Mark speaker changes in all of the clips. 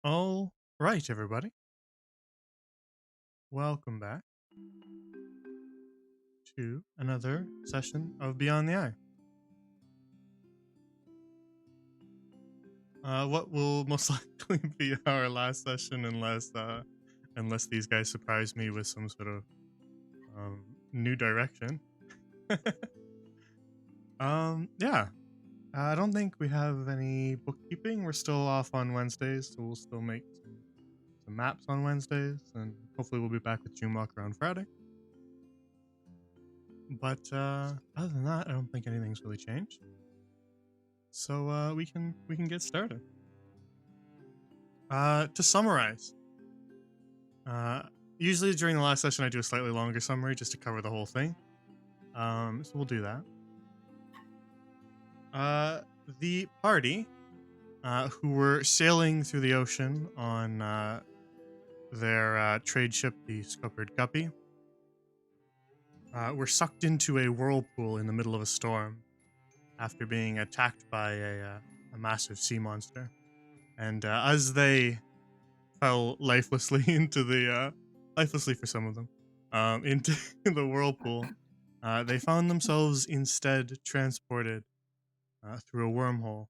Speaker 1: All right, everybody. Welcome back to another session of Beyond the Eye. What will most likely be our last session, unless these guys surprise me with some sort of new direction. Yeah. I don't think we have any bookkeeping. We're still off on Wednesdays, so we'll still make some maps on Wednesdays, and hopefully we'll be back with Jumok around Friday. But other than that, I don't think anything's really changed. So we can get started. To summarize, uh, usually during the last session I do a slightly longer summary just to cover the whole thing. So we'll do that. The party, who were sailing through the ocean on their trade ship, the Scuppered Guppy, were sucked into a whirlpool in the middle of a storm after being attacked by a massive sea monster. And as they fell lifelessly into the lifelessly for some of them into the whirlpool, they found themselves instead transported through a wormhole,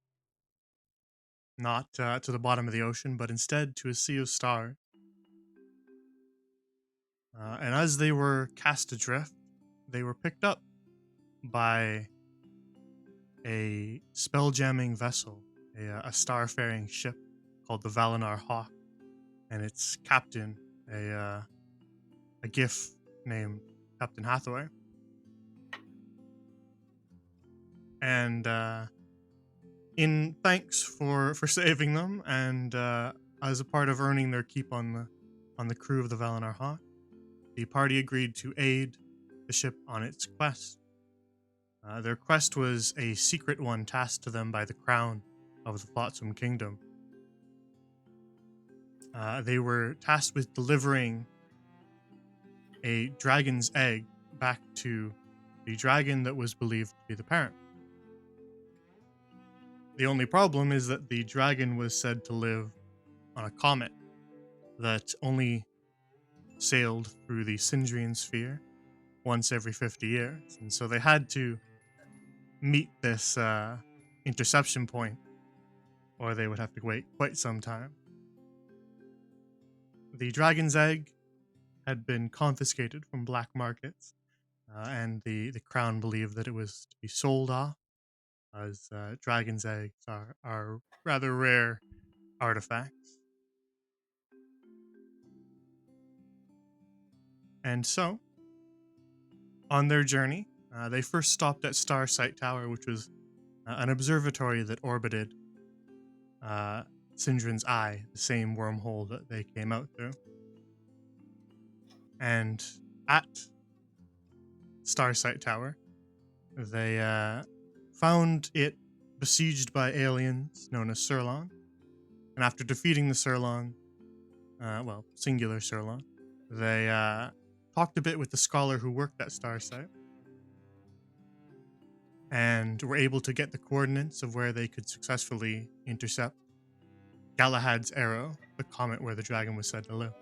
Speaker 1: not to the bottom of the ocean, but instead to a sea of stars. And as they were cast adrift, they were picked up by a spelljamming vessel, a starfaring ship called the Valinar Hawk, and its captain, a GIF named Captain Hathaway. And in thanks for saving them, and as a part of earning their keep on the crew of the Valinar Hawk, the party agreed to aid the ship on its quest. Their quest was a secret one tasked to them by the crown of the Flotsam Kingdom. They were tasked with delivering a dragon's egg back to the dragon that was believed to be the parent. The only problem is that the dragon was said to live on a comet that only sailed through the Sindrian sphere once every 50 years. And so they had to meet this interception point, or they would have to wait quite some time. The dragon's egg had been confiscated from black markets, and the crown believed that it was to be sold off, as dragon's eggs are rather rare artifacts. And so, on their journey, they first stopped at Starsight Tower, which was an observatory that orbited Sindrin's Eye, the same wormhole that they came out through. And at Starsight Tower, they found it besieged by aliens known as Surlong. And after defeating the Surlong, singular Surlong, they talked a bit with the scholar who worked at Starsight and were able to get the coordinates of where they could successfully intercept Galahad's arrow, the comet where the dragon was said to live.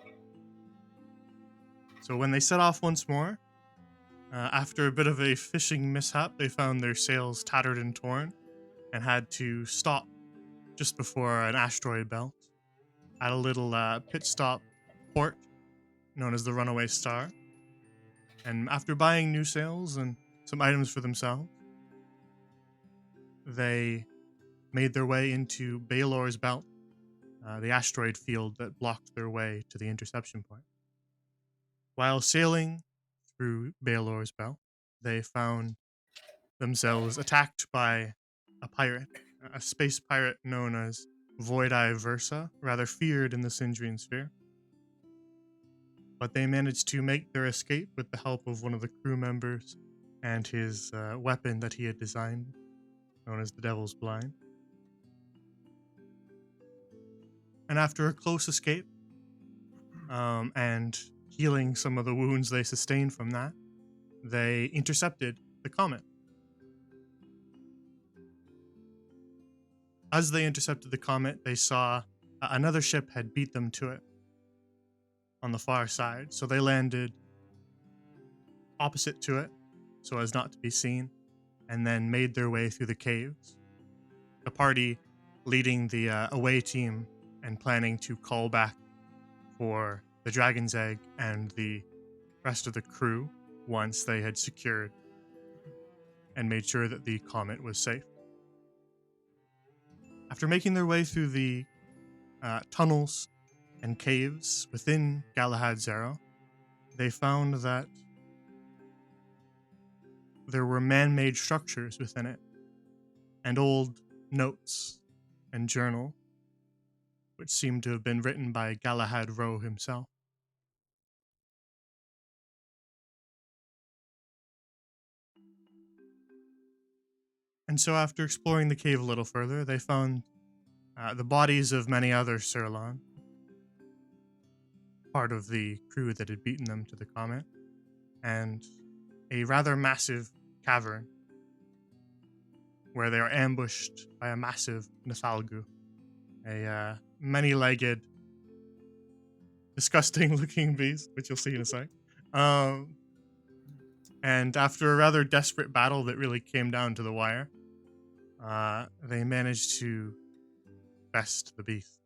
Speaker 1: So when they set off once more, after a bit of a fishing mishap, they found their sails tattered and torn and had to stop just before an asteroid belt at a little pit stop port known as the Runaway Star. And after buying new sails and some items for themselves, they made their way into Baelor's Belt, the asteroid field that blocked their way to the interception point. While sailing through Baelor's Belt, they found themselves attacked by a pirate, a space pirate known as Void-Eye Versa, rather feared in the Sindrian sphere. But they managed to make their escape with the help of one of the crew members and his weapon that he had designed, known as the Devil's Blind. And after a close escape, and healing some of the wounds they sustained from that, they intercepted the comet. As they intercepted the comet, they saw another ship had beat them to it on the far side, so they landed opposite to it so as not to be seen, and then made their way through the caves. The party leading the away team and planning to call back for the dragon's egg and the rest of the crew once they had secured and made sure that the comet was safe. After making their way through the tunnels and caves within Galahad Zero, they found that there were man-made structures within it, and old notes and journal, which seemed to have been written by Galahad Rowe himself. And so after exploring the cave a little further, they found the bodies of many other Surlon, part of the crew that had beaten them to the comet, and a rather massive cavern where they are ambushed by a massive Nathalgu, a many-legged, disgusting-looking beast, which you'll see in a sec. And after a rather desperate battle that really came down to the wire, they managed to best the beast.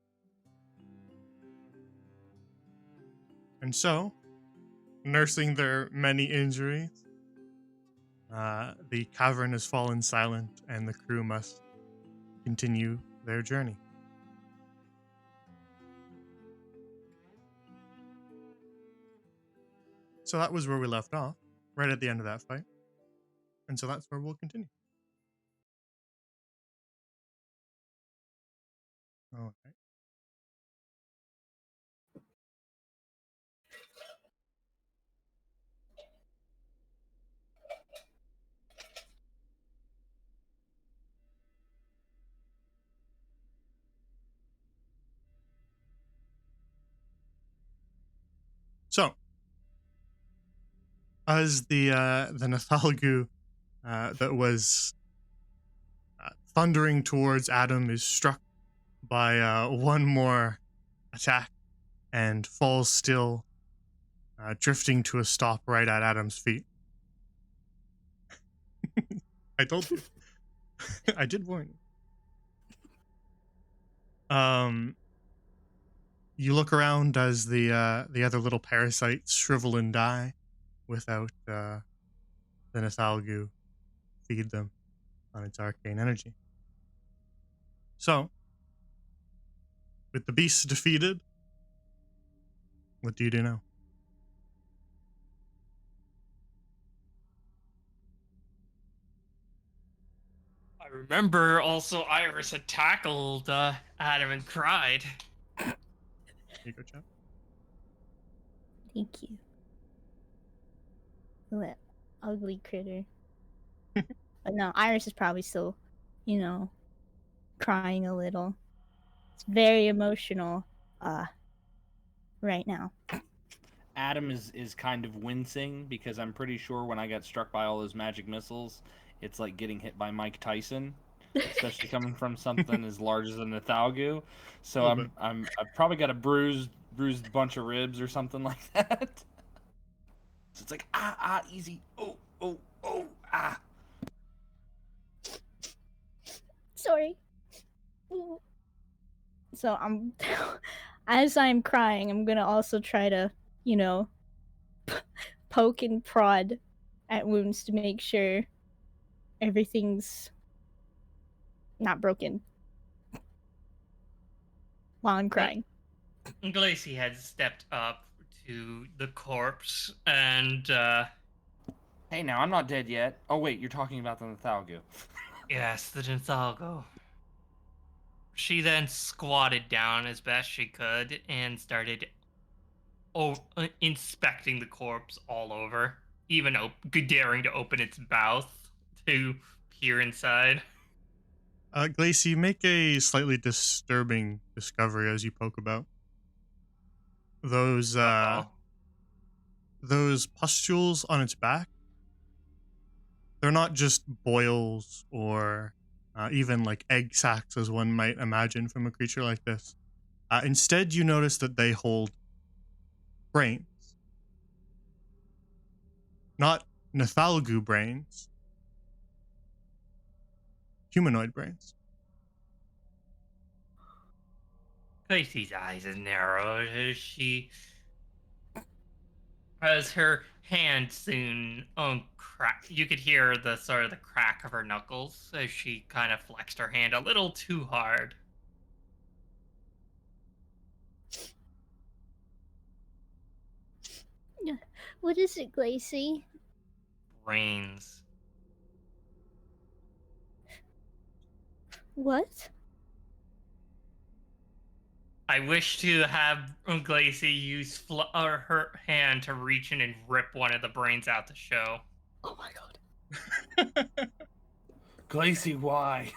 Speaker 1: And so, nursing their many injuries, the cavern has fallen silent and the crew must continue their journey. So that was where we left off, right at the end of that fight. And so that's where we'll continue. All right. So, as the Nathalgu that was thundering towards Adam is struck by one more attack and falls still, drifting to a stop right at Adam's feet. I told you. I did warn you. You look around as the other little parasites shrivel and die without the Nathalgu feed them on its arcane energy. So, with the beasts defeated, what do you do now?
Speaker 2: I remember also Iris had tackled Adam and cried.
Speaker 1: Here you go, Chad.
Speaker 3: Thank you. That ugly critter. But no, Iris is probably still, crying a little. It's very emotional right now.
Speaker 4: Adam is kind of wincing because I'm pretty sure when I got struck by all those magic missiles, it's like getting hit by Mike Tyson, especially coming from something as large as a Nathalgu. So I've probably got a bruised bunch of ribs or something like that. So it's like easy. Oh ah.
Speaker 3: Sorry. So as I'm crying, I'm gonna also try to, poke and prod at wounds to make sure everything's not broken while I'm crying.
Speaker 2: Glacy had stepped up to the corpse and
Speaker 4: Hey, now I'm not dead yet. Oh wait, you're talking about the Nathalgu.
Speaker 2: yes, the Nathalgo. She then squatted down as best she could and started inspecting the corpse all over, even daring to open its mouth to peer inside.
Speaker 1: Glacy, make a slightly disturbing discovery as you poke about. Those pustules on its back, they're not just boils or even like egg sacs as one might imagine from a creature like this. Instead, you notice that they hold brains. Not Nathalgu brains. Humanoid brains.
Speaker 2: Casey's eyes are narrowed as she, as her hand soon crack. You could hear the sort of the crack of her knuckles as she kind of flexed her hand a little too hard.
Speaker 3: What is it, Glacy?
Speaker 2: Brains.
Speaker 3: What?
Speaker 2: I wish to have Glacy use her hand to reach in and rip one of the brains out to show.
Speaker 3: Oh my god.
Speaker 4: Glacy, why?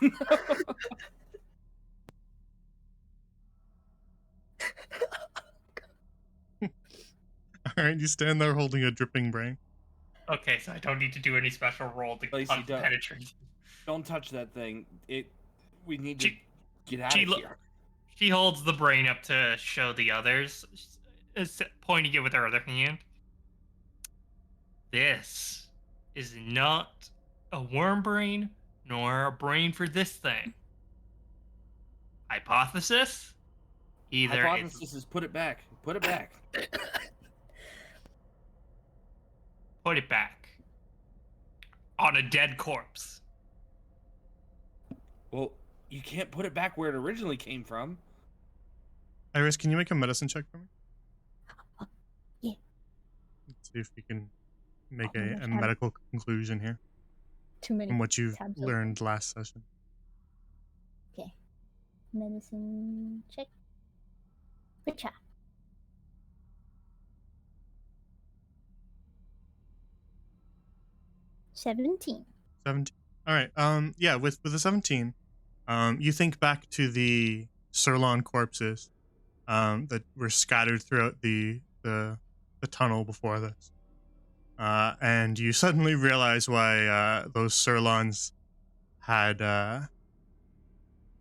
Speaker 1: All right, you stand there holding a dripping brain.
Speaker 2: Okay, so I don't need to do any special roll to
Speaker 4: Glacy,
Speaker 2: penetrate.
Speaker 4: Don't touch that thing. We need to get out
Speaker 2: she
Speaker 4: of
Speaker 2: lo-
Speaker 4: here.
Speaker 2: She holds the brain up to show the others, pointing it with her other hand. This is not a worm brain, nor a brain for this thing. Hypothesis? Either
Speaker 4: Hypothesis is put it back. Put it back.
Speaker 2: put it back on a dead corpse.
Speaker 4: Well, you can't put it back where it originally came from.
Speaker 1: Iris, can you make a medicine check for me?
Speaker 3: Yeah.
Speaker 1: Let's see if you can make
Speaker 3: Oh my
Speaker 1: a
Speaker 3: gosh,
Speaker 1: medical conclusion here
Speaker 3: Too many
Speaker 1: from what you've
Speaker 3: tabs
Speaker 1: learned last session.
Speaker 3: Okay. Medicine check. Good job. 17.
Speaker 1: 17. All right. Yeah, with the 17, you think back to the Sirlon corpses that were scattered throughout the tunnel before this. And you suddenly realize why those Sirlons had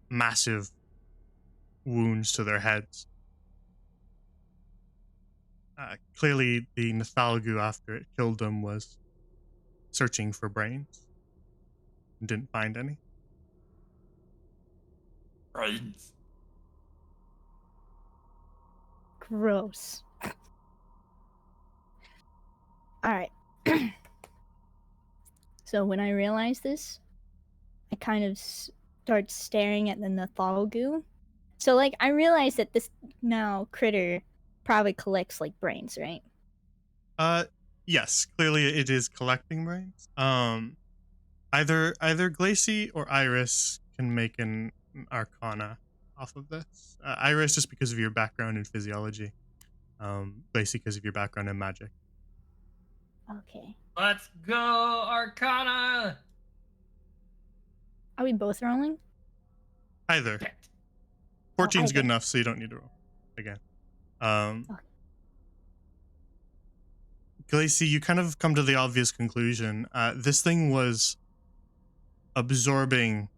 Speaker 1: massive wounds to their heads. Clearly, the Nathalgu, after it killed them, was searching for brains and didn't find any.
Speaker 2: Brains.
Speaker 3: Gross. Alright. So when I realized this, I kind of start staring at the Nathalgu. So, like, I realized that this now critter probably collects, like, brains, right?
Speaker 1: Yes, clearly it is collecting brains. Either Glacy or Iris can make an Arcana off of this. Iris, just because of your background in physiology. Glacy, because of your background in magic.
Speaker 3: Okay.
Speaker 2: Let's go, Arcana!
Speaker 3: Are we both rolling?
Speaker 1: Either.
Speaker 2: Okay.
Speaker 1: 14's good
Speaker 3: either.
Speaker 1: enough, so you don't need to roll again.
Speaker 3: Okay.
Speaker 1: Glacy, you kind of come to the obvious conclusion. This thing was absorbing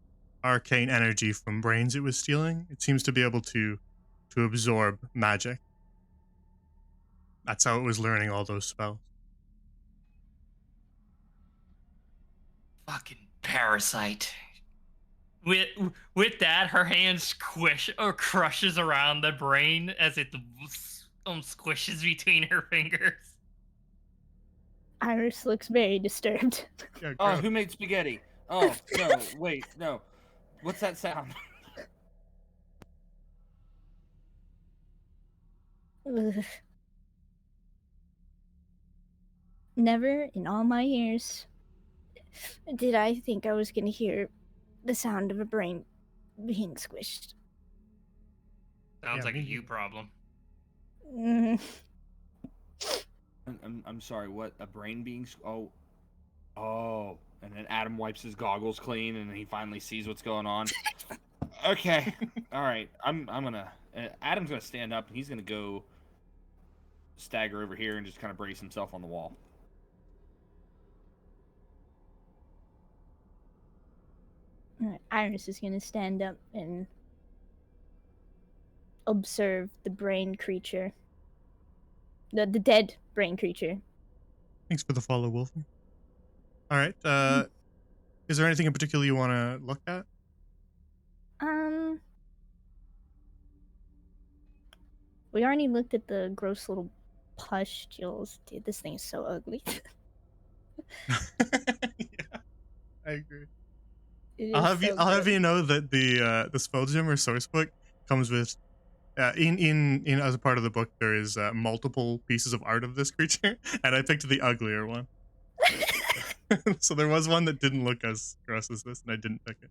Speaker 1: arcane energy from brains it was stealing. It seems to be able to absorb magic. That's how it was learning all those spells.
Speaker 2: Fucking parasite. With that, her hand crushes around the brain as it squishes between her fingers.
Speaker 3: Iris looks very disturbed.
Speaker 1: Yeah,
Speaker 4: Oh,
Speaker 1: gross.
Speaker 4: who made spaghetti? Oh, no, wait, no. What's that sound?
Speaker 3: Ugh. Never in all my years did I think I was going to hear the sound of a brain being squished.
Speaker 2: Sounds
Speaker 1: Yeah,
Speaker 2: like a
Speaker 1: me
Speaker 2: you
Speaker 1: neither.
Speaker 2: problem.
Speaker 3: Mm.
Speaker 4: I'm sorry, what? A brain being... Oh. And then Adam wipes his goggles clean and he finally sees what's going on. Okay. All right. I'm gonna... Adam's gonna stand up and he's gonna go stagger over here and just kind of brace himself on the wall.
Speaker 3: Iris is going to stand up and observe the brain creature. The dead brain creature.
Speaker 1: Thanks for the follow, Wolfie. All right. Is there anything in particular you want to look at?
Speaker 3: We already looked at the gross little pustules. Dude, this thing is so ugly.
Speaker 1: Yeah, I agree.
Speaker 3: It is so
Speaker 1: I'll have
Speaker 3: gross.
Speaker 1: you know that the Spelljammer source book comes with in as a part of the book there is multiple pieces of art of this creature, and I picked the uglier one. So there was one that didn't look as gross as this, and I didn't pick it.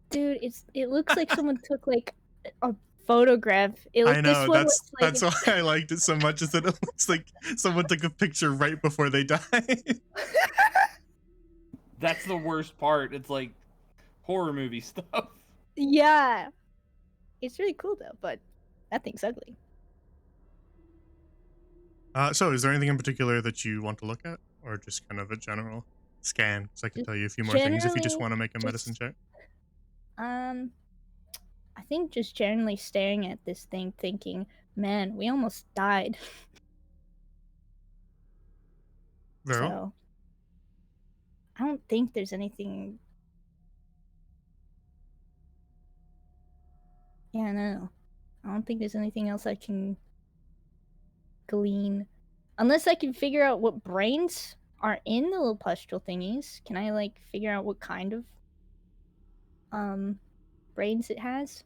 Speaker 3: Dude, it looks like someone took like a photograph.
Speaker 1: I
Speaker 3: This
Speaker 1: know
Speaker 3: one looks like
Speaker 1: that's why I liked it so much, is that it looks like someone took a picture right before they died.
Speaker 4: That's the worst part. It's like horror movie stuff.
Speaker 3: Yeah. It's really cool though, but that thing's ugly.
Speaker 1: So is there anything in particular that you want to look at, or just kind of a general scan? Because I can tell you a few more things if you just
Speaker 3: Generally,
Speaker 1: want to make a medicine check.
Speaker 3: I think just generally staring at this thing thinking, man, we almost died.
Speaker 1: Very well.
Speaker 3: So I don't think there's anything. Yeah, no. I don't think there's anything else I can glean. Unless I can figure out what brains are in the little pustule thingies. Can I like figure out what kind of brains it has?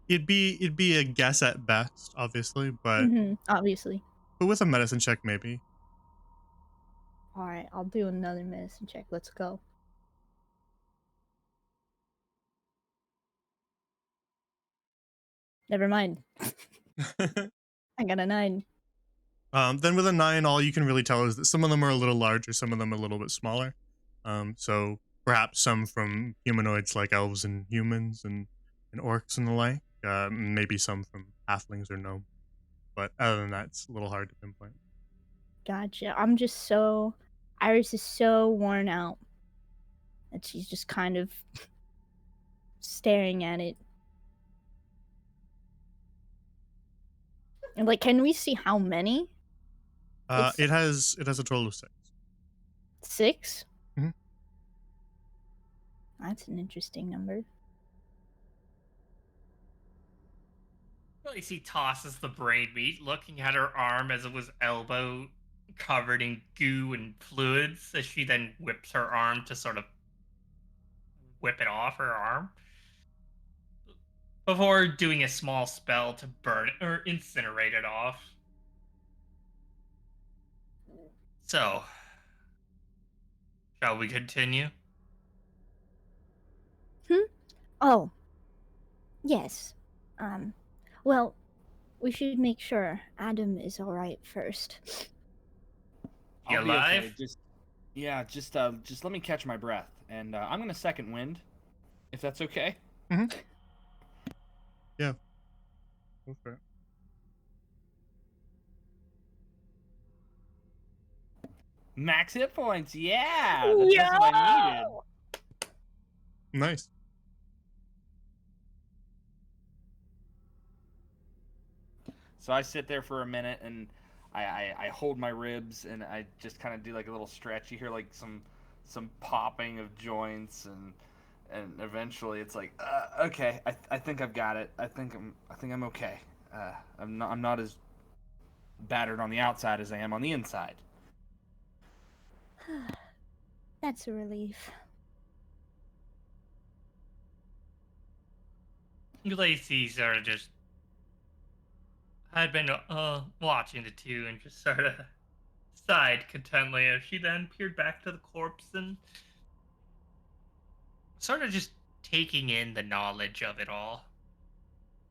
Speaker 1: It'd be a guess at best, obviously, but
Speaker 3: Obviously.
Speaker 1: with a medicine check, maybe.
Speaker 3: Alright, I'll do another medicine check. Let's go. Never mind. I got a 9.
Speaker 1: Then with a 9, all you can really tell is that some of them are a little larger, some of them a little bit smaller. So perhaps some from humanoids like elves and humans and orcs and the like. Maybe some from halflings or gnomes. But other than that, it's a little hard to pinpoint.
Speaker 3: Gotcha. I'm just so. Iris is so worn out that she's just kind of staring at it. And like, can we see how many?
Speaker 1: It has a total of 6.
Speaker 3: 6?
Speaker 1: Mhm.
Speaker 3: That's an interesting number.
Speaker 2: Lacey tosses the brain meat, looking at her arm as it was elbow covered in goo and fluids, as she then whips her arm to sort of whip it off her arm. Before doing a small spell to burn it or incinerate it off. So, shall we continue?
Speaker 3: Oh. Yes. Well, we should make sure Adam is alright first.
Speaker 2: You
Speaker 4: I'll be
Speaker 2: alive?
Speaker 4: okay. Just let me catch my breath, and I'm gonna second wind, if that's okay.
Speaker 1: Yeah. Go for it.
Speaker 4: Max hit points, yeah. That's just what I needed.
Speaker 1: Nice.
Speaker 4: So I sit there for a minute and I hold my ribs and I just kind of do like a little stretch. You hear like some popping of joints and eventually it's like okay, I think I've got it. I think I'm okay. I'm not as battered on the outside as I am on the inside.
Speaker 3: That's a relief.
Speaker 2: Lacey sort of just had been watching the two and just sort of sighed contently as she then peered back to the corpse and sort of just taking in the knowledge of it all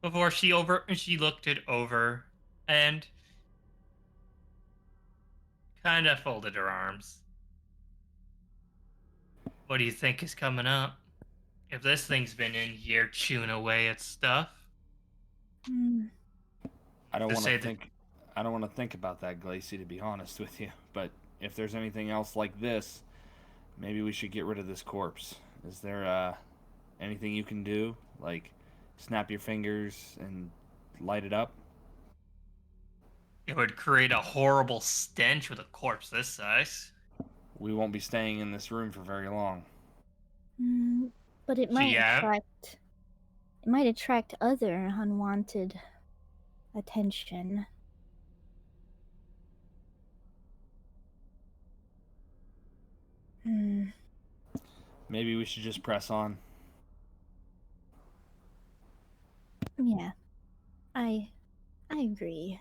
Speaker 2: before she looked it over and kind of folded her arms. What do you think is coming up? If this thing's been in here chewing away at stuff,
Speaker 4: I don't
Speaker 2: To
Speaker 4: want
Speaker 2: say
Speaker 4: to
Speaker 2: that-
Speaker 4: think. I don't want to think about that, Glacy, to be honest with you. But if there's anything else like this, maybe we should get rid of this corpse. Is there anything you can do? Like, snap your fingers and light it up?
Speaker 2: It would create a horrible stench with a corpse this size.
Speaker 4: We won't be staying in this room for very long.
Speaker 3: But it might
Speaker 2: GM?
Speaker 3: attract. It might attract other unwanted attention.
Speaker 4: Maybe we should just press on.
Speaker 3: Yeah, I agree.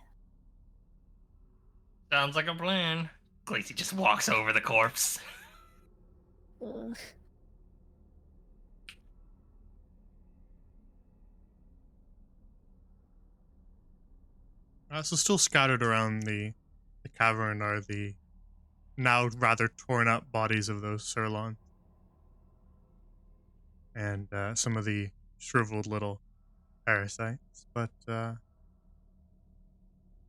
Speaker 2: Sounds like a plan. Glacy just walks over the corpse.
Speaker 3: Ugh.
Speaker 1: So still scattered around the cavern are the now rather torn up bodies of those Sirlon. And some of the shriveled little parasites. But there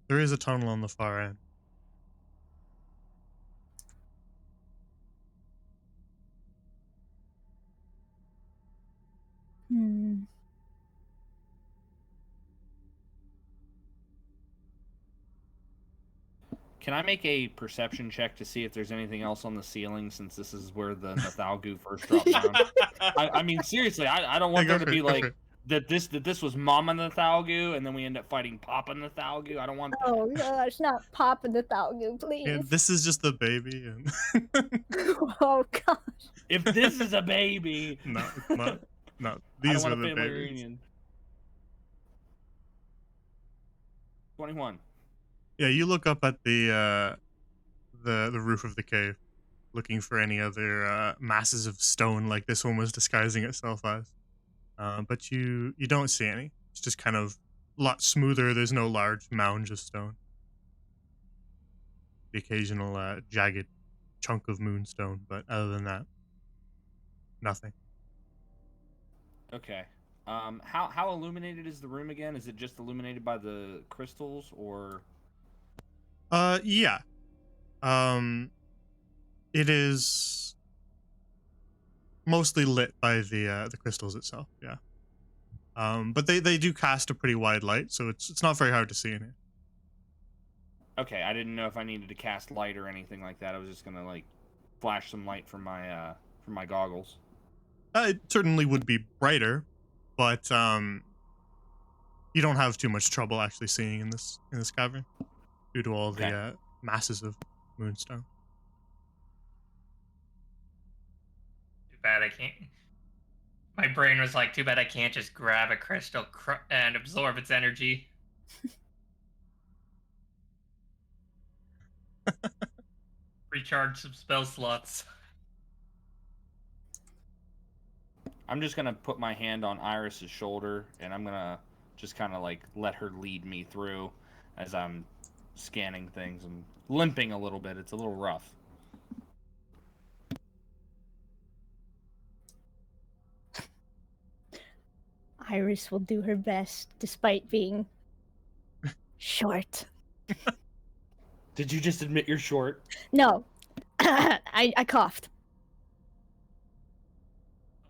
Speaker 1: is a tunnel on the far end.
Speaker 4: Can I make a perception check to see if there's anything else on the ceiling, since this is where the Nathalgu first dropped down? I mean, seriously, I don't want
Speaker 1: Yeah,
Speaker 4: there
Speaker 1: go
Speaker 4: to
Speaker 1: for
Speaker 4: be
Speaker 1: it, go
Speaker 4: like
Speaker 1: for it.
Speaker 4: that this was Mama Nathalgu, and then we end up fighting Papa Nathalgu. I don't want that.
Speaker 3: Oh gosh, not Papa the Thalgu, please.
Speaker 1: Yeah, this is just the baby. And
Speaker 3: Oh gosh.
Speaker 4: If this is a baby,
Speaker 1: no, it's not. No,
Speaker 4: I don't
Speaker 1: these
Speaker 4: want
Speaker 1: are
Speaker 4: a
Speaker 1: the
Speaker 4: family
Speaker 1: babies.
Speaker 4: reunion. 21.
Speaker 1: Yeah, you look up at the roof of the cave, looking for any other masses of stone like this one was disguising itself as. But you don't see any. It's just kind of a lot smoother. There's no large mounds of stone. The occasional jagged chunk of moonstone, but other than that, nothing.
Speaker 4: Okay. How illuminated is the room again? Is it just illuminated by the crystals, or?
Speaker 1: Yeah. It is mostly lit by the crystals itself. Yeah. But they do cast a pretty wide light, so it's not very hard to see in here.
Speaker 4: Okay, I didn't know if I needed to cast light or anything like that. I was just gonna like flash some light from my goggles.
Speaker 1: It certainly would be brighter, but you don't have too much trouble actually seeing in this cavern due to all
Speaker 4: Okay.
Speaker 1: the masses of moonstone.
Speaker 2: Too bad I can't. My brain was like, too bad I can't just grab a crystal and absorb its energy. Recharge some spell slots.
Speaker 4: I'm just gonna put my hand on Iris's shoulder, and I'm gonna just kind of like let her lead me through as I'm scanning things. I'm limping a little bit. It's a little rough.
Speaker 3: Iris will do her best despite being short.
Speaker 4: Did you just admit you're short?
Speaker 3: No. I coughed.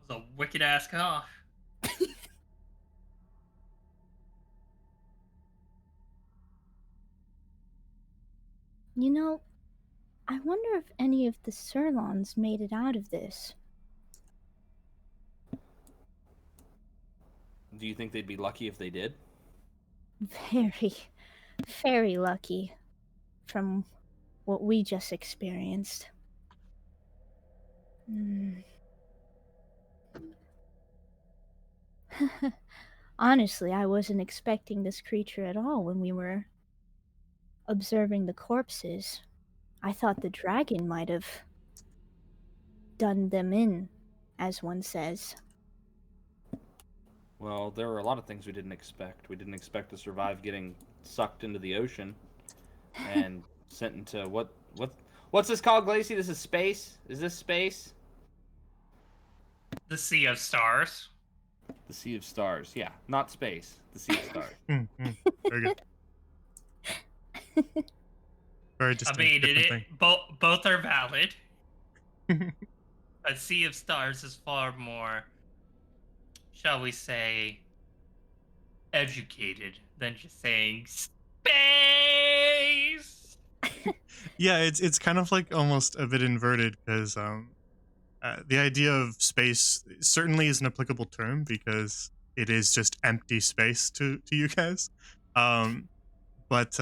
Speaker 2: That was a wicked ass cough.
Speaker 3: You know, I wonder if any of the Sirlons made it out of this.
Speaker 4: Do you think they'd be lucky if they did?
Speaker 3: Very, very lucky from what we just experienced. Honestly, I wasn't expecting this creature at all when we were observing the corpses. I thought the dragon might have done them in, as one says.
Speaker 4: Well, there were a lot of things we didn't expect. We didn't expect to survive getting sucked into the ocean and sent into what's this called, Glacy? This is space? Is this space?
Speaker 2: The Sea of Stars.
Speaker 4: The Sea of Stars. Yeah, not space. The Sea of Stars.
Speaker 1: Very good. Very
Speaker 2: I
Speaker 1: distinct.
Speaker 2: mean,
Speaker 1: Different thing.
Speaker 2: both are valid. A Sea of Stars is far more, shall we say, educated than just saying space.
Speaker 1: Yeah, it's kind of like almost a bit inverted because the idea of space certainly is an applicable term because it is just empty space to you guys. Um, but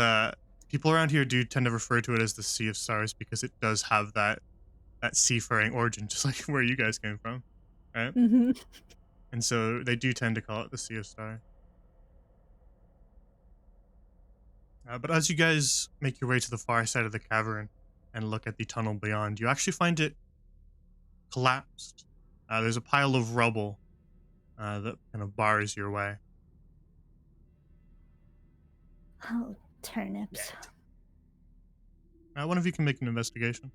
Speaker 1: people around here do tend to refer to it as the Sea of Stars because it does have that seafaring origin, just like where you guys came from, right?
Speaker 3: Mhm.
Speaker 1: And so they do tend to call it the Sea of Stars. But as you guys make your way to the far side of the cavern and look at the tunnel beyond, you actually find it collapsed. There's a pile of rubble that kind of bars your way.
Speaker 3: Oh, turnips.
Speaker 1: One of you can make an investigation.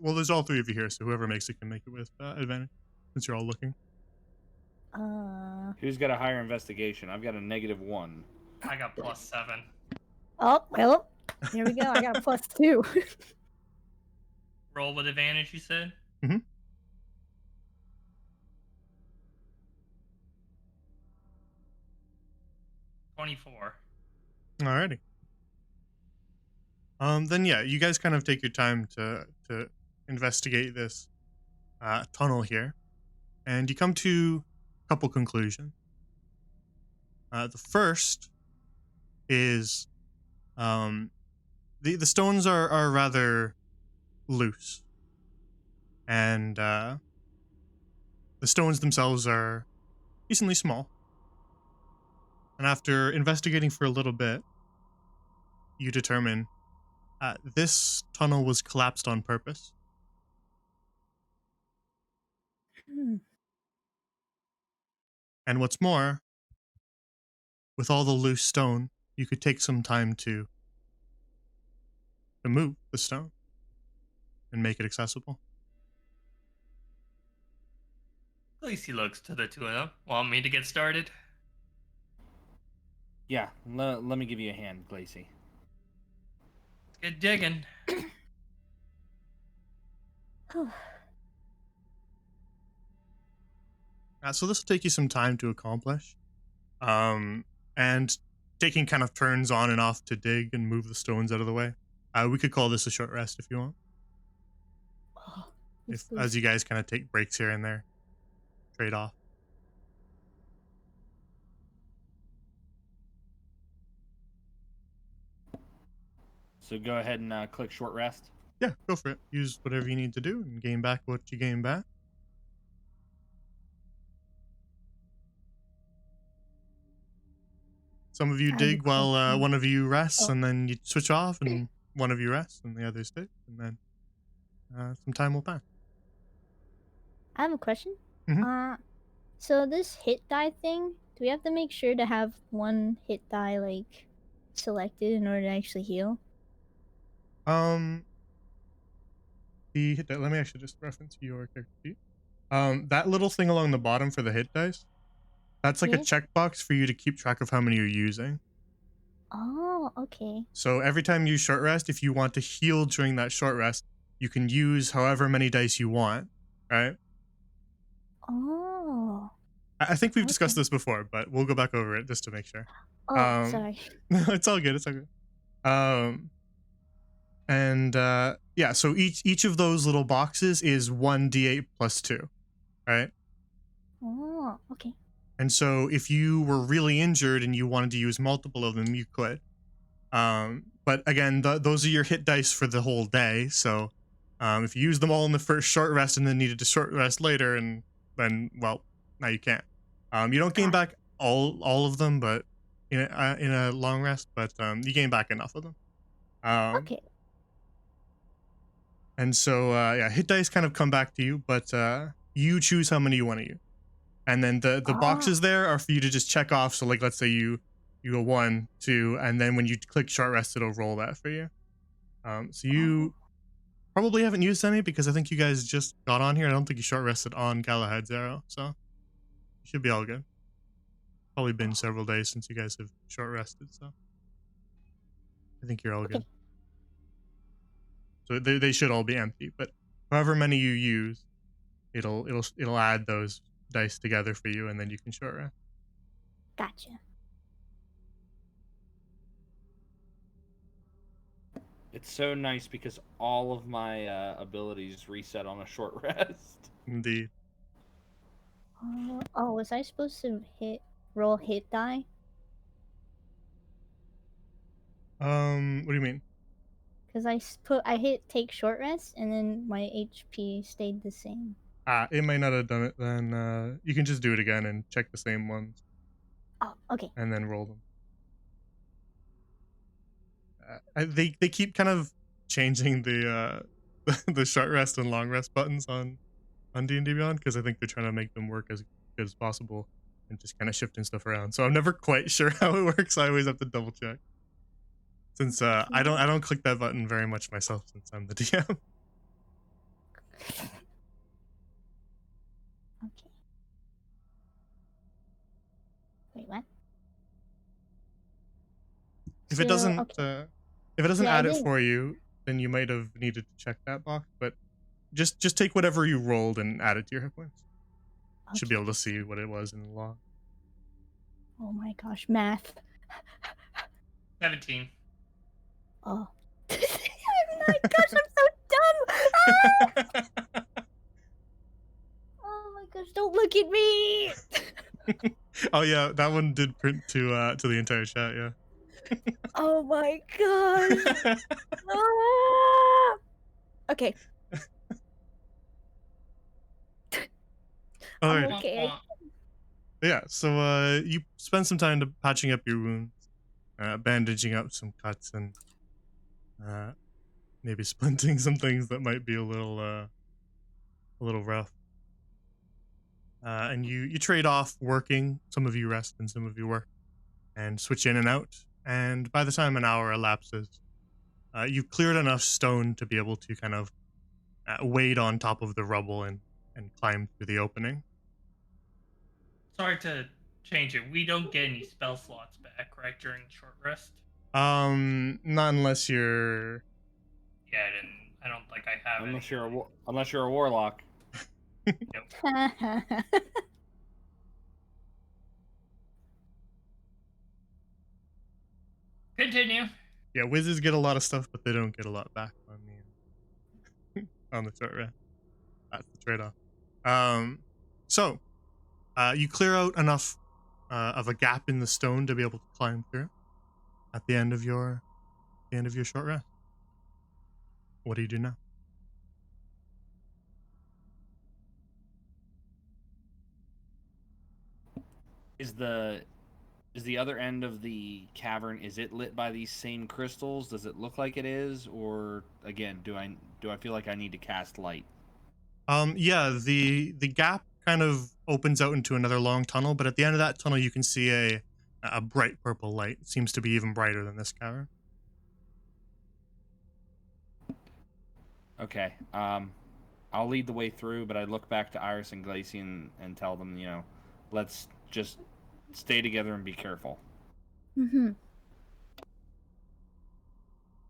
Speaker 1: Well, there's all three of you here, so whoever makes it can make it with advantage, since you're all looking.
Speaker 4: Who's got a higher investigation? I've got a -1.
Speaker 2: I got +7.
Speaker 3: Oh, well, here we go. I got a +2.
Speaker 2: Roll with advantage, you said?
Speaker 1: Mm-hmm.
Speaker 2: 24.
Speaker 1: Alrighty. Then yeah, you guys kind of take your time to investigate this tunnel here, and you come to a couple conclusions. The first is the stones are rather loose, and the stones themselves are decently small. And after investigating for a little bit, you determine this tunnel was collapsed on purpose.
Speaker 3: Hmm.
Speaker 1: And what's more, with all the loose stone, you could take some time to move the stone and make it accessible.
Speaker 2: Lacey looks to the two of them. Want me to get started?
Speaker 4: Yeah, let me give you a hand, Glacy.
Speaker 2: Let's get digging.
Speaker 1: So this will take you some time to accomplish. And taking kind of turns on and off to dig and move the stones out of the way. We could call this a short rest if you want.
Speaker 3: Oh,
Speaker 1: If
Speaker 3: this
Speaker 1: as
Speaker 3: is-
Speaker 1: you guys kind of take breaks here and there, trade off.
Speaker 4: So go ahead and click short rest.
Speaker 1: Yeah, go for it. Use whatever you need to do and gain back what you gain back. Some of you
Speaker 3: I have a
Speaker 1: dig while
Speaker 3: question.
Speaker 1: one of you rests,
Speaker 3: Oh.
Speaker 1: and then you switch off, and one of you rests, and the others dig, and then some time will pass.
Speaker 3: I have a question.
Speaker 1: Mhm.
Speaker 3: So this hit die thing, do we have to make sure to have one hit die like selected in order to actually heal?
Speaker 1: Um, the hit die. Let me actually just reference your character sheet. That little thing along the bottom for the hit dice, that's like a
Speaker 3: Yeah.
Speaker 1: checkbox for you to keep track of how many you're using.
Speaker 3: Oh, okay.
Speaker 1: So every time you short rest, if you want to heal during that short rest, you can use however many dice you want, right?
Speaker 3: Oh.
Speaker 1: I think we've discussed
Speaker 3: Okay.
Speaker 1: this before, but we'll go back over it just to make sure.
Speaker 3: Oh, sorry.
Speaker 1: No, it's all good. It's all good. And yeah, so each of those little boxes is 1d8 plus 2, right?
Speaker 3: Oh, okay.
Speaker 1: And so if you were really injured and you wanted to use multiple of them, you could. But again, those are your hit dice for the whole day. So if you use them all in the first short rest and then needed to short rest later, and then well, now you can't. You don't gain
Speaker 3: Got
Speaker 1: back all of them, but in a long rest, but you gain back enough of them.
Speaker 3: Okay.
Speaker 1: And so yeah, hit dice kind of come back to you, but you choose how many you want to use. And then the
Speaker 3: Ah.
Speaker 1: boxes there are for you to just check off. So like let's say you go 1, 2, and then when you click short rest, it'll roll that for you. So you probably haven't used any because I think you guys just got on here. I don't think you short rested on Galahad's arrow, so you should be all good. Probably been several days since you guys have short rested, so I think you're all good. So they should all be empty, but however many you use, it'll add those dice together for you, and then you can short rest.
Speaker 3: Gotcha.
Speaker 4: It's so nice because all of my abilities reset on a short rest.
Speaker 1: Indeed.
Speaker 3: Oh, was I supposed to roll hit die?
Speaker 1: What do you mean?
Speaker 3: Because I hit take short rest, and then my HP stayed the same.
Speaker 1: It might not have done it. Then you can just do it again and check the same ones,
Speaker 3: Oh, okay.
Speaker 1: and then roll them. They keep kind of changing the the short rest and long rest buttons on D&D Beyond, because I think they're trying to make them work as good as possible and just kind of shifting stuff around. So I'm never quite sure how it works. I always have to double check, since I don't click that button very much myself, since I'm the DM.
Speaker 3: Okay. Wait, what?
Speaker 1: If it doesn't
Speaker 3: okay.
Speaker 1: if it doesn't
Speaker 3: Yeah, I
Speaker 1: add it
Speaker 3: didn't.
Speaker 1: for you, then you might have needed to check that box. But just take whatever you rolled and add it to your hit points. Should be
Speaker 3: Okay.
Speaker 1: able to see what it was in the log.
Speaker 3: Oh my gosh, math.
Speaker 2: 17.
Speaker 3: Oh. Oh my gosh, I'm so dumb. Ah! Oh my gosh, don't look at me.
Speaker 1: Oh yeah, that one did print to the entire chat. Yeah.
Speaker 3: Oh my gosh. Ah! Okay.
Speaker 1: All
Speaker 3: I'm
Speaker 1: right.
Speaker 3: okay.
Speaker 1: Yeah. So you spend some time patching up your wounds, bandaging up some cuts, and maybe splinting some things that might be a little rough. And you trade off working. Some of you rest and some of you work, and switch in and out. And by the time an hour elapses, you've cleared enough stone to be able to kind of wade on top of the rubble and climb through the opening.
Speaker 2: Sorry to change it. We don't get any spell slots back, right, during short rest?
Speaker 1: Not unless you're.
Speaker 2: Yeah, I don't think I have
Speaker 4: Unless
Speaker 2: any.
Speaker 4: unless you're a warlock.
Speaker 2: Continue.
Speaker 1: Yeah, wizards get a lot of stuff, but they don't get a lot back on the on the short rest. That's the trade-off. So you clear out enough of a gap in the stone to be able to climb through at the end of your short rest. What do you do now?
Speaker 4: Is the other end of the cavern, is it lit by these same crystals? Does it look like it is, or again, do I feel like I need to cast light?
Speaker 1: Yeah, the gap kind of opens out into another long tunnel, but at the end of that tunnel you can see a bright purple light. It seems to be even brighter than this cavern.
Speaker 4: Okay. I'll lead the way through, but I look back to Iris and Glacian and tell them, let's just stay together and be careful.
Speaker 3: Mm-hmm.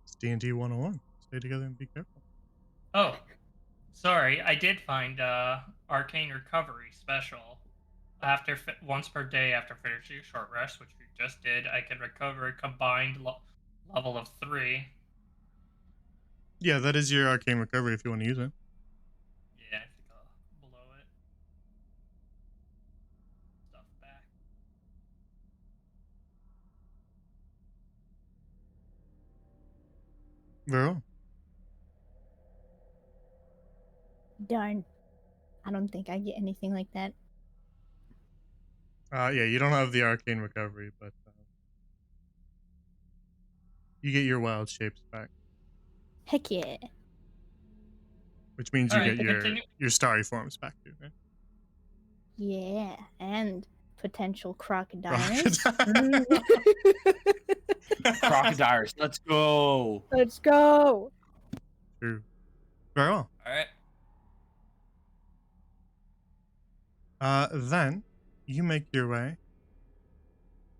Speaker 1: It's D&D 101. Stay together and be careful.
Speaker 2: Oh, sorry. I did find arcane recovery special. After once per day after finishing short rest, which we just did, I can recover a combined level of 3.
Speaker 1: Yeah, that is your arcane recovery if you want to use it.
Speaker 2: Yeah, I think I'll blow it. Stuff back.
Speaker 1: Very well.
Speaker 3: Darn. I don't think I get anything like that.
Speaker 1: Yeah, you don't have the arcane recovery, but you get your wild shapes back,
Speaker 3: Heck yeah.
Speaker 1: which means
Speaker 2: All
Speaker 1: you
Speaker 2: right,
Speaker 1: get
Speaker 2: continue.
Speaker 1: your starry forms back too, right?
Speaker 3: Yeah. And potential crocodiles.
Speaker 4: Crocodiles, let's go.
Speaker 3: Let's go.
Speaker 1: True. Very well.
Speaker 2: All right.
Speaker 1: Then you make your way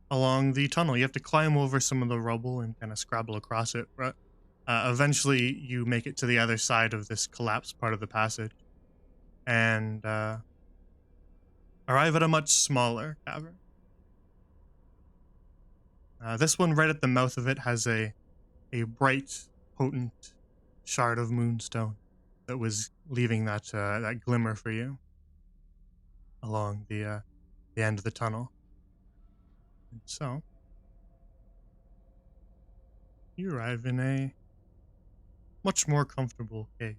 Speaker 1: along the tunnel. You have to climb over some of the rubble and kind of scrabble across it. But eventually, you make it to the other side of this collapsed part of the passage, and arrive at a much smaller cavern. This one, right at the mouth of it, has a bright, potent shard of moonstone that was leaving that glimmer for you along the end of the tunnel. And so you arrive in a much more comfortable cave,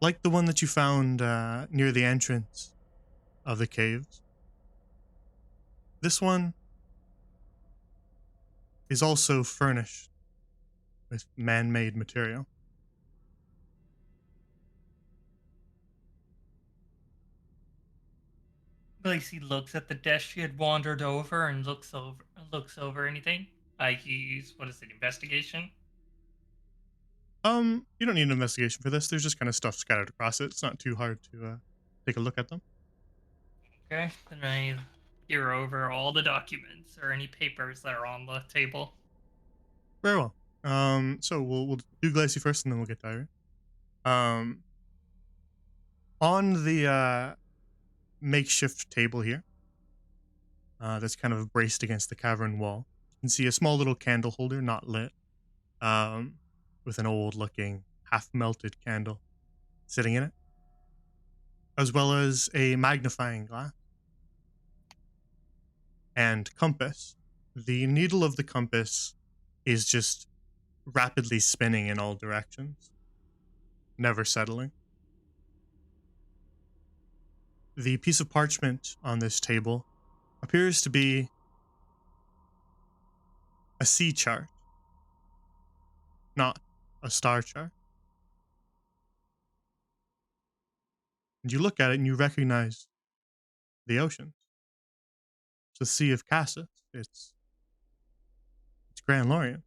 Speaker 1: like the one that you found near the entrance of the caves. This one is also furnished with man-made material.
Speaker 2: Lacey looks at the desk she had wandered over and looks over anything. I use what is it, investigation?
Speaker 1: You don't need an investigation for this. There's just kind of stuff scattered across it. It's not too hard to take a look at them.
Speaker 2: Okay. Then I peer over all the documents or any papers that are on the table.
Speaker 1: Very well. So we'll do Glacy first, and then we'll get to Irie. On the makeshift table here, that's kind of braced against the cavern wall, you can see a small little candle holder, not lit, with an old-looking, half-melted candle sitting in it, as well as a magnifying glass and compass. The needle of the compass is just rapidly spinning in all directions, never settling. The piece of parchment on this table appears to be a sea chart, not a star chart. And you look at it and you recognize the oceans. It's the Sea of Cassis. It's Grand Lorien.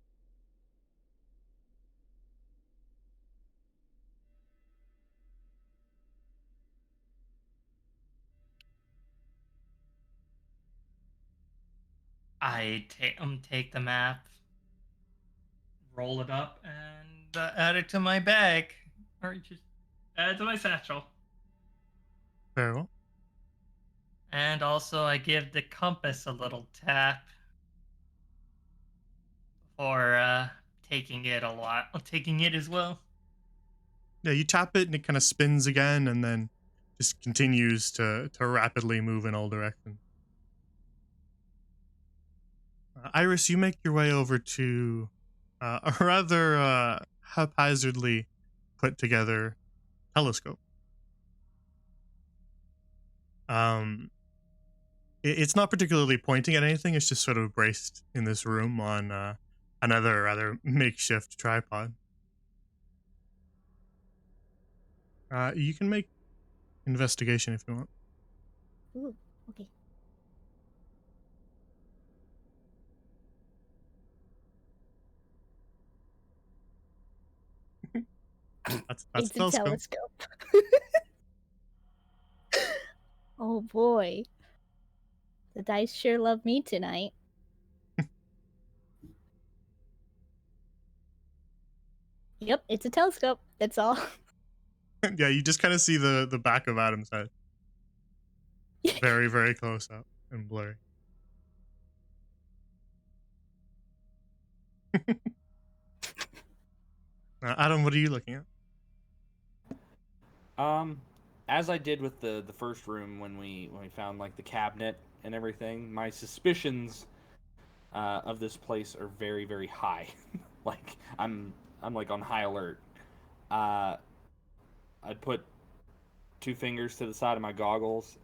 Speaker 2: Take the map, roll it up, and add it to my bag, or just add it to my satchel.
Speaker 1: Very well.
Speaker 2: And also, I give the compass a little tap for taking it as well.
Speaker 1: Yeah, you tap it and it kind of spins again and then just continues to rapidly move in all directions. Iris, you make your way over to a rather haphazardly put together telescope. It's not particularly pointing at anything. It's just sort of braced in this room on another rather makeshift tripod. You can make investigation if you want.
Speaker 3: Ooh, okay.
Speaker 1: That's
Speaker 3: It's a
Speaker 1: telescope.
Speaker 3: telescope. Oh boy. The dice sure love me tonight. Yep, it's a telescope. That's all.
Speaker 1: Yeah, you just kind of see the back of Adam's head, very very close up and blurry. Adam, what are you looking at?
Speaker 4: As I did with the first room when we found like the cabinet and everything, my suspicions of this place are very very high. Like I'm like on high alert. Uh, I put two fingers to the side of my goggles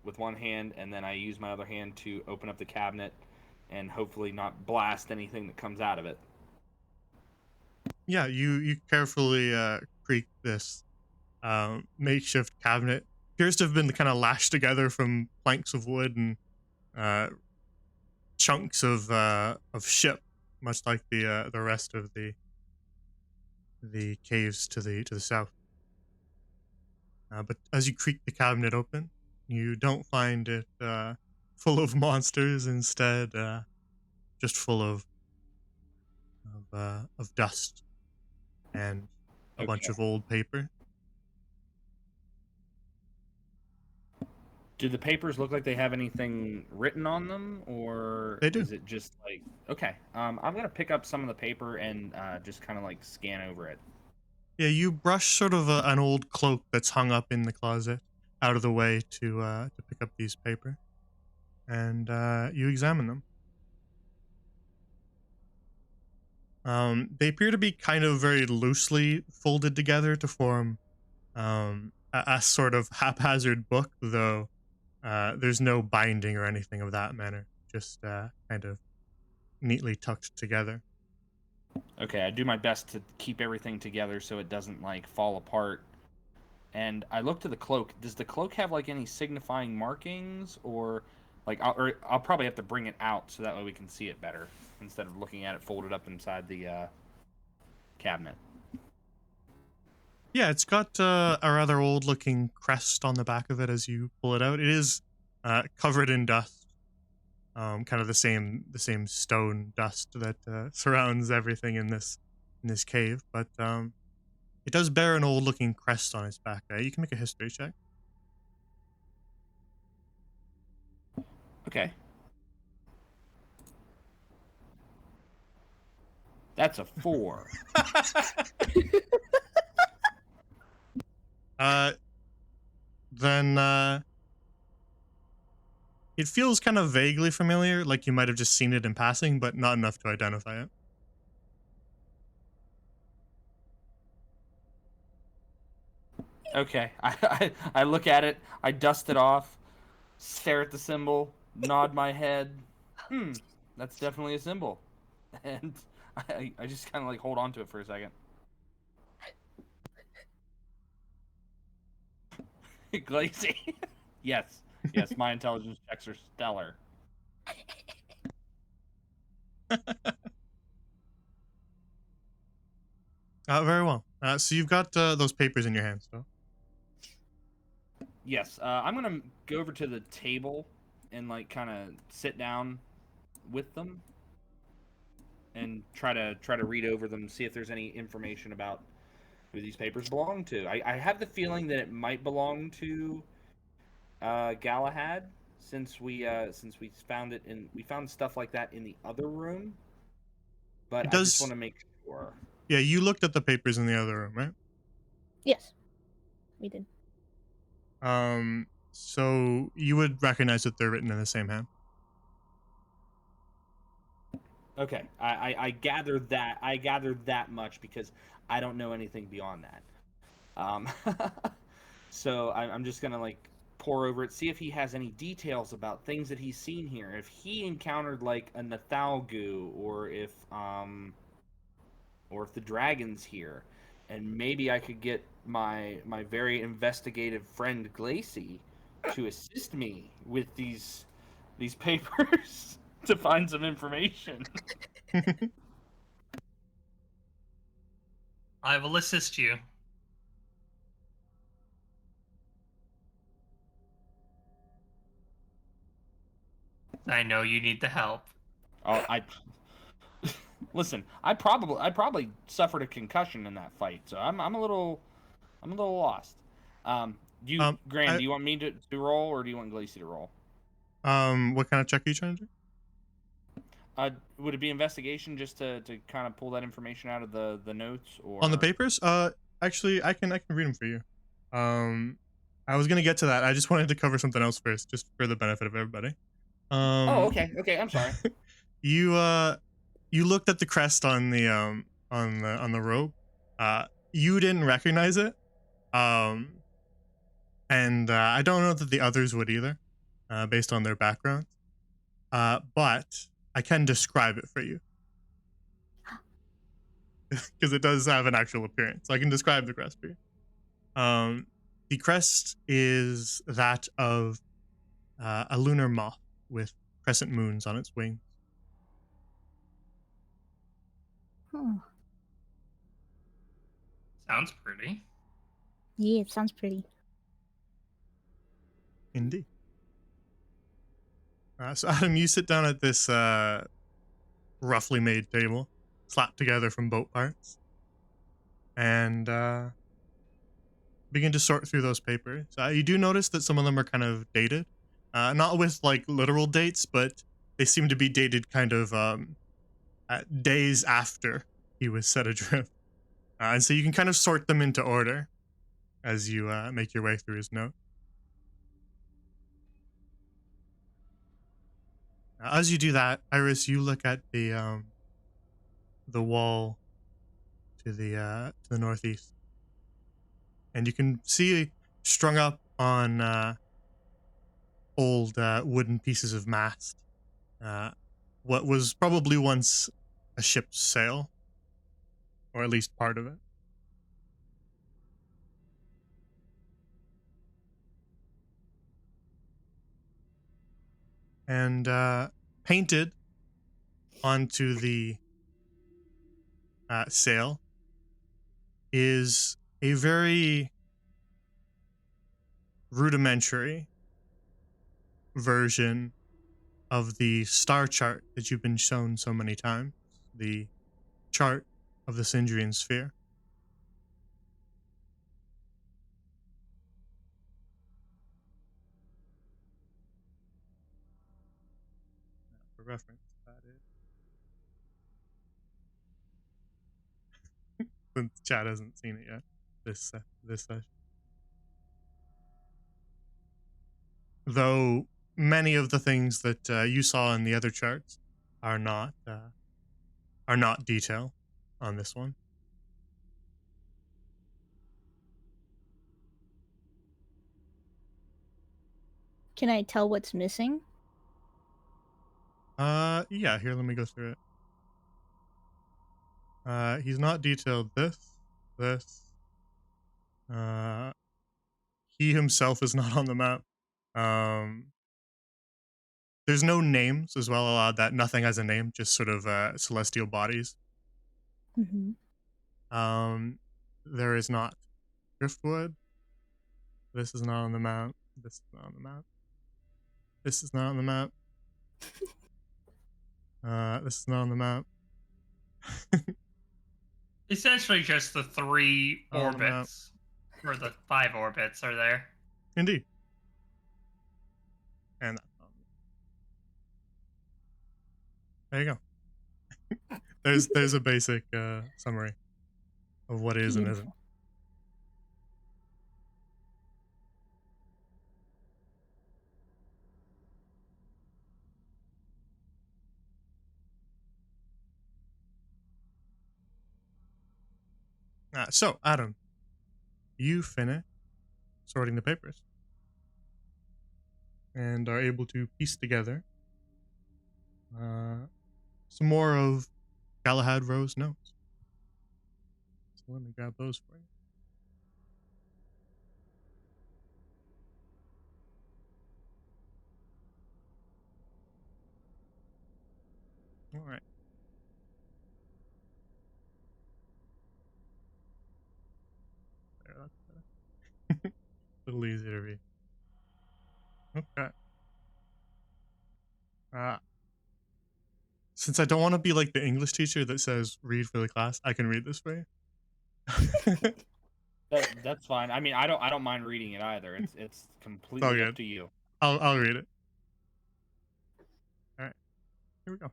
Speaker 4: with one hand, and then I use my other hand to open up the cabinet and hopefully not blast anything that comes out of it.
Speaker 1: Yeah, you carefully creak this makeshift cabinet. Appears to have been kind of lashed together from planks of wood and uh, chunks of ship, much like the rest of the caves to the south. But as you creak the cabinet open, you don't find it full of monsters. Instead, just full of dust and a bunch
Speaker 4: Okay.
Speaker 1: of old paper.
Speaker 4: Do the papers look like they have anything written on them, or
Speaker 1: They do.
Speaker 4: is it just like okay? I'm gonna pick up some of the paper and just kind of like scan over it.
Speaker 1: Yeah, you brush sort of an old cloak that's hung up in the closet out of the way to pick up these paper, and you examine them. They appear to be kind of very loosely folded together to form a sort of haphazard book, though there's no binding or anything of that manner, just kind of neatly tucked together.
Speaker 4: Okay, I do my best to keep everything together so it doesn't like fall apart. And I look to the cloak. Does the cloak have like any signifying markings, or like I'll probably have to bring it out so that way we can see it better instead of looking at it folded up inside the cabinet.
Speaker 1: Yeah, it's got a rather old-looking crest on the back of it as you pull it out. It is covered in dust, kind of the same stone dust that surrounds everything in this cave. But it does bear an old-looking crest on its back. You can make a history check.
Speaker 4: Okay. That's a 4.
Speaker 1: Then it feels kind of vaguely familiar, like you might have just seen it in passing, but not enough to identify it.
Speaker 4: Okay. I look at it, I dust it off, stare at the symbol, nod my head. That's definitely a symbol. And I just kind of like hold on to it for a second. Glacy. Yes. Yes, my intelligence checks are stellar.
Speaker 1: Very well. So you've got those papers in your hands, though.
Speaker 4: Yes, I'm gonna go over to the table and like kind of sit down with them and try to read over them, see if there's any information about who these papers belong to. I have the feeling that it might belong to Galahad, since we found stuff like that in the other room,
Speaker 1: It
Speaker 4: but I just want
Speaker 1: does.
Speaker 4: to make sure.
Speaker 1: Yeah, you looked at the papers in the other room, right?
Speaker 3: Yes, we did.
Speaker 1: So you would recognize that they're written in the same hand.
Speaker 4: Okay, I gathered that. I gathered that much because I don't know anything beyond that. Um, so I'm just gonna like pour over it, see if he has any details about things that he's seen here. If he encountered like a Nathalgu, or if the dragon's here, and maybe I could get my very investigative friend Glacy to assist me with these papers to find some information.
Speaker 2: I will assist you. I know you need the help.
Speaker 4: Oh, I listen. I probably suffered a concussion in that fight, so I'm a little lost. Graham,
Speaker 1: I,
Speaker 4: do you want me to roll, or do you want Glacy to roll?
Speaker 1: what kind of check are you trying to do?
Speaker 4: Would it be investigation just to kind of pull that information out of the notes,
Speaker 1: On the
Speaker 4: or
Speaker 1: papers? Actually, I can read them for you. I was gonna get to that. I just wanted to cover something else first, just for the benefit of everybody.
Speaker 4: Oh,
Speaker 1: Um,
Speaker 4: okay, I'm sorry.
Speaker 1: you you looked at the crest on the robe. You didn't recognize it. Um, and I don't know that the others would either, based on their backgrounds. But I can describe it for you because it does have an actual appearance. So I can describe the crest for you. The crest is that of a lunar moth with crescent moons on its wings.
Speaker 3: Oh,
Speaker 2: Sounds pretty.
Speaker 3: yeah, it sounds pretty.
Speaker 1: Indeed. So Adam, you sit down at this roughly made table, slapped together from boat parts, and begin to sort through those papers, you do notice that some of them are kind of dated. Not with like literal dates, but they seem to be dated kind of days after he was set adrift. And so you can kind of sort them into order as you make your way through his note. As you do that, Iris, you look at the wall to the northeast, and you can see strung up on old wooden pieces of mast uh, what was probably once a ship's sail, or at least part of it. And painted onto the sail is a very rudimentary version of the star chart that you've been shown so many times, the chart of the Sindrian sphere. For reference, that is. Since Chad hasn't seen it yet, this session. Though many of the things that you saw in the other charts are not detail on this one.
Speaker 3: Can I tell what's missing?
Speaker 1: Yeah, here, let me go through it. He's not detailed this. He himself is not on the map. There's no names as well. That nothing has a name, just sort of celestial bodies.
Speaker 3: Mm-hmm.
Speaker 1: There is not driftwood. This is not on the map. This is not on the map. This is not on the map. This is not on the map.
Speaker 2: Essentially, just the 3
Speaker 1: On the map.
Speaker 2: orbits, or the 5 orbits are there.
Speaker 1: Indeed. And that's on. There you go. There's a basic summary of what is and isn't.
Speaker 3: Beautiful.
Speaker 1: So, Adam, you finish sorting the papers and are able to piece together some more of Galahad Rowe's notes. So let me grab those for you. All right. There, that's better. A little easier to read. Okay. Since I don't want to be like the English teacher that says read for the class, I can read this for you.
Speaker 4: That's fine. I mean, I don't mind reading it either. It's completely
Speaker 1: all
Speaker 4: up
Speaker 1: good.
Speaker 4: to you.
Speaker 1: I'll read it. All right. Here we go.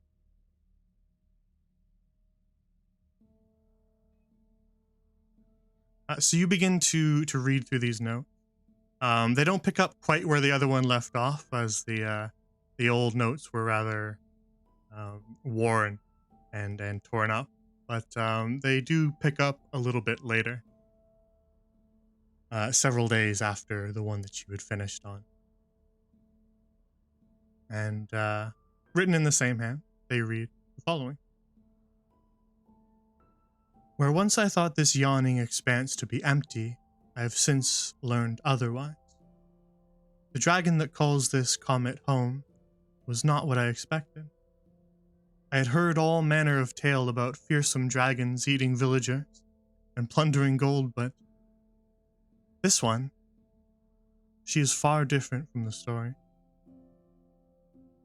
Speaker 1: So you begin to read through these notes. They don't pick up quite where the other one left off, as the old notes were rather worn and torn up, but they do pick up a little bit later, several days after the one that you had finished on. And written in the same hand, they read the following. Where once I thought this yawning expanse to be empty, I have since learned otherwise. The dragon that calls this comet home was not what I expected. I had heard all manner of tale about fearsome dragons eating villagers and plundering gold, but this one, she is far different from the story.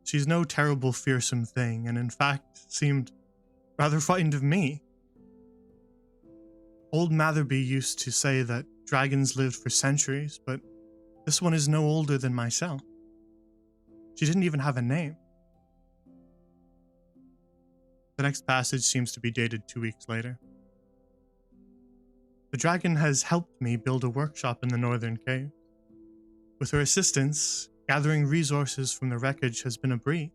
Speaker 1: She's no terrible fearsome thing, and in fact seemed rather frightened of me. Old Matherby used to say that dragons lived for centuries, but this one is no older than myself. She didn't even have a name. The next passage seems to be dated 2 weeks later. The dragon has helped me build a workshop in the northern cave. With her assistance, gathering resources from the wreckage has been a breeze.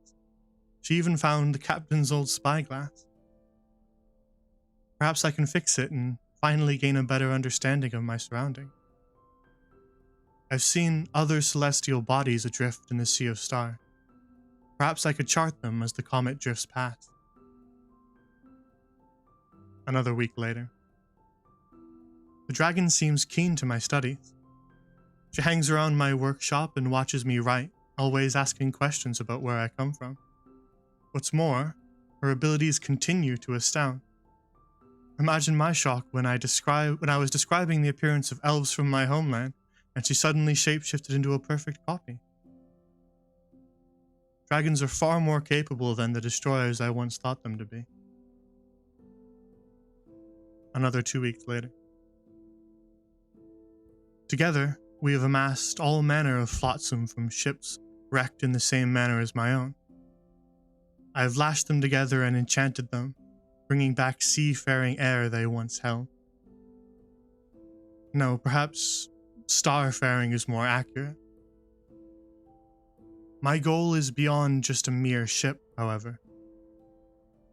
Speaker 1: She even found the captain's old spyglass. Perhaps I can fix it and finally gain a better understanding of my surroundings. I've seen other celestial bodies adrift in the sea of stars. Perhaps I could chart them as the comet drifts past. Another week later. The dragon seems keen to my studies. She hangs around my workshop and watches me write, always asking questions about where I come from. What's more, her abilities continue to astound. Imagine my shock when I was describing the appearance of elves from my homeland, and she suddenly shapeshifted into a perfect copy. Dragons are far more capable than the destroyers I once thought them to be. Another 2 weeks later. Together, we have amassed all manner of flotsam from ships wrecked in the same manner as my own. I have lashed them together and enchanted them, bringing back seafaring air they once held. No, perhaps starfaring is more accurate. My goal is beyond just a mere ship, however.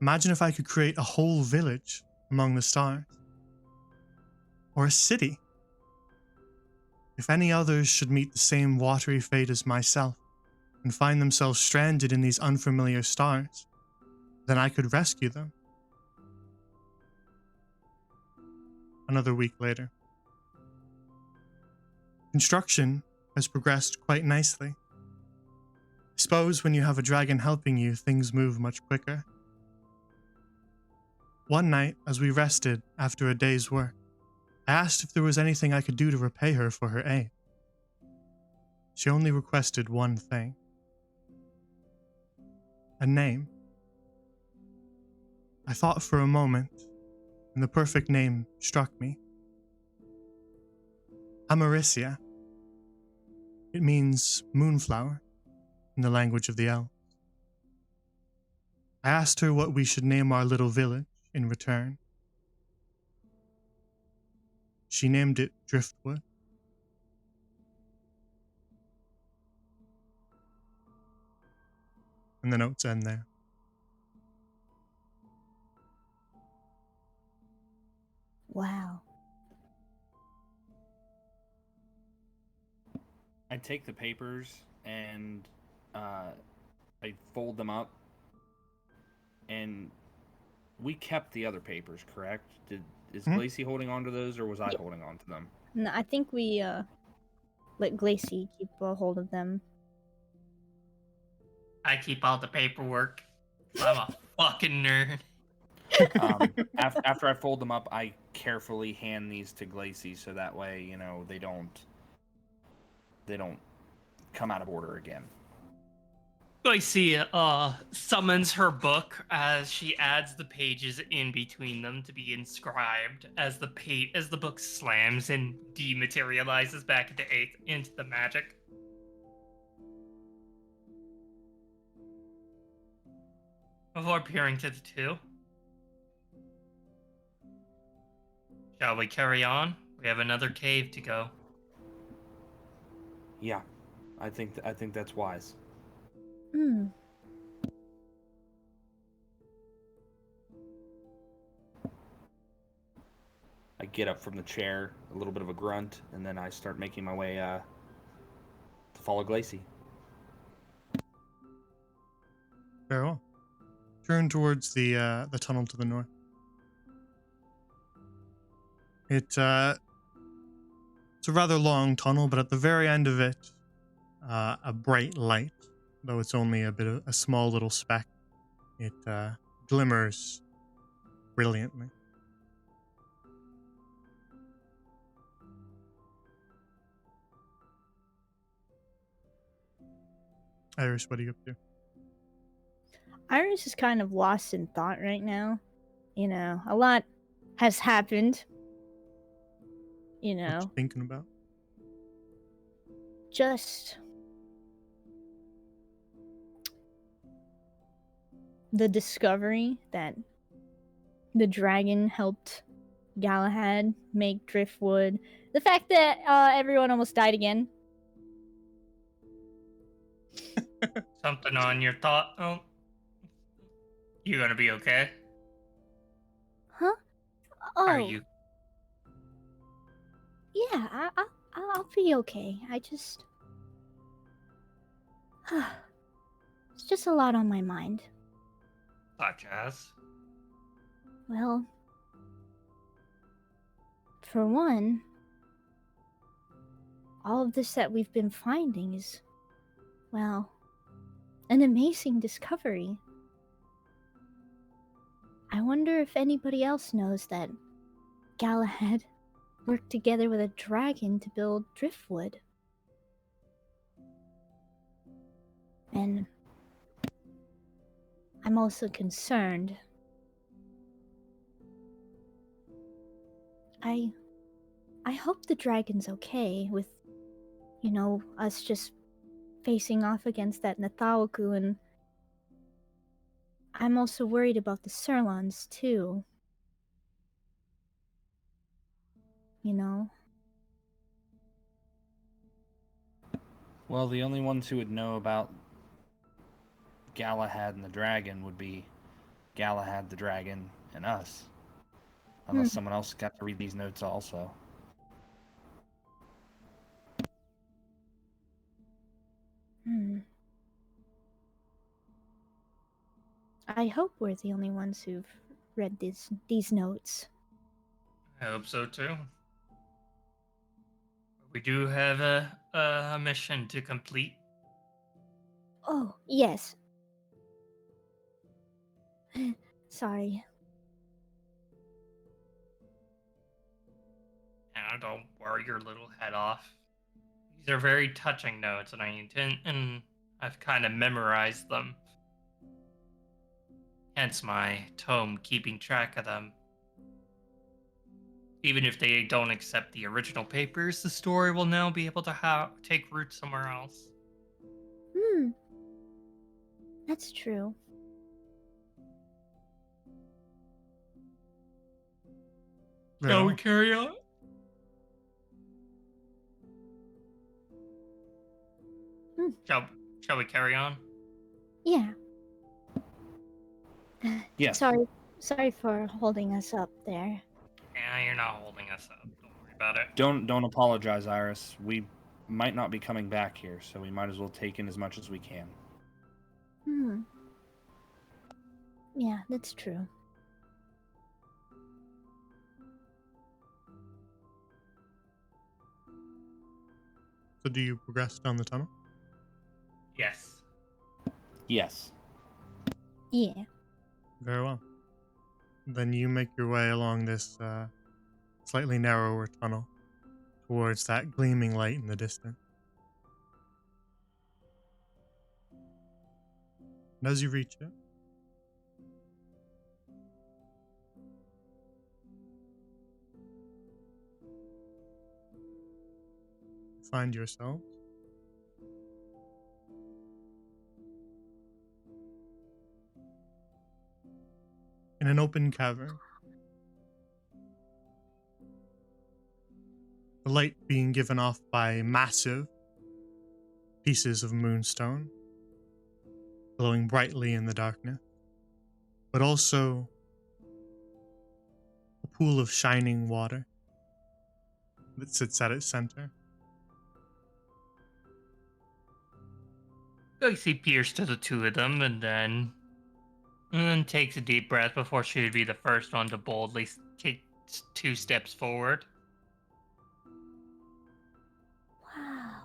Speaker 1: Imagine if I could create a whole village among the stars. Or a city. If any others should meet the same watery fate as myself and find themselves stranded in these unfamiliar stars, then I could rescue them. Another week later. Construction has progressed quite nicely. I suppose when you have a dragon helping you, things move much quicker. One night, as we rested after a day's work, I asked if there was anything I could do to repay her for her aid. She only requested one thing. A name. I thought for a moment, and the perfect name struck me. Americia. It means moonflower in the language of the elves. I asked her what we should name our little village in return. She named it Driftwood. And the notes end there.
Speaker 3: Wow.
Speaker 4: I take the papers and I fold them up. And we kept the other papers, correct? Is Glacy holding on to those, or was I holding on to them?
Speaker 3: No, I think we let Glacy keep a hold of them.
Speaker 2: I keep all the paperwork. I'm a fucking nerd.
Speaker 4: After I fold them up, I carefully hand these to Glacy so that way, you know, they don't come out of order again.
Speaker 2: Glacy summons her book as she adds the pages in between them to be inscribed as the book slams and dematerializes back into the magic. Before peering to the two, shall we carry on? We have another cave to go.
Speaker 4: Yeah, I think that's wise.
Speaker 3: Hmm.
Speaker 4: I get up from the chair, a little bit of a grunt, and then I start making my way to follow Glacy.
Speaker 1: Very well. Turn towards the tunnel to the north. It's a rather long tunnel, but at the very end of it, a bright light, though it's only a small little speck, it glimmers brilliantly. Iris, what are you up to?
Speaker 3: Iris is kind of lost in thought right now. You know, a lot has happened. You
Speaker 1: What
Speaker 3: know,
Speaker 1: you thinking about?
Speaker 3: just the discovery that the dragon helped Galahad make driftwood. The fact that everyone almost died again.
Speaker 2: Something on your thought? Oh, you gonna be okay?
Speaker 3: Huh?
Speaker 2: Are
Speaker 3: Oh,
Speaker 2: you?
Speaker 3: yeah, I'll be okay. I just. It's just a lot on my mind.
Speaker 2: Such as?
Speaker 3: Well, for one, all of this that we've been finding is, well, an amazing discovery. I wonder if anybody else knows that Galahad worked together with a dragon to build driftwood. And I'm also concerned. I hope the dragon's okay with, us just facing off against that Nathawaku, and I'm also worried about the Sirlons too. You know?
Speaker 4: Well, the only ones who would know about Galahad and the dragon would be Galahad the dragon and us.
Speaker 3: Hmm.
Speaker 4: Unless someone else got to read these notes also.
Speaker 3: Hmm. I hope we're the only ones who've read these notes.
Speaker 2: I hope so too. We do have a mission to complete.
Speaker 3: Oh, yes. Sorry.
Speaker 2: And don't worry your little head off. These are very touching notes, and I've kind of memorized them. Hence my tome keeping track of them. Even if they don't accept the original papers, the story will now be able to take root somewhere else.
Speaker 3: Hmm. That's true.
Speaker 2: Shall we
Speaker 1: Well,
Speaker 2: carry on?
Speaker 3: Hmm.
Speaker 2: Shall we carry on?
Speaker 3: Yeah.
Speaker 4: Yes.
Speaker 3: Sorry for holding us up there.
Speaker 2: Yeah, you're not holding us up. Don't worry about it.
Speaker 4: Don't apologize, Iris. We might not be coming back here, so we might as well take in as much as we can.
Speaker 3: Hmm. Yeah, that's true.
Speaker 1: so do you progress down the tunnel?
Speaker 2: Yes.
Speaker 4: Yes.
Speaker 3: Yeah.
Speaker 1: Very well. Then you make your way along this slightly narrower tunnel towards that gleaming light in the distance. And as you reach it, you find yourselves in an open cavern. The light being given off by massive pieces of moonstone, glowing brightly in the darkness, but also a pool of shining water that sits at its center.
Speaker 2: Gracie peers to the two of them and then takes a deep breath before she would be the first one to boldly take 2 steps forward.
Speaker 3: Wow.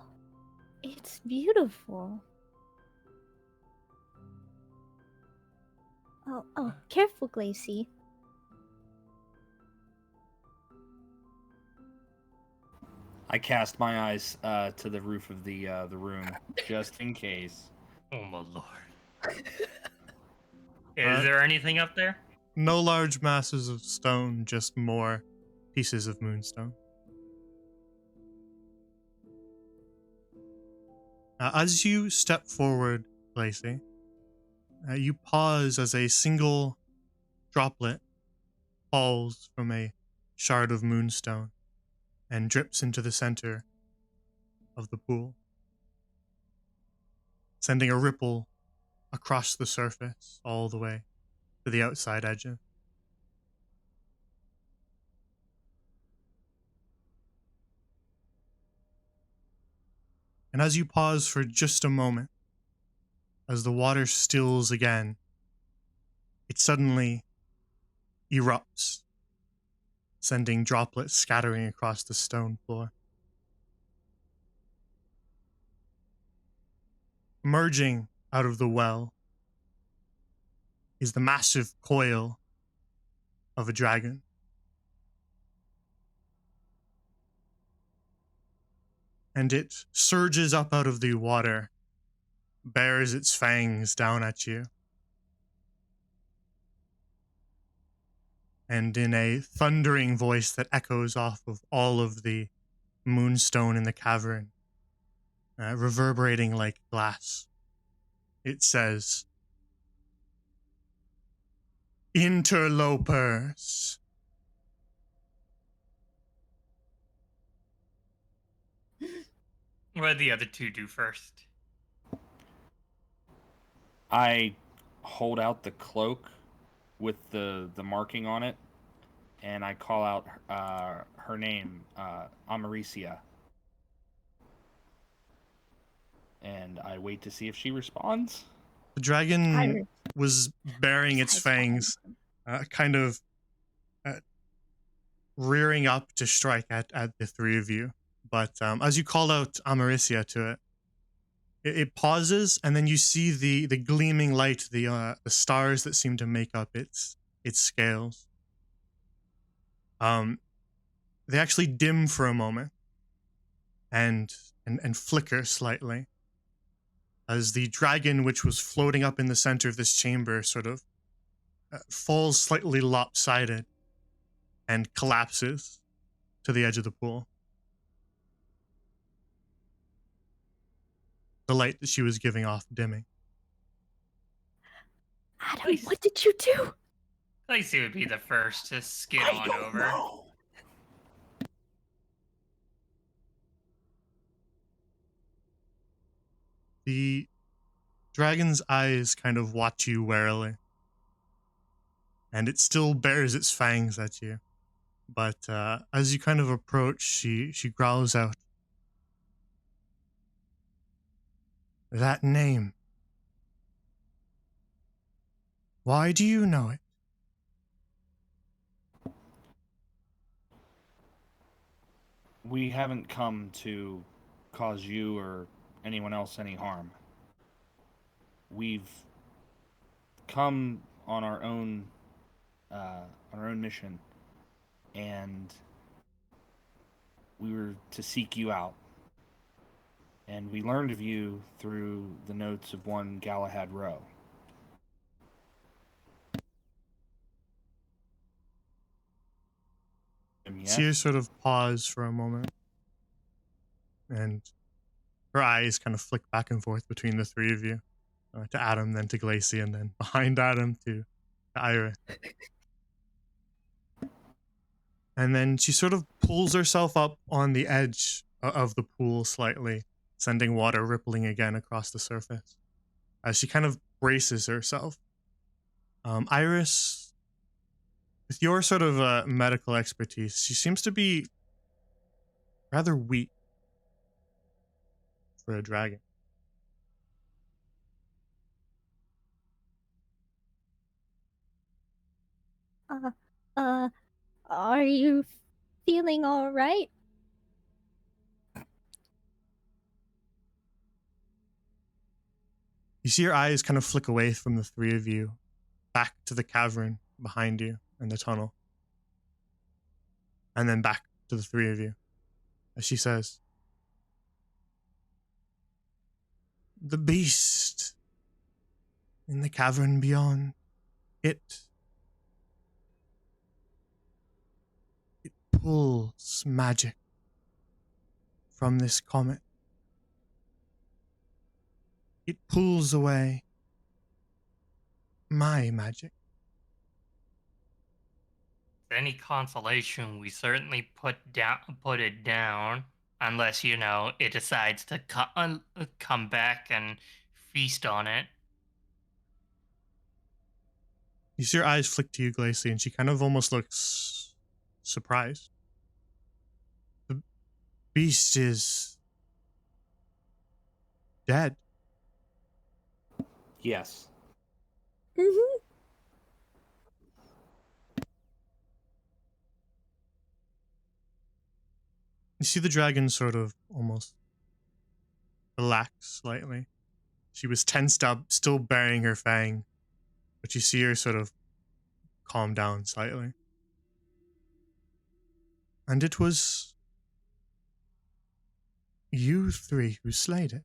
Speaker 3: It's beautiful. Oh, careful, Glacy.
Speaker 4: I cast my eyes to the roof of the room, just in case.
Speaker 2: Oh my lord. Is there anything up there?
Speaker 1: No large masses of stone, just more pieces of moonstone. As you step forward, Lacey, you pause as a single droplet falls from a shard of moonstone and drips into the center of the pool, sending a ripple across the surface all the way to the outside edges. And as you pause for just a moment, as the water stills again, it suddenly erupts, sending droplets scattering across the stone floor. Emerging out of the well is the massive coil of a dragon. And it surges up out of the water, bares its fangs down at you, and in a thundering voice that echoes off of all of the moonstone in the cavern, reverberating like glass, it says, "Interlopers."
Speaker 2: What did the other two do first?
Speaker 4: I hold out the cloak with the marking on it, and I call out her name, Americia. And I wait to see if she responds.
Speaker 1: The dragon
Speaker 3: Iris,
Speaker 1: was baring its
Speaker 3: has
Speaker 1: fangs, kind of rearing up to strike at the three of you. But as you call out Americia to it, it pauses, and then you see the gleaming light, the stars that seem to make up its scales. They actually dim for a moment, and flicker slightly, as the dragon, which was floating up in the center of this chamber, sort of falls slightly lopsided and collapses to the edge of the pool. The light that she was giving off dimming.
Speaker 3: Adam,
Speaker 2: Please.
Speaker 3: what did you do?
Speaker 2: Lacey would be the first to skid
Speaker 4: I
Speaker 2: on
Speaker 4: don't
Speaker 2: over.
Speaker 4: know.
Speaker 1: The dragon's eyes kind of watch you warily, and it still bares its fangs at you. But as you kind of approach, she growls out, "That name. Why do you know it?"
Speaker 4: We haven't come to cause you or anyone else any harm. We've come on our own mission, and we were to seek you out. And we learned of you through the notes of one Galahad Rowe.
Speaker 1: See her sort of pause for a moment, and her eyes kind of flick back and forth between the three of you, to Adam, then to Glacy, and then behind Adam to Ira. And then she sort of pulls herself up on the edge of the pool slightly, sending water rippling again across the surface, as she kind of braces herself. Iris, with your sort of medical expertise, she seems to be rather weak for a dragon.
Speaker 3: Are you feeling all right?
Speaker 1: You see her eyes kind of flick away from the three of you, back to the cavern behind you in the tunnel, and then back to the three of you, as she says, "The beast in the cavern beyond, it pulls magic from this comet. it pulls away my magic.
Speaker 2: Any consolation, we certainly put it down, unless it decides to come back and feast on it.
Speaker 1: You see her eyes flick to you, Glacy, and she kind of almost looks surprised. The beast is dead.
Speaker 4: Yes.
Speaker 3: Mm-hmm.
Speaker 1: You see the dragon sort of almost relax slightly. She was tensed up, still burying her fang, but you see her sort of calm down slightly. And it was you three who slayed it.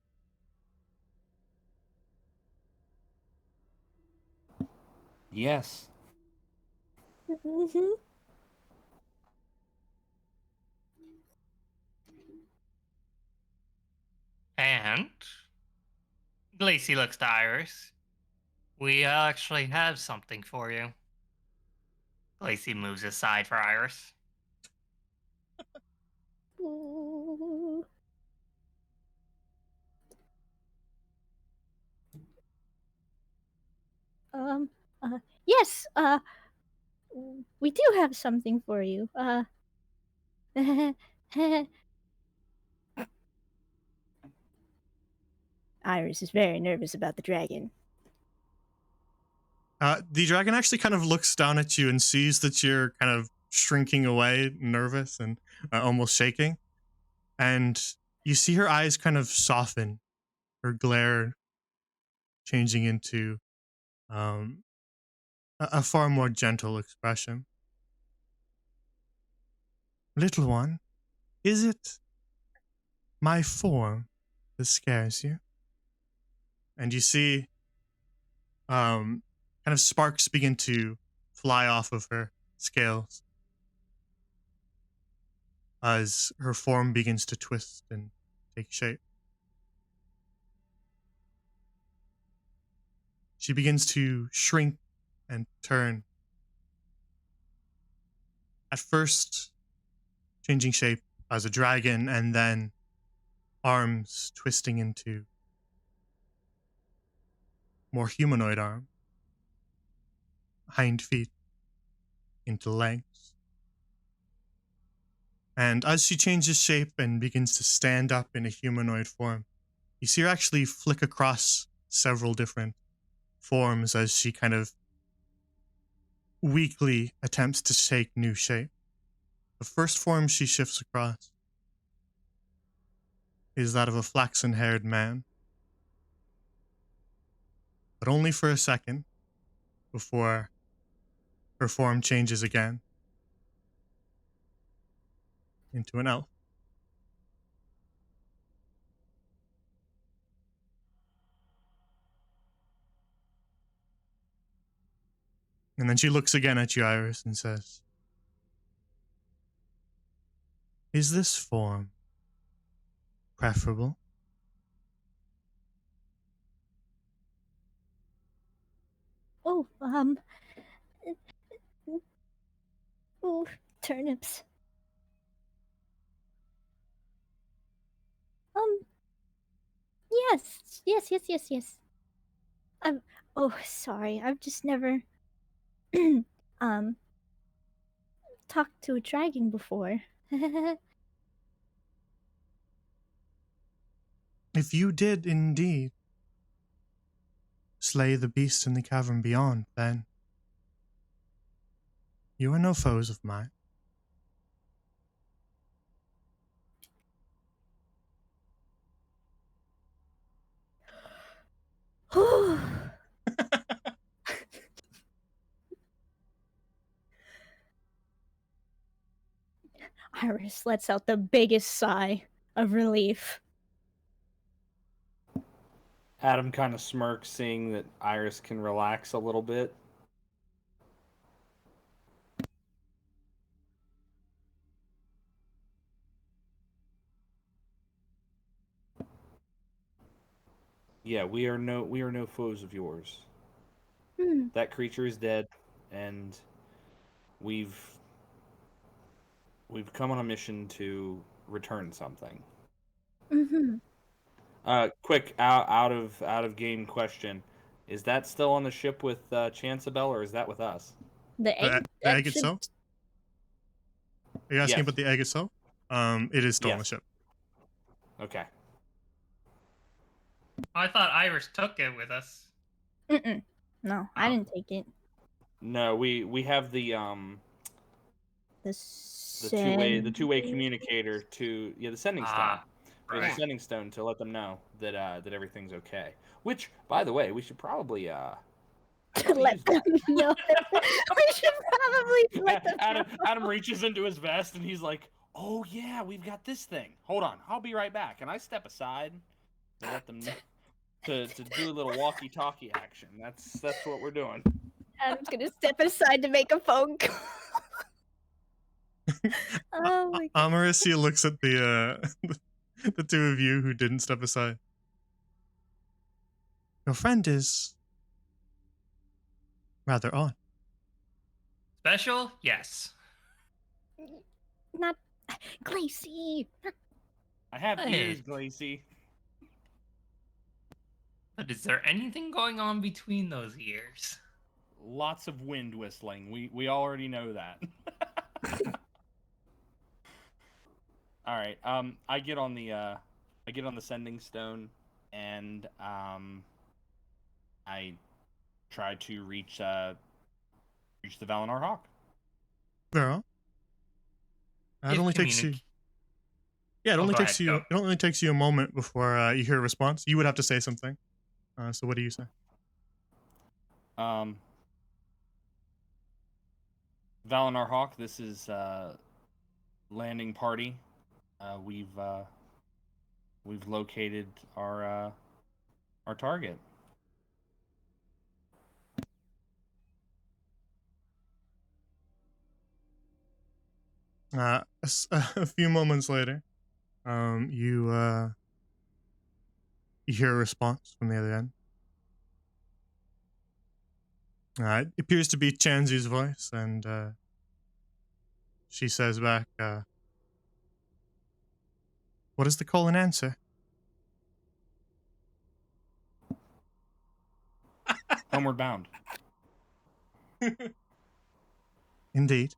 Speaker 4: Yes.
Speaker 3: Mm-hmm.
Speaker 2: And Lacey looks to Iris. We actually have something for you. Lacey moves aside for Iris.
Speaker 3: Ooh. Um, yes, we do have something for you. Iris is very nervous about the dragon.
Speaker 1: The dragon actually kind of looks down at you and sees that you're kind of shrinking away, nervous and almost shaking. And you see her eyes kind of soften, her glare changing into um, a far more gentle expression. Little one, is it my form that scares you? And you see kind of sparks begin to fly off of her scales as her form begins to twist and take shape. She begins to shrink and turn. At first, changing shape as a dragon, and then arms twisting into more humanoid arms, hind feet into legs. And as she changes shape and begins to stand up in a humanoid form, you see her actually flick across several different forms as she kind of weakly attempts to take new shape. The first form she shifts across is that of a flaxen haired man, but only for a second before her form changes again into an elf. And then she looks again at you, Iris, and says, is this form preferable?
Speaker 3: Oh, oh, turnips. Um, yes. I'm, oh, sorry, I've just never, um, talked to a dragon before.
Speaker 1: If you did indeed slay the beast in the cavern beyond, then you are no foes of mine.
Speaker 3: Iris lets out the biggest sigh of relief.
Speaker 4: Adam kind of smirks, seeing that Iris can relax a little bit. Yeah, we are no foes of yours.
Speaker 3: Hmm.
Speaker 4: That creature is dead, and we've come on a mission to return something.
Speaker 3: Mm-hmm.
Speaker 4: Quick out of game question: is that still on the ship with Chancebel, or is that with us?
Speaker 3: The egg
Speaker 1: The
Speaker 3: that
Speaker 1: egg
Speaker 3: should.
Speaker 1: itself? Are you asking
Speaker 4: Yes.
Speaker 1: about the egg itself? It is still on the
Speaker 4: Yes.
Speaker 1: ship.
Speaker 4: Okay.
Speaker 2: I thought Iris took it with us.
Speaker 3: Mm-mm. No, I
Speaker 2: Oh.
Speaker 3: didn't take it.
Speaker 4: No, we have the
Speaker 3: The
Speaker 4: two-way communicator to the sending stone.
Speaker 2: Ah,
Speaker 4: We have the
Speaker 2: right.
Speaker 4: sending stone to let them know that that everything's okay. Which, by the way, we should probably
Speaker 3: let
Speaker 4: use
Speaker 3: them
Speaker 4: that.
Speaker 3: know. We should probably let them know.
Speaker 4: Adam reaches into his vest and he's like, "Oh yeah, we've got this thing. Hold on, I'll be right back." And I step aside to let them know, to do a little walkie-talkie action. That's what we're doing.
Speaker 3: Adam's gonna step aside to make a phone call. Oh my god.
Speaker 1: Amarissia looks at the two of you who didn't step aside. Your friend is rather odd.
Speaker 2: Special? Yes.
Speaker 3: Not Glacy.
Speaker 4: I have
Speaker 2: Hey.
Speaker 4: ears, Glacy.
Speaker 2: But is there anything going on between those ears?
Speaker 4: Lots of wind whistling. We already know that. All right. I get on the sending stone, and I try to reach the Valinor Hawk.
Speaker 1: Vera, it
Speaker 2: If
Speaker 1: only takes you.
Speaker 2: communi-
Speaker 1: Yeah, it
Speaker 2: Oh,
Speaker 1: only
Speaker 2: go
Speaker 1: takes
Speaker 2: ahead,
Speaker 1: you.
Speaker 2: go.
Speaker 1: It only takes you a moment before you hear a response. You would have to say something. So what do you say?
Speaker 4: Um, Valinor Hawk, this is landing party. We've located our target.
Speaker 1: A few moments later, you hear a response from the other end. It appears to be Chanzu's voice, and she says back, "What is the call and answer?"
Speaker 4: Homeward bound.
Speaker 1: Indeed.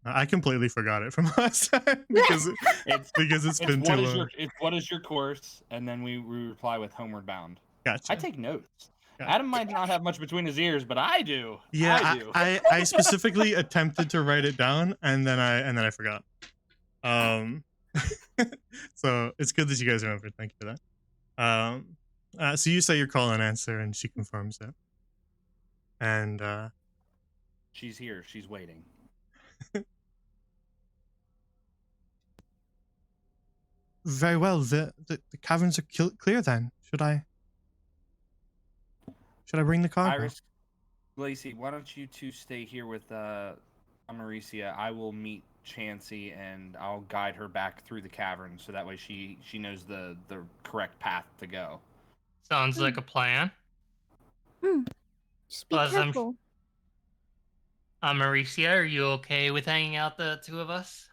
Speaker 1: I completely forgot it from last time because it's been too long.
Speaker 4: What is your course? And then we reply with homeward bound.
Speaker 1: Gotcha.
Speaker 4: I take notes.
Speaker 1: Gotcha.
Speaker 4: Adam might not have much between his ears, but I do.
Speaker 1: Yeah,
Speaker 4: I do.
Speaker 1: I specifically attempted to write it down and then I forgot. So it's good that you guys remembered. Thank you for that. So you say your call and answer, and she confirms it. And
Speaker 4: She's here. She's waiting.
Speaker 1: very well. The caverns are clear. Then should I bring the cargo?
Speaker 4: Iris, Glacy, why don't you two stay here with Americia? I will meet Chansey and I'll guide her back through the cavern so that way she knows the correct path to go.
Speaker 2: Sounds like a plan.
Speaker 3: Just be
Speaker 2: Plus,
Speaker 3: careful.
Speaker 2: Mauricia, are you okay with hanging out the two of us?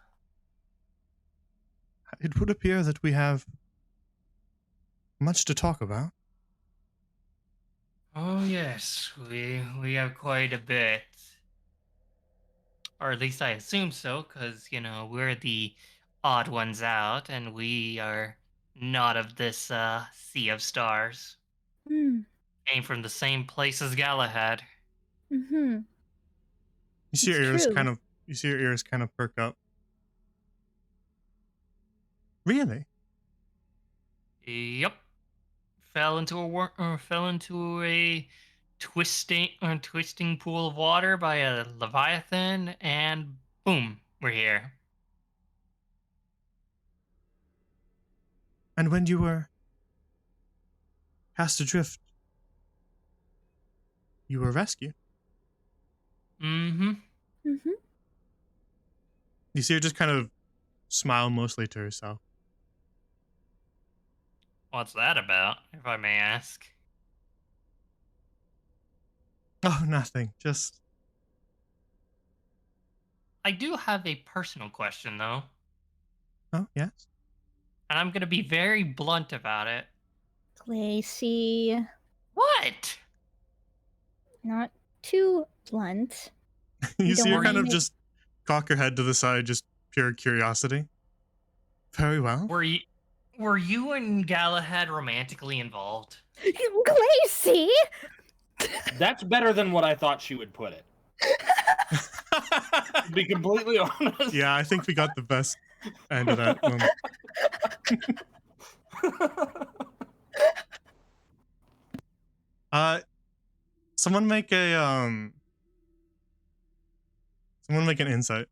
Speaker 1: It would appear that we have much to talk about.
Speaker 2: Oh yes, we have quite a bit. Or at least I assume so, because, we're the odd ones out, and we are not of this sea of stars.
Speaker 3: Hmm.
Speaker 2: Came from the same place as Galahad.
Speaker 3: Mm-hmm.
Speaker 1: You see your
Speaker 3: It's
Speaker 1: ears
Speaker 3: true.
Speaker 1: kind of perk up. Really?
Speaker 2: Yep. Fell into a twisting pool of water by a leviathan, and boom, we're here.
Speaker 1: And when you were cast adrift, you were rescued.
Speaker 2: Mm-hmm.
Speaker 3: Mm-hmm.
Speaker 1: You see her just kind of smile mostly to herself.
Speaker 2: What's that about, if I may ask?
Speaker 1: Oh, nothing. Just
Speaker 2: I do have a personal question, though,
Speaker 1: oh yes.
Speaker 2: and I'm going to be very blunt about it.
Speaker 3: Glacy,
Speaker 2: What?
Speaker 3: not too blunt.
Speaker 1: You
Speaker 3: We
Speaker 1: see
Speaker 3: don't
Speaker 1: her
Speaker 2: Were
Speaker 3: want to
Speaker 1: kind of
Speaker 2: you,
Speaker 3: make
Speaker 1: just cock her head to the side, just pure curiosity. Very well.
Speaker 2: were you, were you and Galahad romantically involved?
Speaker 3: Glacy.
Speaker 4: That's better than what I thought she would put it. To be completely honest.
Speaker 1: Yeah, I think we got the best end of that one. Uh, someone make a someone make an insight.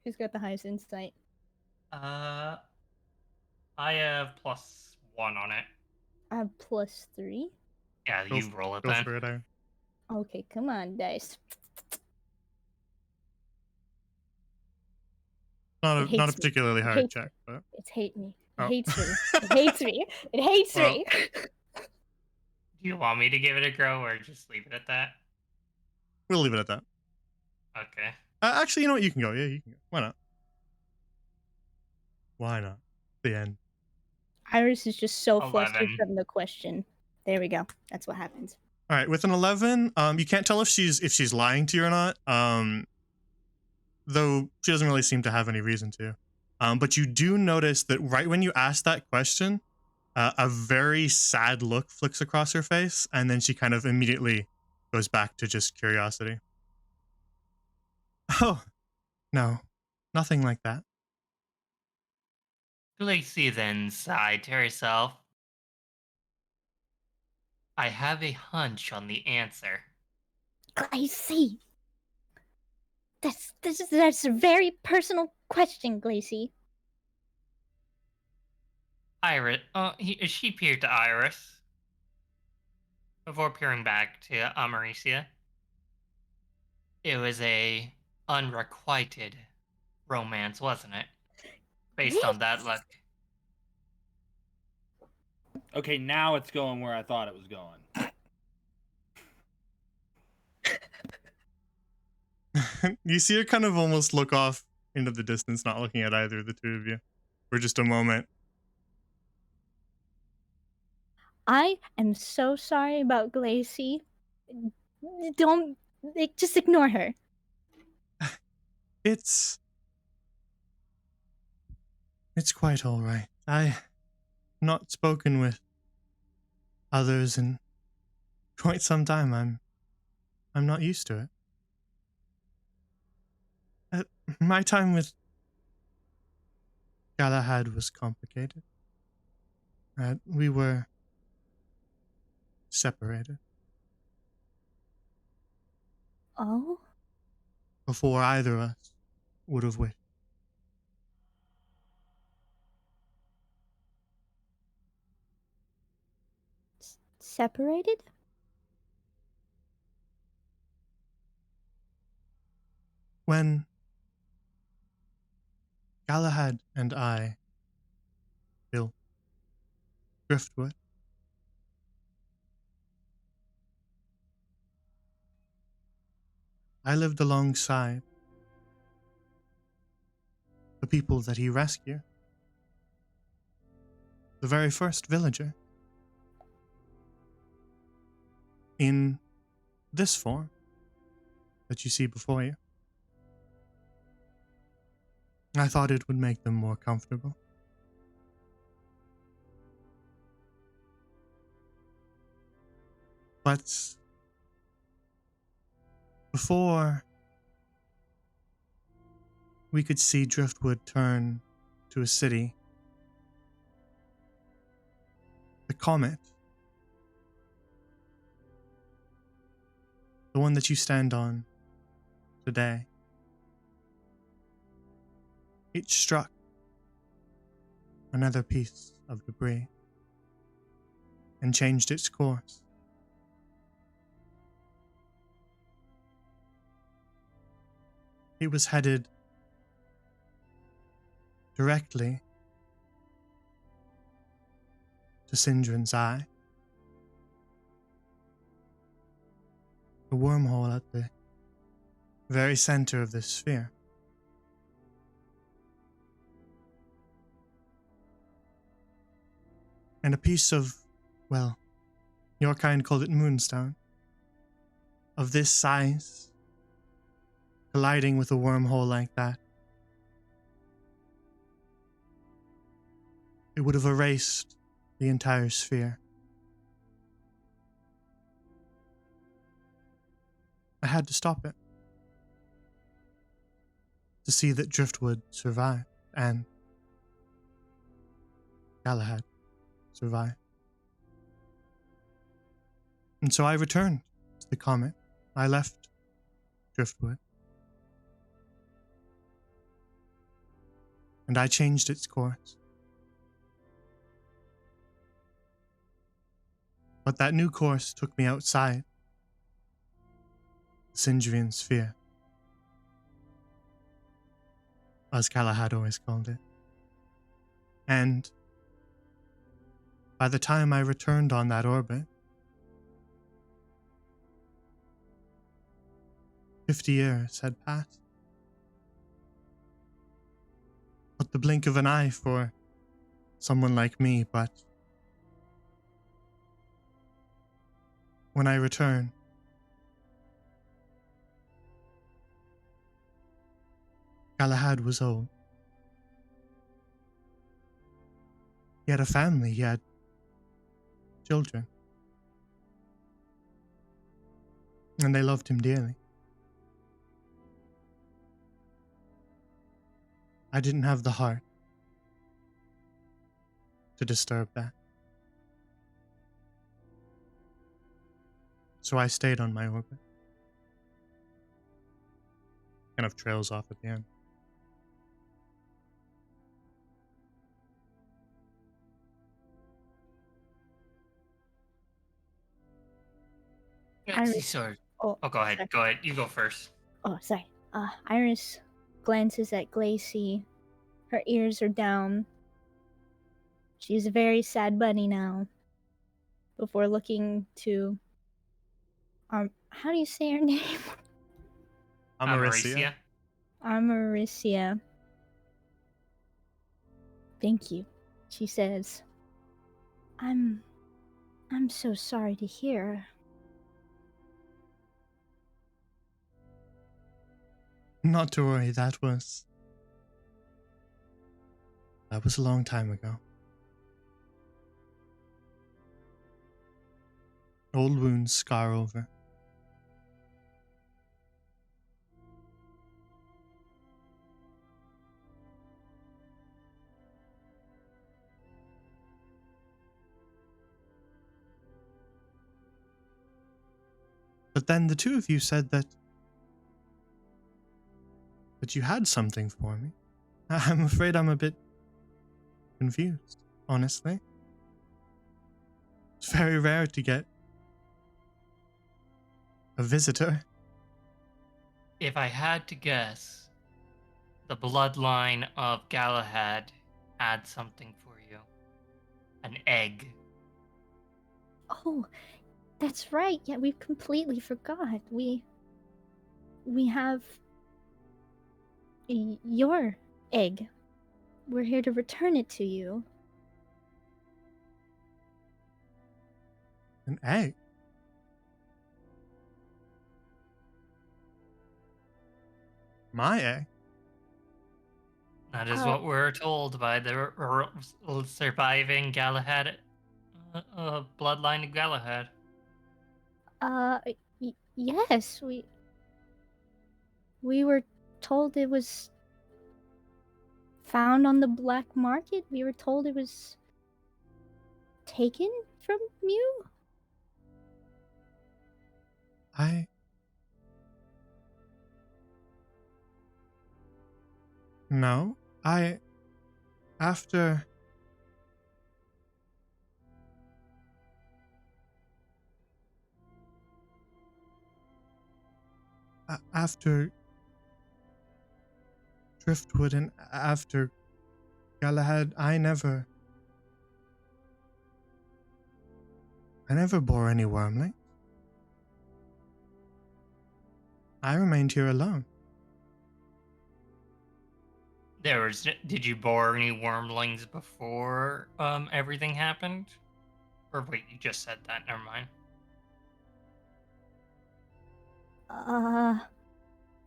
Speaker 3: Who's got the highest insight?
Speaker 2: Uh, I have +1 on it.
Speaker 3: I have +3.
Speaker 2: Yeah,
Speaker 1: Go,
Speaker 2: you roll it
Speaker 1: go
Speaker 2: then.
Speaker 1: for it, Iron.
Speaker 3: Okay, come on, dice.
Speaker 1: Not
Speaker 3: It
Speaker 1: a
Speaker 3: hates me.
Speaker 1: particularly
Speaker 3: It
Speaker 1: hard
Speaker 3: hates
Speaker 1: check, but
Speaker 3: It hates me. It
Speaker 1: Oh.
Speaker 3: hates me. It hates me. It hates
Speaker 1: Well.
Speaker 3: me.
Speaker 2: Do you want me to give it a go or just leave it at that?
Speaker 1: We'll leave it at that.
Speaker 2: Okay.
Speaker 1: Actually, you know what? You can go. Yeah, you can go. Why not? Why not? The end.
Speaker 3: Iris is just so flustered
Speaker 2: 11.
Speaker 3: from the question. There we go. That's what happens.
Speaker 1: All right, with an 11, you can't tell if she's lying to you or not. Though she doesn't really seem to have any reason to. But you do notice that right when you ask that question, a very sad look flicks across her face, and then she kind of immediately goes back to just curiosity. Oh, no, nothing like that.
Speaker 2: Glacy then sighed to herself. I have a hunch on the answer.
Speaker 3: I see. That's a very personal question, Glacy.
Speaker 2: Iris, she peered to Iris before peering back to Amaricia. It was a unrequited romance, wasn't it? Based on that look.
Speaker 4: Okay, now it's going where I thought it was going.
Speaker 1: You see her kind of almost look off into the distance, not looking at either of the two of you for just a moment.
Speaker 3: I am so sorry about Glacy. Don't just ignore her.
Speaker 1: It's quite all right. I've not spoken with others in quite some time. I'm not used to it. My time with Galahad was complicated. We were separated
Speaker 3: Oh?
Speaker 1: before either of us would have wished.
Speaker 3: Separated?
Speaker 1: When Galahad and I built Driftwood, I lived alongside the people that he rescued. The very first villager. In this form that you see before you. I thought it would make them more comfortable. But before we could see Driftwood turn to a city, the comet, the one that you stand on today, it struck another piece of debris and changed its course. It was headed directly to Sindrin's eye. A wormhole at the very center of this sphere. And a piece of, well, your kind called it moonstone, of this size, colliding with a wormhole like that, it would have erased the entire sphere. I had to stop it to see that Driftwood survived and Galahad survived. And so I returned to the comet. I left Driftwood. And I changed its course. But that new course took me outside the Sindrian sphere, as Galahad always called it. And by the time I returned on that orbit, 50 years had passed. But the blink of an eye for someone like me, but when I returned, Galahad was old. He had a family, he had children. And they loved him dearly. I didn't have the heart to disturb that. So I stayed on my orbit. Kind of trails off at the end.
Speaker 3: Iris.
Speaker 2: Sorry.
Speaker 3: Oh,
Speaker 2: Oh, go ahead.
Speaker 3: sorry.
Speaker 2: Go ahead. You go first.
Speaker 3: Oh, sorry. Iris glances at Glacy. Her ears are down. She's a very sad bunny now. Before looking to... how do you say her name?
Speaker 1: Americia.
Speaker 3: Americia. Thank you, she says. I'm so sorry to hear.
Speaker 1: Not to worry, that was a long time ago. Old wounds scar over. But then the two of you said that you had something for me. I'm afraid I'm a bit confused, honestly. It's very rare to get a visitor.
Speaker 2: If I had to guess, the bloodline of Galahad had something for you. An egg.
Speaker 3: Oh, that's right. Yeah, we completely forgot. We have your egg. We're here to return it to you.
Speaker 1: An egg? My egg?
Speaker 2: That is what we're told by the surviving Galahad bloodline of Galahad.
Speaker 3: Yes, we were told it was found on the black market. We were told it was taken from you.
Speaker 1: No. After... after Driftwood and after Galahad, I never bore any wormling. I remained here alone.
Speaker 2: Did you bore any wormlings before everything happened? Or wait, you just said that. Never mind.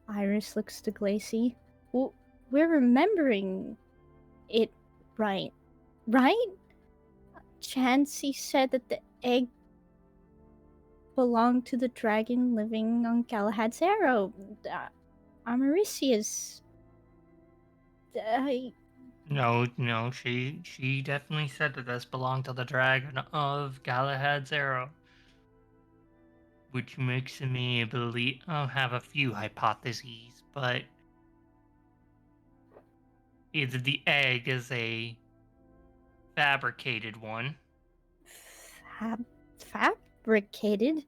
Speaker 3: Iris looks to Glacy. Well, we're remembering it right. Right? Chansey said that the egg belonged to the dragon living on Galahad's Arrow. Amaricia's.
Speaker 2: No, she definitely said that this belonged to the dragon of Galahad's Arrow. Which makes me believe I have a few hypotheses, but either the egg is a fabricated one,
Speaker 3: Fabricated?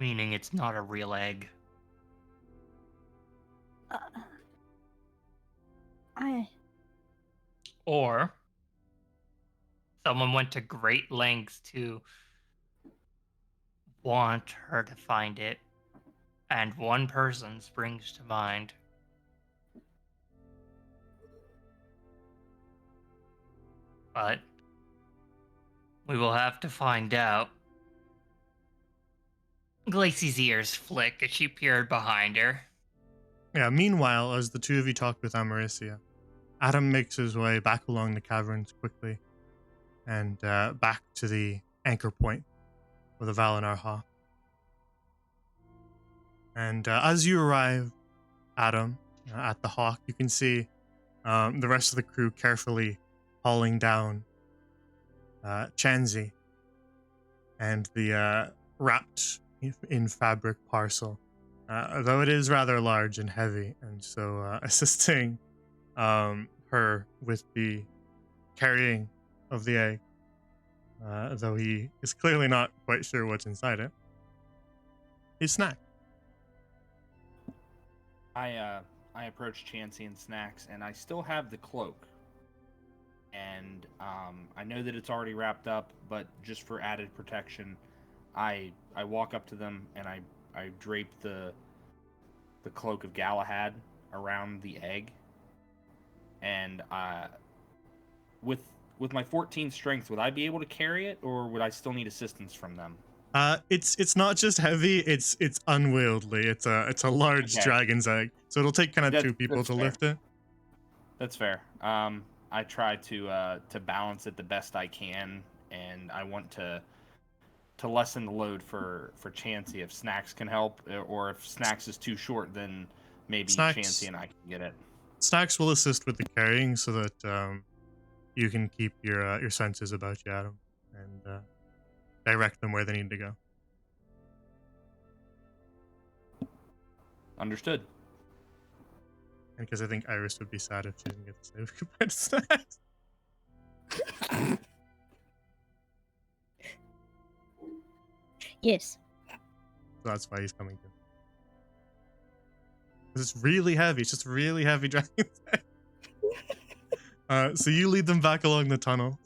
Speaker 2: meaning it's not a real egg. Or someone went to great lengths to want her to find it, and one person springs to mind. But we will have to find out. Glacy's ears flick as she peered behind her.
Speaker 1: Yeah, meanwhile, as the two of you talk with Amaricia, Adam makes his way back along the caverns quickly and back to the anchor point of the Valinar Hawk. And as you arrive, Adam, at the Hawk, you can see the rest of the crew carefully hauling down Chansey and the wrapped in fabric parcel, though it is rather large and heavy, and so assisting her with the carrying of the egg, though he is clearly not quite sure what's inside it, is Snack.
Speaker 4: I approach Chansey and Snacks, and I still have the cloak. And I know that it's already wrapped up, but just for added protection, I walk up to them and I drape the cloak of Galahad around the egg. And with my 14 strength, would I be able to carry it, or would I still need assistance from them?
Speaker 1: It's not just heavy; it's unwieldy. It's a large dragon's egg, so it'll take kind of two people to lift it.
Speaker 4: That's fair. I try to balance it the best I can, and I want to lessen the load for Chansey if Snacks can help, or if Snacks is too short, then maybe Chansey and I can get it.
Speaker 1: Snacks will assist with the carrying so that you can keep your senses about you, Adam, and direct them where they need to go.
Speaker 4: Understood.
Speaker 1: And because I think Iris would be sad if she didn't get to say goodbye to Snacks.
Speaker 3: Yes.
Speaker 1: So that's why he's coming to. It's really heavy. It's just really heavy dragon's egg. So you lead them back along the tunnel,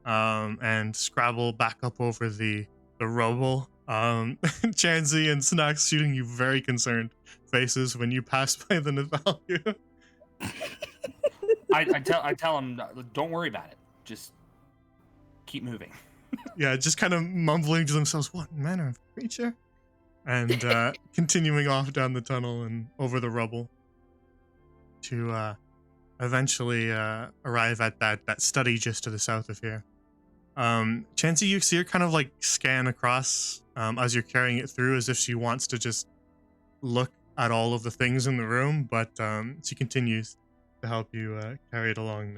Speaker 1: and scrabble back up over the rubble. Chansey and Snacks shooting you very concerned faces when you pass by the Nathalia.
Speaker 4: I tell them, don't worry about it. Just keep moving.
Speaker 1: Yeah, just kind of mumbling to themselves, what manner of creature? And continuing off down the tunnel and over the rubble to eventually arrive at that study just to the south of here. Chansey, you see her kind of like scan across as you're carrying it through, as if she wants to just look at all of the things in the room, but she continues to help you carry it along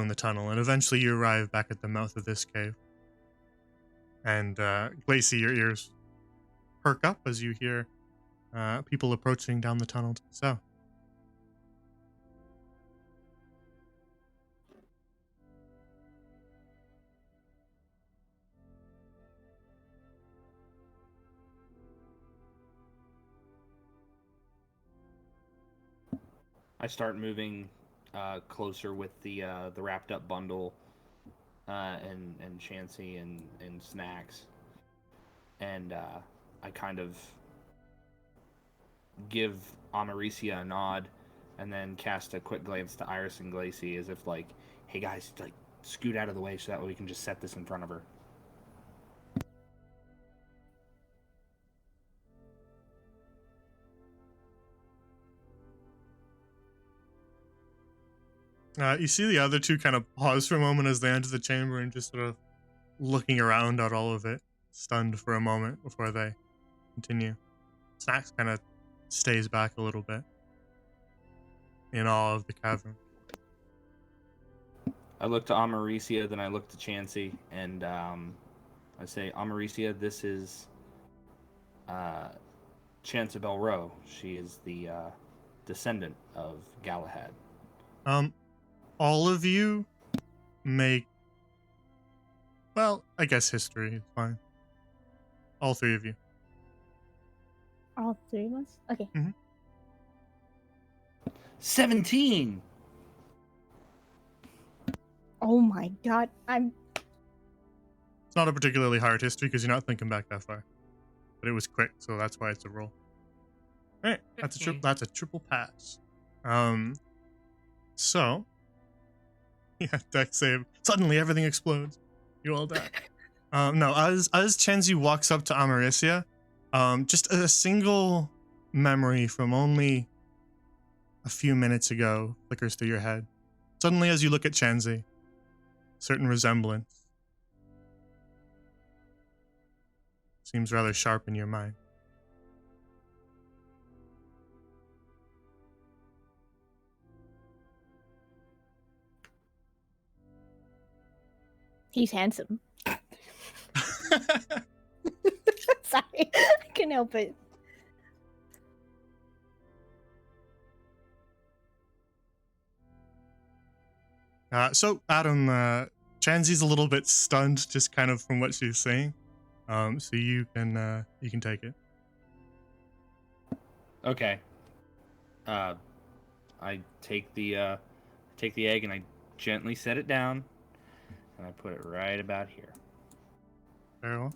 Speaker 1: the tunnel, and eventually you arrive back at the mouth of this cave. And Glacy, your ears perk up as you hear people approaching down the tunnel to the south.
Speaker 4: I start moving closer with the wrapped up bundle, and Chansey and snacks, and I kind of give Americia a nod, and then cast a quick glance to Iris and Glacy as if like, "Hey guys, like scoot out of the way so that way we can just set this in front of her."
Speaker 1: You see the other two kind of pause for a moment as they enter the chamber and just sort of looking around at all of it, stunned for a moment before they continue. Snacks kind of stays back a little bit in awe of the cavern.
Speaker 4: I look to Americia, then I look to Chansey, and I say, Americia, this is Chancebel Rowe. She is the descendant of Galahad.
Speaker 1: All of you make, well, I guess history is fine. All three of you.
Speaker 3: All three of us? Okay.
Speaker 4: 17!
Speaker 3: Oh my god,
Speaker 1: It's not a particularly hard history because you're not thinking back that far. But it was quick, so that's why it's a roll. Alright, that's a triple pass. So yeah, deck save. Suddenly everything explodes. You all die. No, as Chenzi walks up to Americia, just a single memory from only a few minutes ago flickers through your head. Suddenly, as you look at Chenzi, certain resemblance seems rather sharp in your mind.
Speaker 3: he's handsome. Sorry, I couldn't help it.
Speaker 1: So Adam, Chanzi's a little bit stunned just kind of from what she's saying. So you can take it.
Speaker 4: Okay. I take the egg and I gently set it down, and I put it right about here.
Speaker 1: Very well.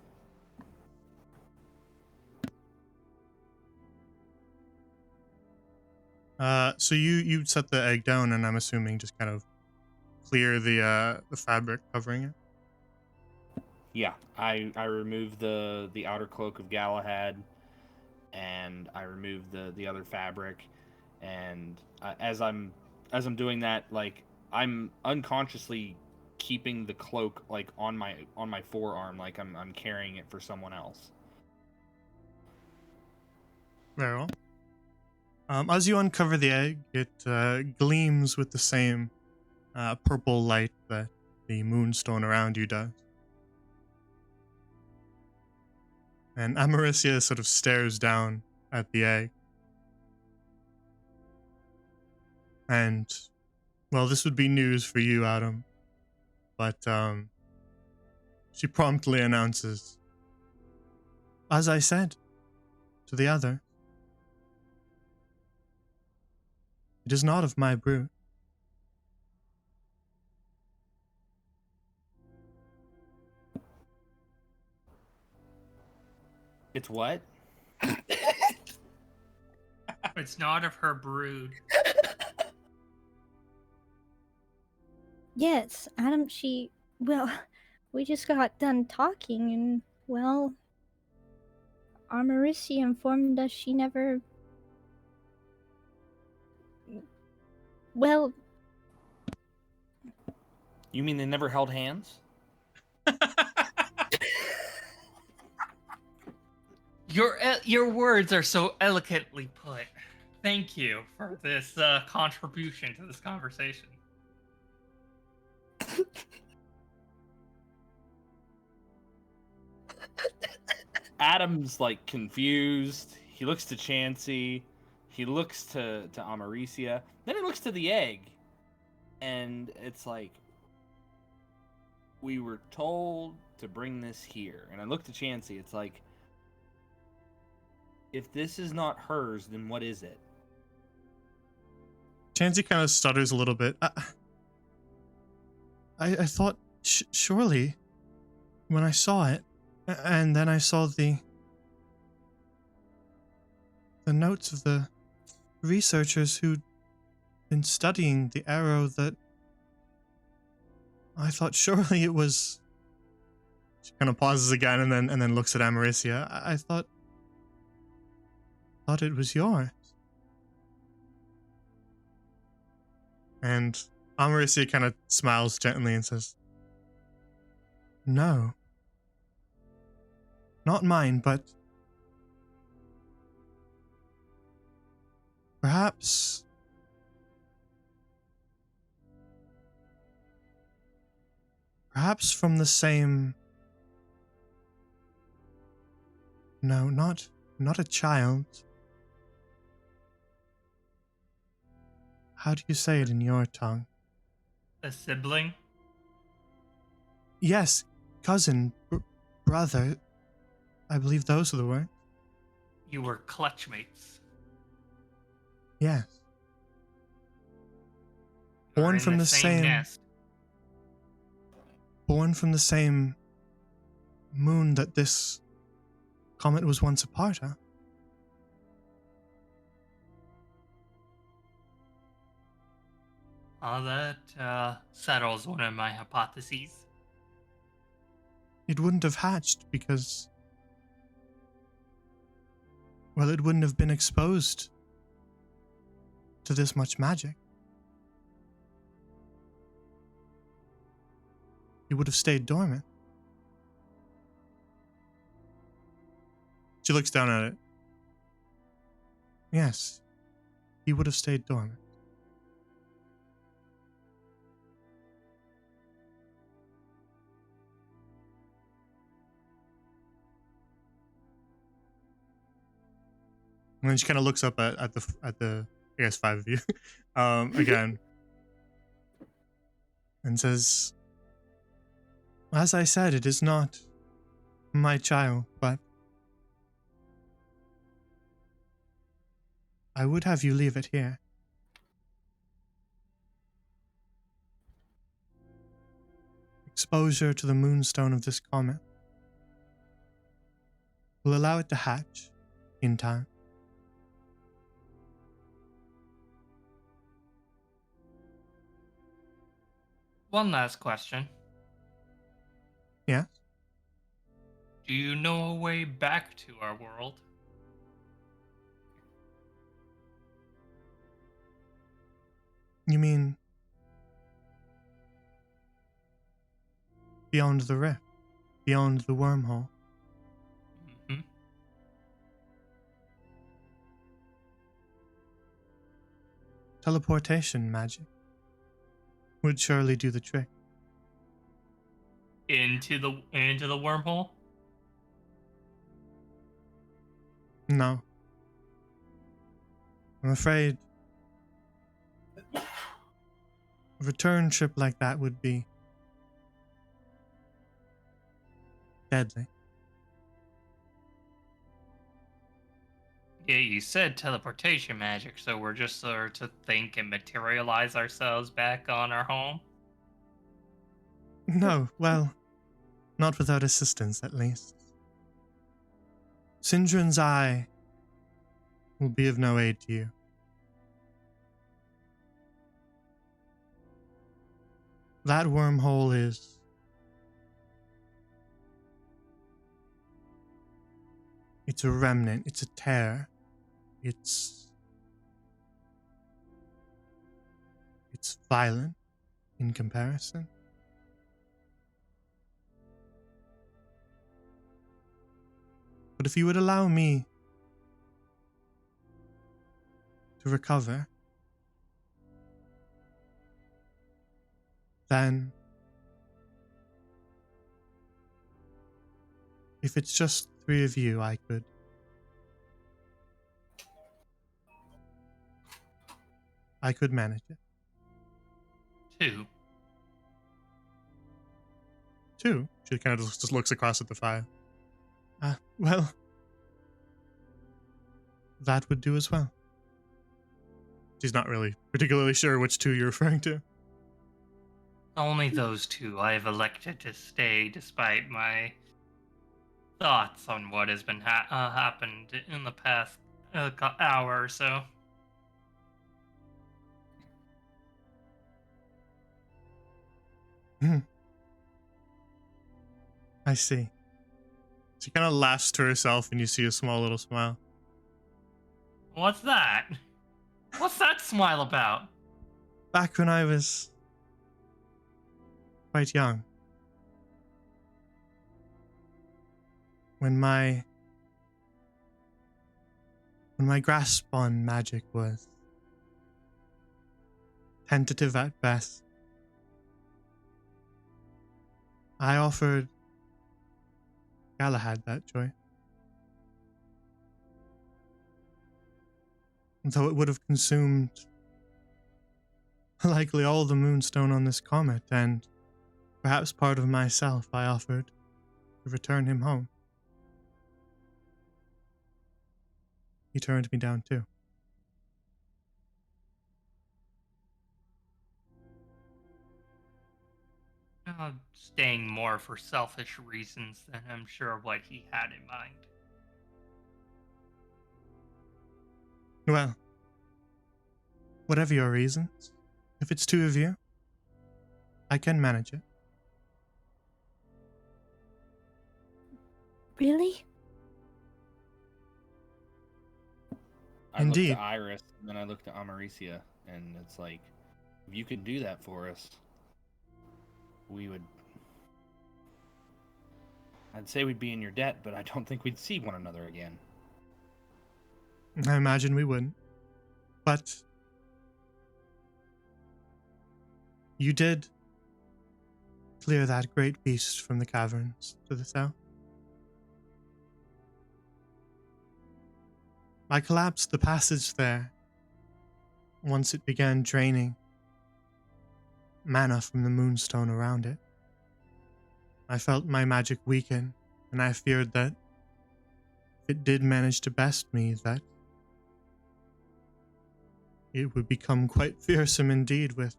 Speaker 1: So you set the egg down, and I'm assuming just kind of clear the fabric covering it.
Speaker 4: Yeah, I remove the outer cloak of Galahad, and I remove the other fabric, and as I'm doing that, like I'm unconsciously keeping the cloak like on my forearm, like I'm carrying it for someone else.
Speaker 1: Very well. As you uncover the egg, it gleams with the same purple light that the moonstone around you does. And Americia sort of stares down at the egg. And, well, this would be news for you, Adam. But she promptly announces, as I said to the other, it is not of my brood.
Speaker 4: It's what?
Speaker 2: It's not of her brood.
Speaker 3: Yes, Adam, well, we just got done talking, and, well, Armoricia informed us she never... Well...
Speaker 4: You mean they never held hands?
Speaker 2: Your words are so eloquently put. Thank you for this contribution to this conversation.
Speaker 4: Adam's like confused. He looks to Chansey. He looks to Americia. Then he looks to the egg. And it's like, we were told to bring this here. And I look to Chansey. It's like, if this is not hers, then what is it?
Speaker 1: Chansey kind of stutters a little bit. I thought surely when I saw it, and then I saw the notes of the researchers who'd been studying the arrow, that I thought surely it was. She kind of pauses again and then looks at Americia. I thought it was yours. And Americia kind of smiles gently and says, "No. Not mine, but perhaps from the same. No, not a child. How do you say it in your tongue?"
Speaker 2: A sibling?
Speaker 1: Yes, cousin, brother. I believe those are the words.
Speaker 2: You were clutchmates.
Speaker 1: Yes.
Speaker 2: You were
Speaker 1: Born
Speaker 2: in
Speaker 1: from the same
Speaker 2: nest.
Speaker 1: Born from the same moon that this comet was once a part of.
Speaker 2: That settles one of my hypotheses.
Speaker 1: It wouldn't have hatched because, well, it wouldn't have been exposed to this much magic. It would have stayed dormant. She looks down at it. Yes, he would have stayed dormant. And then she kind of looks up at the I guess 5 of you again and says, "As I said, it is not my child, but I would have you leave it here. Exposure to the moonstone of this comet will allow it to hatch in time.
Speaker 2: One last question.
Speaker 1: Yeah?
Speaker 2: Do you know a way back to our world?
Speaker 1: You mean beyond the rift, beyond the wormhole?"
Speaker 2: Mm-hmm.
Speaker 1: Teleportation magic would surely do the trick.
Speaker 2: Into the wormhole?
Speaker 1: No. I'm afraid a return trip like that would be deadly.
Speaker 2: Yeah, you said teleportation magic, so we're just sort to think and materialize ourselves back on our home?
Speaker 1: No, well, not without assistance, at least. Sindrin's eye will be of no aid to you. That wormhole is it's a remnant, it's a tear. It's violent in comparison. But if you would allow me to recover, then if it's just 3 of you, I could manage it.
Speaker 2: 2.
Speaker 1: 2? She kind of just looks across at the 5. Well, that would do as well. She's not really particularly sure which two you're referring to.
Speaker 2: Only those two. I have elected to stay despite my thoughts on what has been happened in the past hour or so.
Speaker 1: I see. She kind of laughs to herself, and you see a small little smile.
Speaker 2: What's that? What's that smile about?
Speaker 1: Back when I was quite young, when my grasp on magic was tentative at best, I offered Galahad that choice. And though it would have consumed likely all the moonstone on this comet and perhaps part of myself, I offered to return him home. He turned me down too.
Speaker 2: Staying more for selfish reasons than I'm sure what he had in mind.
Speaker 1: Well, whatever your reasons, if it's two of you, I can manage it.
Speaker 3: Really?
Speaker 4: I
Speaker 1: Indeed.
Speaker 4: looked at Iris, and then I looked at Amaricia, and it's like, if you could do that for us, we would... I'd say we'd be in your debt, but I don't think we'd see one another again.
Speaker 1: I imagine we wouldn't. But you did clear that great beast from the caverns to the south. I collapsed the passage there once it began draining mana from the moonstone around it. I felt my magic weaken, and I feared that if it did manage to best me, that it would become quite fearsome indeed with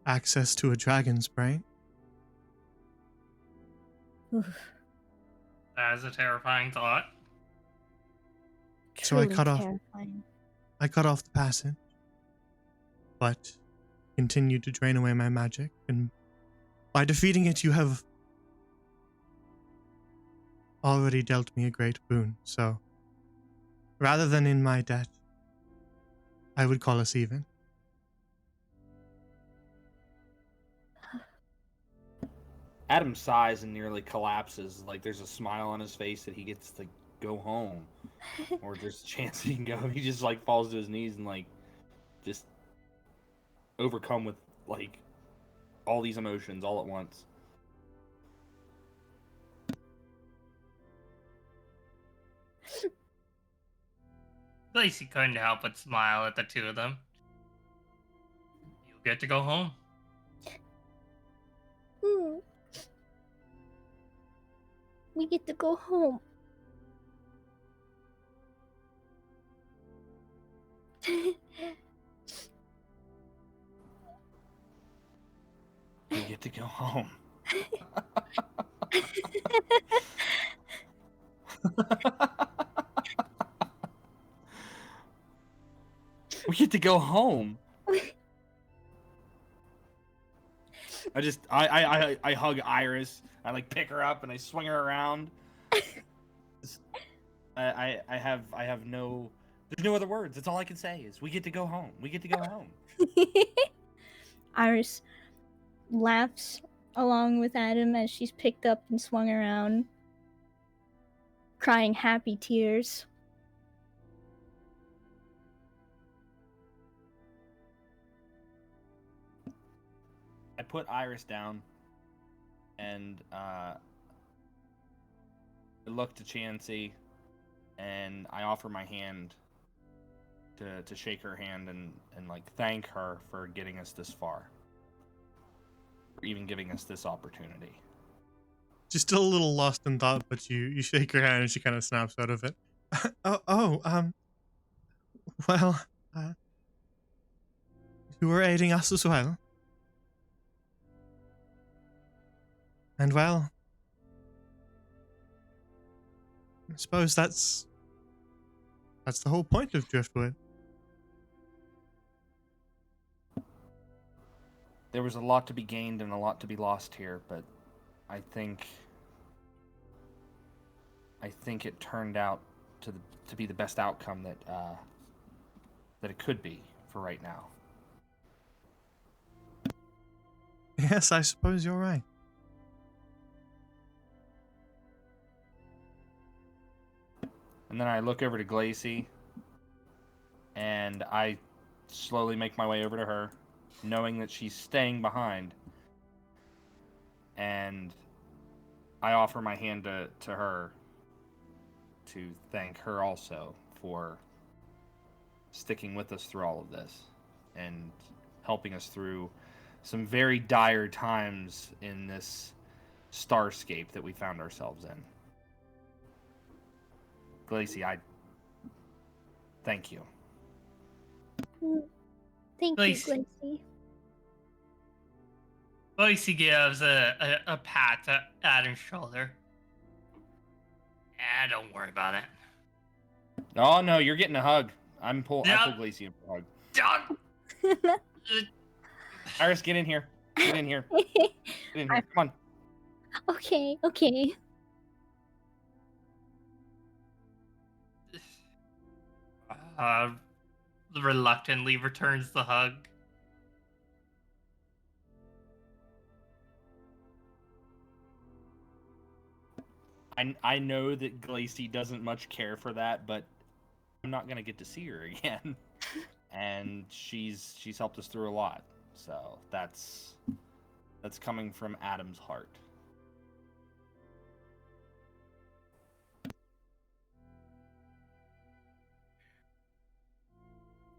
Speaker 1: access to a dragon's brain.
Speaker 3: Oof.
Speaker 2: That is a terrifying thought.
Speaker 1: So I
Speaker 3: Truly
Speaker 1: cut off-
Speaker 3: terrifying.
Speaker 1: I cut off the passage, but continued to drain away my magic, and by defeating it, you have already dealt me a great boon, so rather than in my debt, I would call us even.
Speaker 4: Adam sighs and nearly collapses. Like there's a smile on his face that he gets to go home, or there's a chance he can go. He just like falls to his knees and like just overcome with like all these emotions all at once.
Speaker 2: Lacey couldn't help but smile at the two of them. You'll get to go home.
Speaker 3: Hmm. We get to go home.
Speaker 4: We get to go home. We get to go home. I hug Iris. I like pick her up and I swing her around. I have no, there's no other words. That's all I can say is we get to go home. We get to go home.
Speaker 3: Iris laughs along with Adam as she's picked up and swung around, crying happy tears.
Speaker 4: I put Iris down and I look to Chansey and I offer my hand to shake her hand and like thank her for getting us this far. For even giving us this opportunity.
Speaker 1: She's still a little lost in thought, but you shake her hand and she kind of snaps out of it. Well, who are aiding us as well. And well, I suppose that's the whole point of Driftwood.
Speaker 4: There was a lot to be gained and a lot to be lost here, but I think it turned out to be the best outcome that it could be for right now.
Speaker 1: Yes, I suppose you're right.
Speaker 4: And then I look over to Glacy, and I slowly make my way over to her, knowing that she's staying behind. And I offer my hand to her to thank her also for sticking with us through all of this and helping us through some very dire times in this starscape that we found ourselves in. Glacy, I thank you.
Speaker 3: Thank
Speaker 2: Glacy.
Speaker 3: you, Glacy.
Speaker 2: Glacy gives a pat to Adam's shoulder. Don't worry about it.
Speaker 4: Oh no, you're getting a hug. I pull Glacy in for a hug.
Speaker 2: Don't.
Speaker 4: Iris, get in here. Get in here. Get in here. Come on.
Speaker 3: Okay.
Speaker 2: Reluctantly returns the hug.
Speaker 4: I know that Glacy doesn't much care for that, but I'm not gonna get to see her again. And she's helped us through a lot. So that's coming from Adam's heart.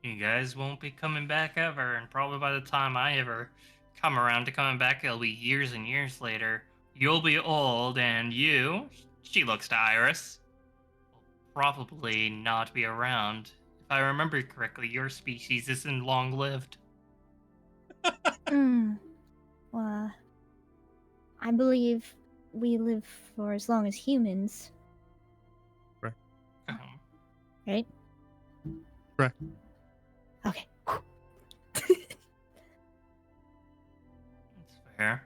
Speaker 2: You guys won't be coming back ever, and probably by the time I ever come around to coming back, it'll be years and years later. You'll be old, and she looks to Iris, will probably not be around. If I remember correctly, your species isn't long-lived.
Speaker 3: Well, I believe we live for as long as humans.
Speaker 1: Right.
Speaker 3: Right?
Speaker 1: Correct.
Speaker 3: Okay.
Speaker 2: That's fair.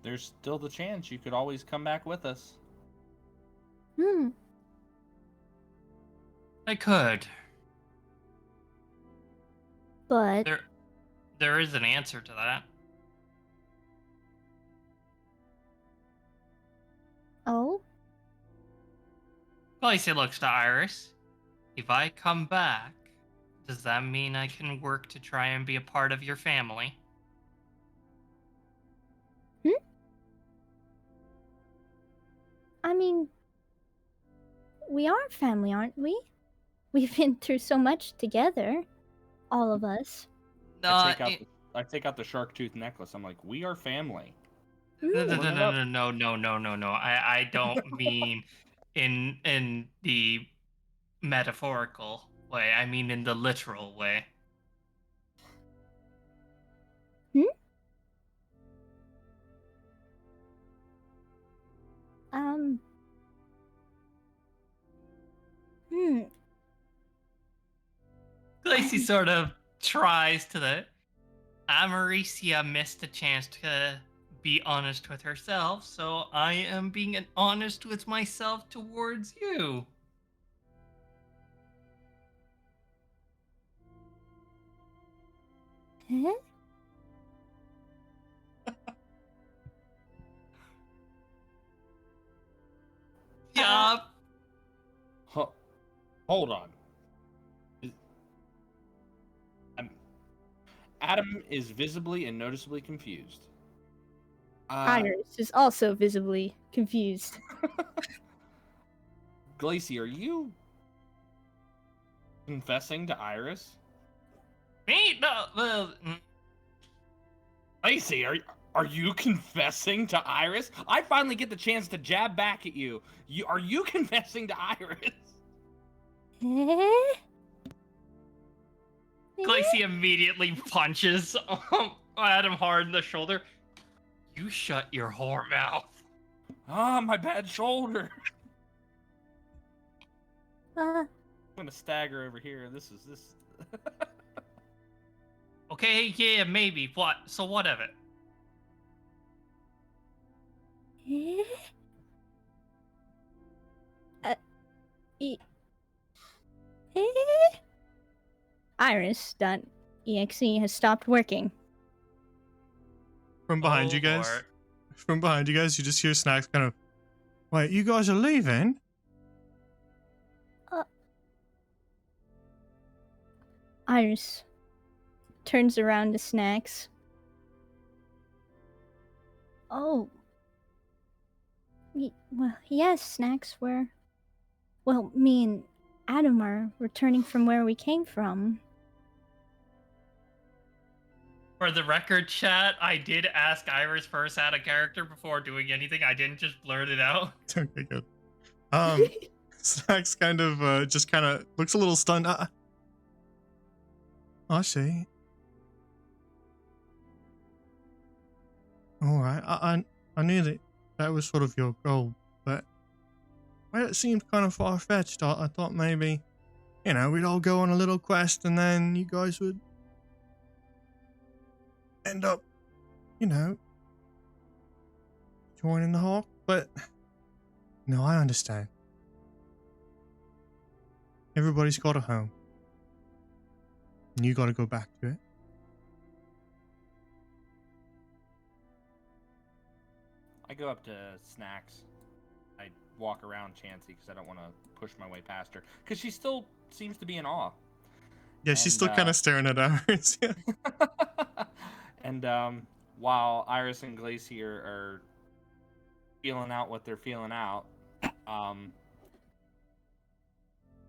Speaker 4: There's still the chance you could always come back with us.
Speaker 2: I could.
Speaker 3: But
Speaker 2: There is an answer to that.
Speaker 3: oh,
Speaker 2: Glacy looks to Iris. If I come back, does that mean I can work to try and be a part of your family?
Speaker 3: I mean, we are family, aren't we? We've been through so much together, all of us.
Speaker 4: I take out the shark tooth necklace. I'm like, we are family.
Speaker 2: No. I don't mean in the metaphorical way. I mean in the literal way. Glacy sort of tries to Americia missed a chance to be honest with herself, so I am being honest with myself towards you.
Speaker 3: Huh?
Speaker 2: Yup.
Speaker 4: Hold on. Adam is visibly and noticeably confused.
Speaker 3: Iris is also visibly confused.
Speaker 4: Glacy, are you confessing to Iris?
Speaker 2: Me? No, well...
Speaker 4: Glacy, are you confessing to Iris? I finally get the chance to jab back at you. Are you confessing to Iris?
Speaker 3: Eh?
Speaker 2: Glacy immediately punches Adam hard in the shoulder. You shut your whore mouth.
Speaker 4: Ah, my bad shoulder.
Speaker 3: Uh,
Speaker 4: I'm gonna stagger over here. This.
Speaker 2: Okay, yeah, maybe. What? So what of it?
Speaker 3: eh? E- eh? Iris.exe has stopped working.
Speaker 1: From behind
Speaker 2: Oh,
Speaker 1: you guys,
Speaker 2: Lord.
Speaker 1: you just hear Snacks kind of, wait, you guys are leaving?
Speaker 3: Iris turns around to Snacks. Oh. Well, yes, Snacks, well, me and Adam are returning from where we came from.
Speaker 2: For the record, chat, I did ask Iris first out of character before doing anything. I didn't just blurt it out.
Speaker 1: Okay, good. Snacks kind of just kind of looks a little stunned. I see. All right. I knew that was sort of your goal, but well, it seemed kind of far fetched. I thought maybe, we'd all go on a little quest and then you guys would end up, joining the Hawk. But no, I understand. Everybody's got a home, and you got to go back to it.
Speaker 4: I go up to Snacks. I walk around Chansey because I don't want to push my way past her because she still seems to be in awe.
Speaker 1: Yeah, she's still kind of staring at Iris. Yeah.
Speaker 4: And while Iris and Glacy are feeling out what they're feeling out, I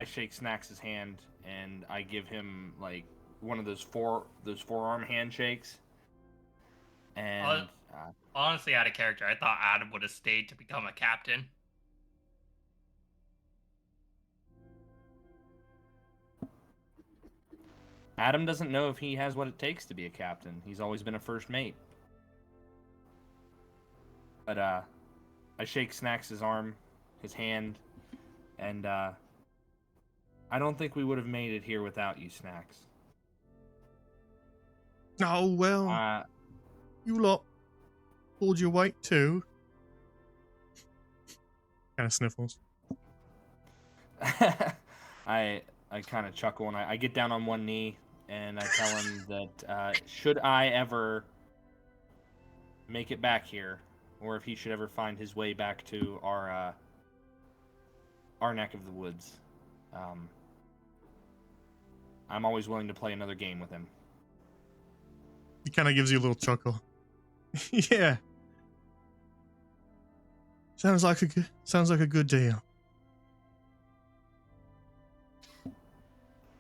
Speaker 4: shake Snacks' hand and I give him like one of those forearm handshakes. And
Speaker 2: honestly, out of character, I thought Adam would have stayed to become a captain.
Speaker 4: Adam doesn't know if he has what it takes to be a captain. He's always been a first mate. But I shake Snacks' arm, his hand, and I don't think we would have made it here without you, Snacks.
Speaker 1: Oh, well, you lot pulled your weight too. Kind of sniffles.
Speaker 4: I kind of chuckle and I get down on one knee and I tell him that should I ever make it back here, or if he should ever find his way back to our neck of the woods, I'm always willing to play another game with him.
Speaker 1: He kind of gives you a little chuckle. Yeah. Sounds like a good deal.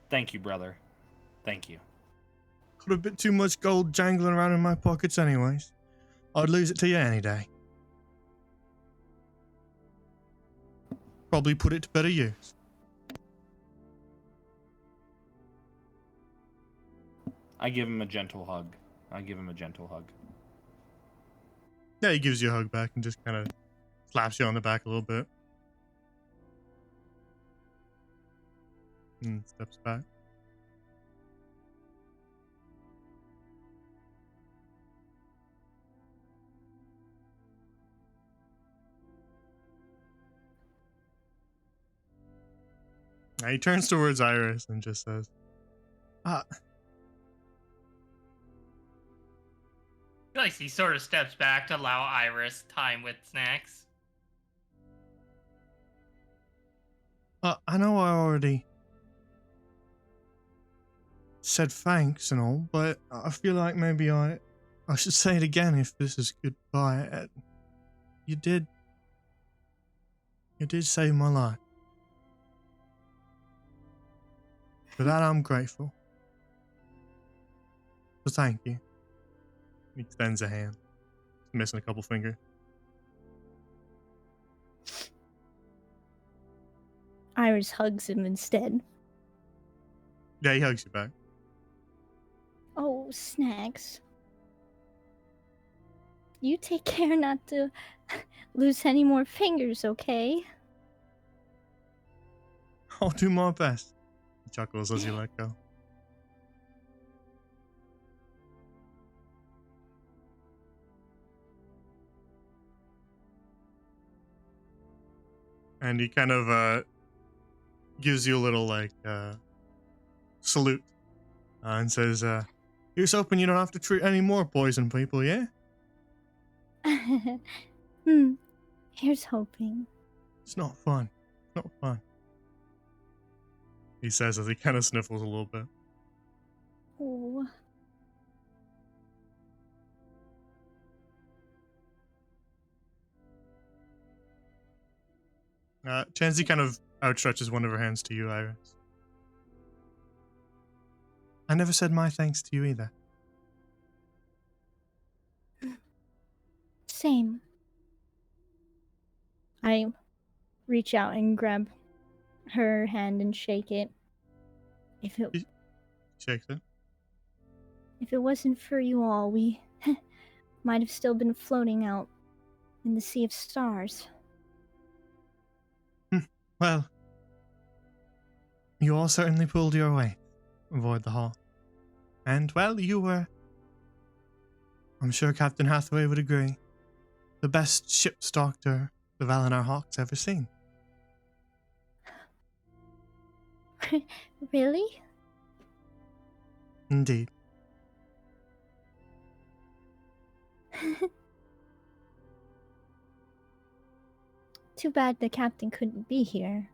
Speaker 4: Thank you, brother. Thank you.
Speaker 1: Got a bit too much gold jangling around in my pockets anyways. I'd lose it to you any day. Probably put it to better use.
Speaker 4: I give him a gentle hug.
Speaker 1: Yeah, he gives you a hug back and just kind of slaps you on the back a little bit. And steps back. Now he turns towards Iris and just says,
Speaker 2: He sort of steps back to allow Iris time with Snacks.
Speaker 1: I know I already said thanks and all, but I feel like maybe I should say it again if this is goodbye. You did save my life. For that I'm grateful. So thank you. He extends a hand. Missing a couple fingers.
Speaker 3: Iris hugs him instead.
Speaker 1: Yeah, he hugs you back.
Speaker 3: Snacks. You take care not to lose any more fingers, okay?
Speaker 1: I'll do my best. He chuckles as you let go. And he kind of gives you a little like salute and says, "Here's hoping you don't have to treat any more poison people, yeah?"
Speaker 3: Here's hoping.
Speaker 1: It's not fun. It's not fun. He says as he kind of sniffles a little bit.
Speaker 3: Oh.
Speaker 1: Chansey kind of outstretches one of her hands to you, Iris. I never said my thanks to you either.
Speaker 3: Same. I reach out and grab her hand and shake it. If
Speaker 1: Shakes it.
Speaker 3: it wasn't for you all, we might have still been floating out in the sea of stars.
Speaker 1: Well, you all certainly pulled your weight aboard the Hall. And, well, you were, I'm sure Captain Hathaway would agree, the best ship's doctor the Valinor Hawk's ever seen.
Speaker 3: Really?
Speaker 1: Indeed.
Speaker 3: Too bad the captain couldn't be here.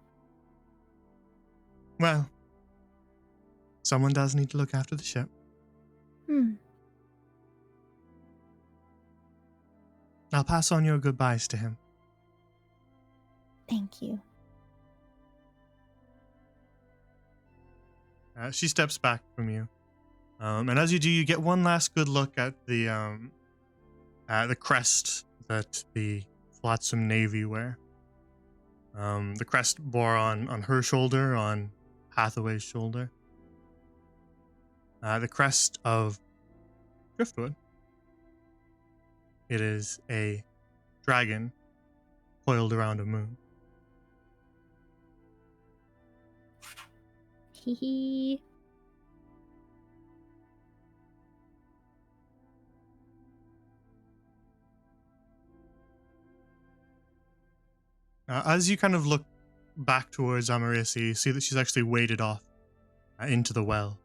Speaker 1: Well, someone does need to look after the ship. I'll pass on your goodbyes to him.
Speaker 3: Thank you.
Speaker 1: She steps back from you. And as you do, you get one last good look at the crest that the Flotsam Navy wear. The crest bore on her shoulder, on Hathaway's shoulder. The crest of Driftwood. It is a dragon coiled around a moon.
Speaker 3: Hee.
Speaker 1: As you kind of look back towards Amarissa, you see that she's actually waded off into the well,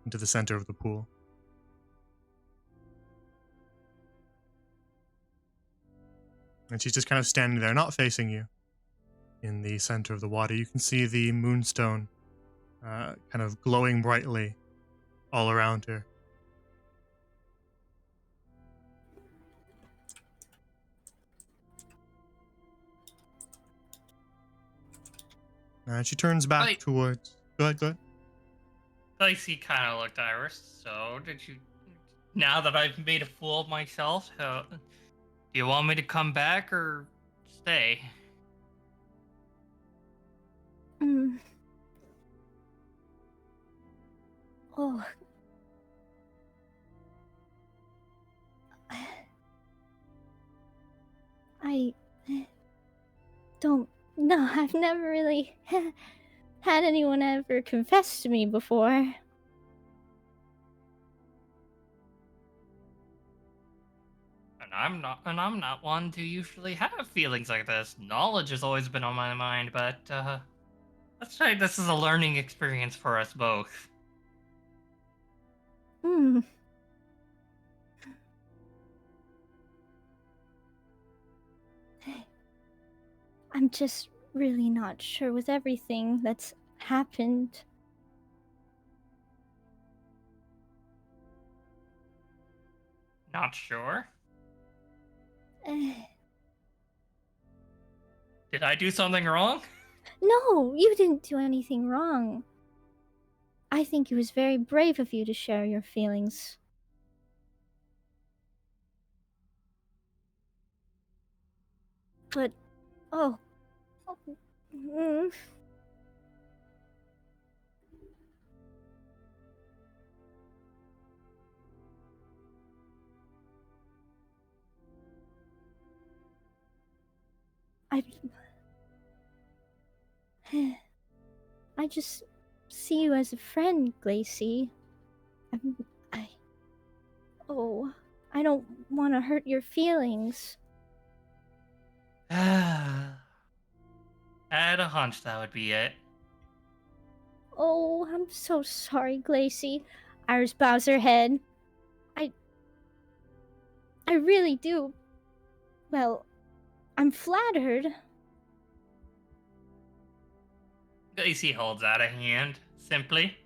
Speaker 1: into the center of the pool. And she's just kind of standing there, not facing you, in the center of the water. You can see the moonstone kind of glowing brightly all around her. And she turns back
Speaker 2: Wait.
Speaker 1: towards... Go ahead.
Speaker 2: Lacey kind of looked at Iris. So, did you... Now that I've made a fool of myself, do you want me to come back or stay?
Speaker 3: Oh. I don't know. I've never really had anyone ever confess to me before.
Speaker 2: And I'm not one to usually have feelings like this. Knowledge has always been on my mind, but let's say this is a learning experience for us both.
Speaker 3: I'm just really not sure with everything that's happened.
Speaker 2: Not sure. Did I do something wrong?
Speaker 3: No, you didn't do anything wrong. I think it was very brave of you to share your feelings. But, oh. I just see you as a friend, Glacy. I oh, I don't want to hurt your feelings.
Speaker 2: I had a hunch that would be it.
Speaker 3: Oh, I'm so sorry, Glacy. Iris bows her head. I really do. Well, I'm flattered.
Speaker 2: Lacey holds out a hand, simply.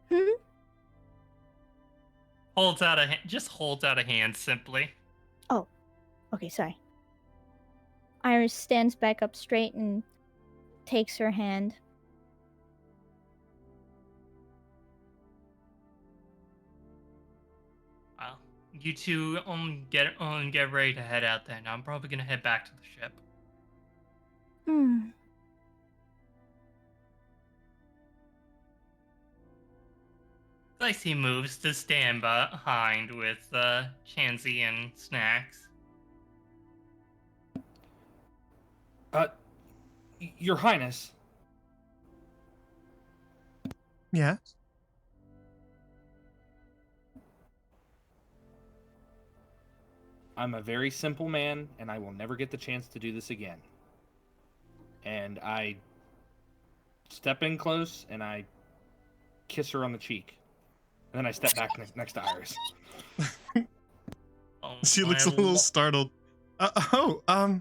Speaker 3: Hmm?
Speaker 2: Just holds out a hand, simply.
Speaker 3: Oh, okay, sorry. Iris stands back up straight and takes her hand.
Speaker 2: Well, you two get ready to head out then. I'm probably gonna head back to the ship.
Speaker 3: Hmm.
Speaker 2: Lacey moves to stand behind with Chansey and Snacks.
Speaker 4: Your Highness,
Speaker 1: Yes.
Speaker 4: I'm a very simple man, and I will never get the chance to do this again. And I step in close, and I kiss her on the cheek. And then I step back next to Iris.
Speaker 2: Oh,
Speaker 1: She looks a
Speaker 2: my
Speaker 1: little startled. All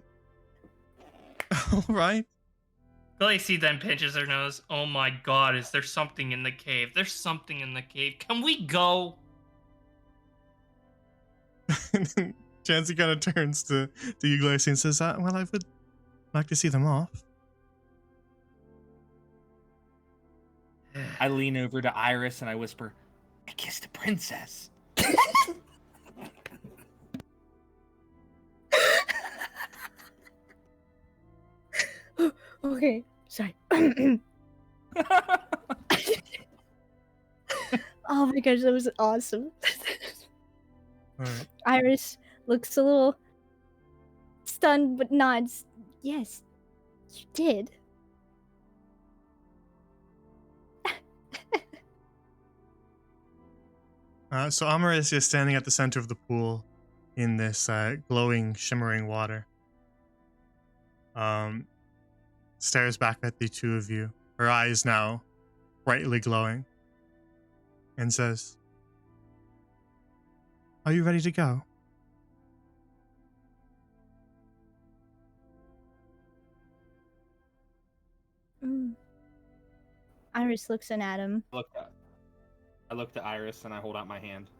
Speaker 1: right.
Speaker 2: Lacey then pinches her nose. Oh my god, is there something in the cave? There's something in the cave. Can we go?
Speaker 1: Chansey kind of turns to you, Glacy, and says, well, I would like to see them off.
Speaker 4: I lean over to Iris and I whisper, I kissed a princess.
Speaker 3: Okay, sorry. Oh my gosh, that was awesome.
Speaker 1: All right.
Speaker 3: Iris looks a little stunned but nods. Yes, you did.
Speaker 1: So Amaris is standing at the center of the pool in this glowing, shimmering water. Stares back at the two of you, her eyes now brightly glowing, and says, "Are you ready to go?"
Speaker 3: Mm. Iris looks in at him.
Speaker 4: I look to Iris and I hold out my hand.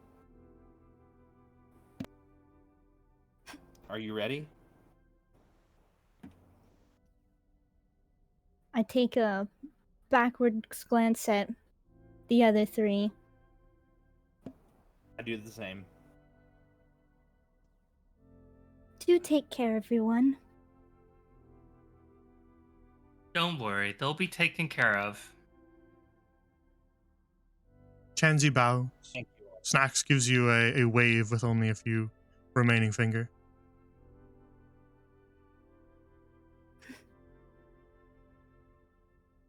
Speaker 4: Are you ready?
Speaker 3: I take a backwards glance at the other three.
Speaker 4: I do the same.
Speaker 3: Do take care, everyone.
Speaker 2: Don't worry, they'll be taken care of.
Speaker 1: Chansey bows.
Speaker 4: Thank you.
Speaker 1: Snacks gives you a wave with only a few remaining finger.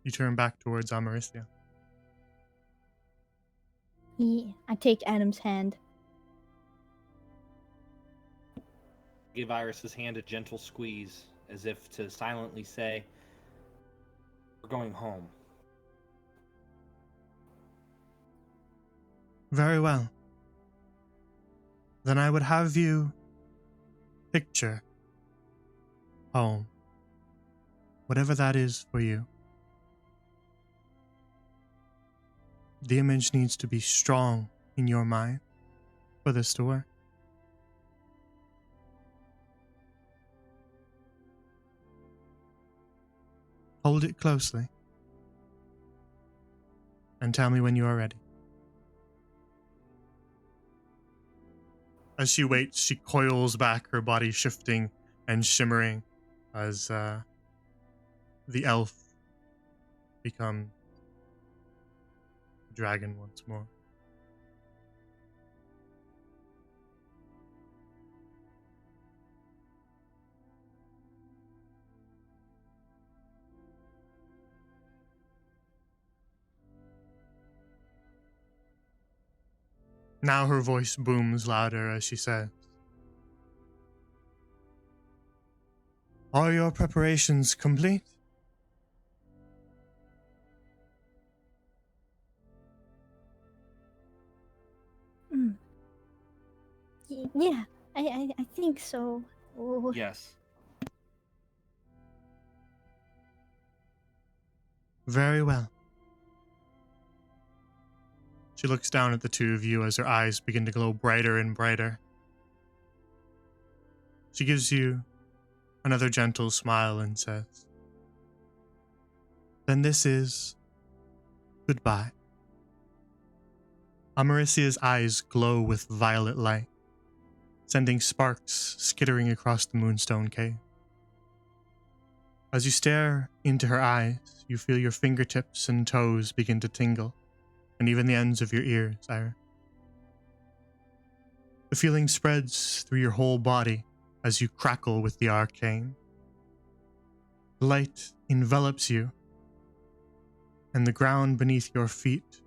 Speaker 1: You turn back towards Amaristia.
Speaker 3: I take Adam's hand.
Speaker 4: Give Iris's hand a gentle squeeze, as if to silently say, we're going home.
Speaker 1: Very well. Then I would have you picture home. Whatever that is for you. The image needs to be strong in your mind for this to work. Hold it closely and tell me when you are ready. As she waits, she coils back, her body shifting and shimmering as the elf becomes dragon once more. Now her voice booms louder as she says, "Are your preparations complete?"
Speaker 3: Mm. Yeah, I think so. Oh,
Speaker 4: Yes.
Speaker 1: Very well. She looks down at the two of you as her eyes begin to glow brighter and brighter. She gives you another gentle smile and says, "Then this is goodbye." Amaricia's eyes glow with violet light, sending sparks skittering across the Moonstone Cave. As you stare into her eyes, you feel your fingertips and toes begin to tingle, and even the ends of your ears, Ira. The feeling spreads through your whole body as you crackle with the arcane. The light envelops you, and the ground beneath your feet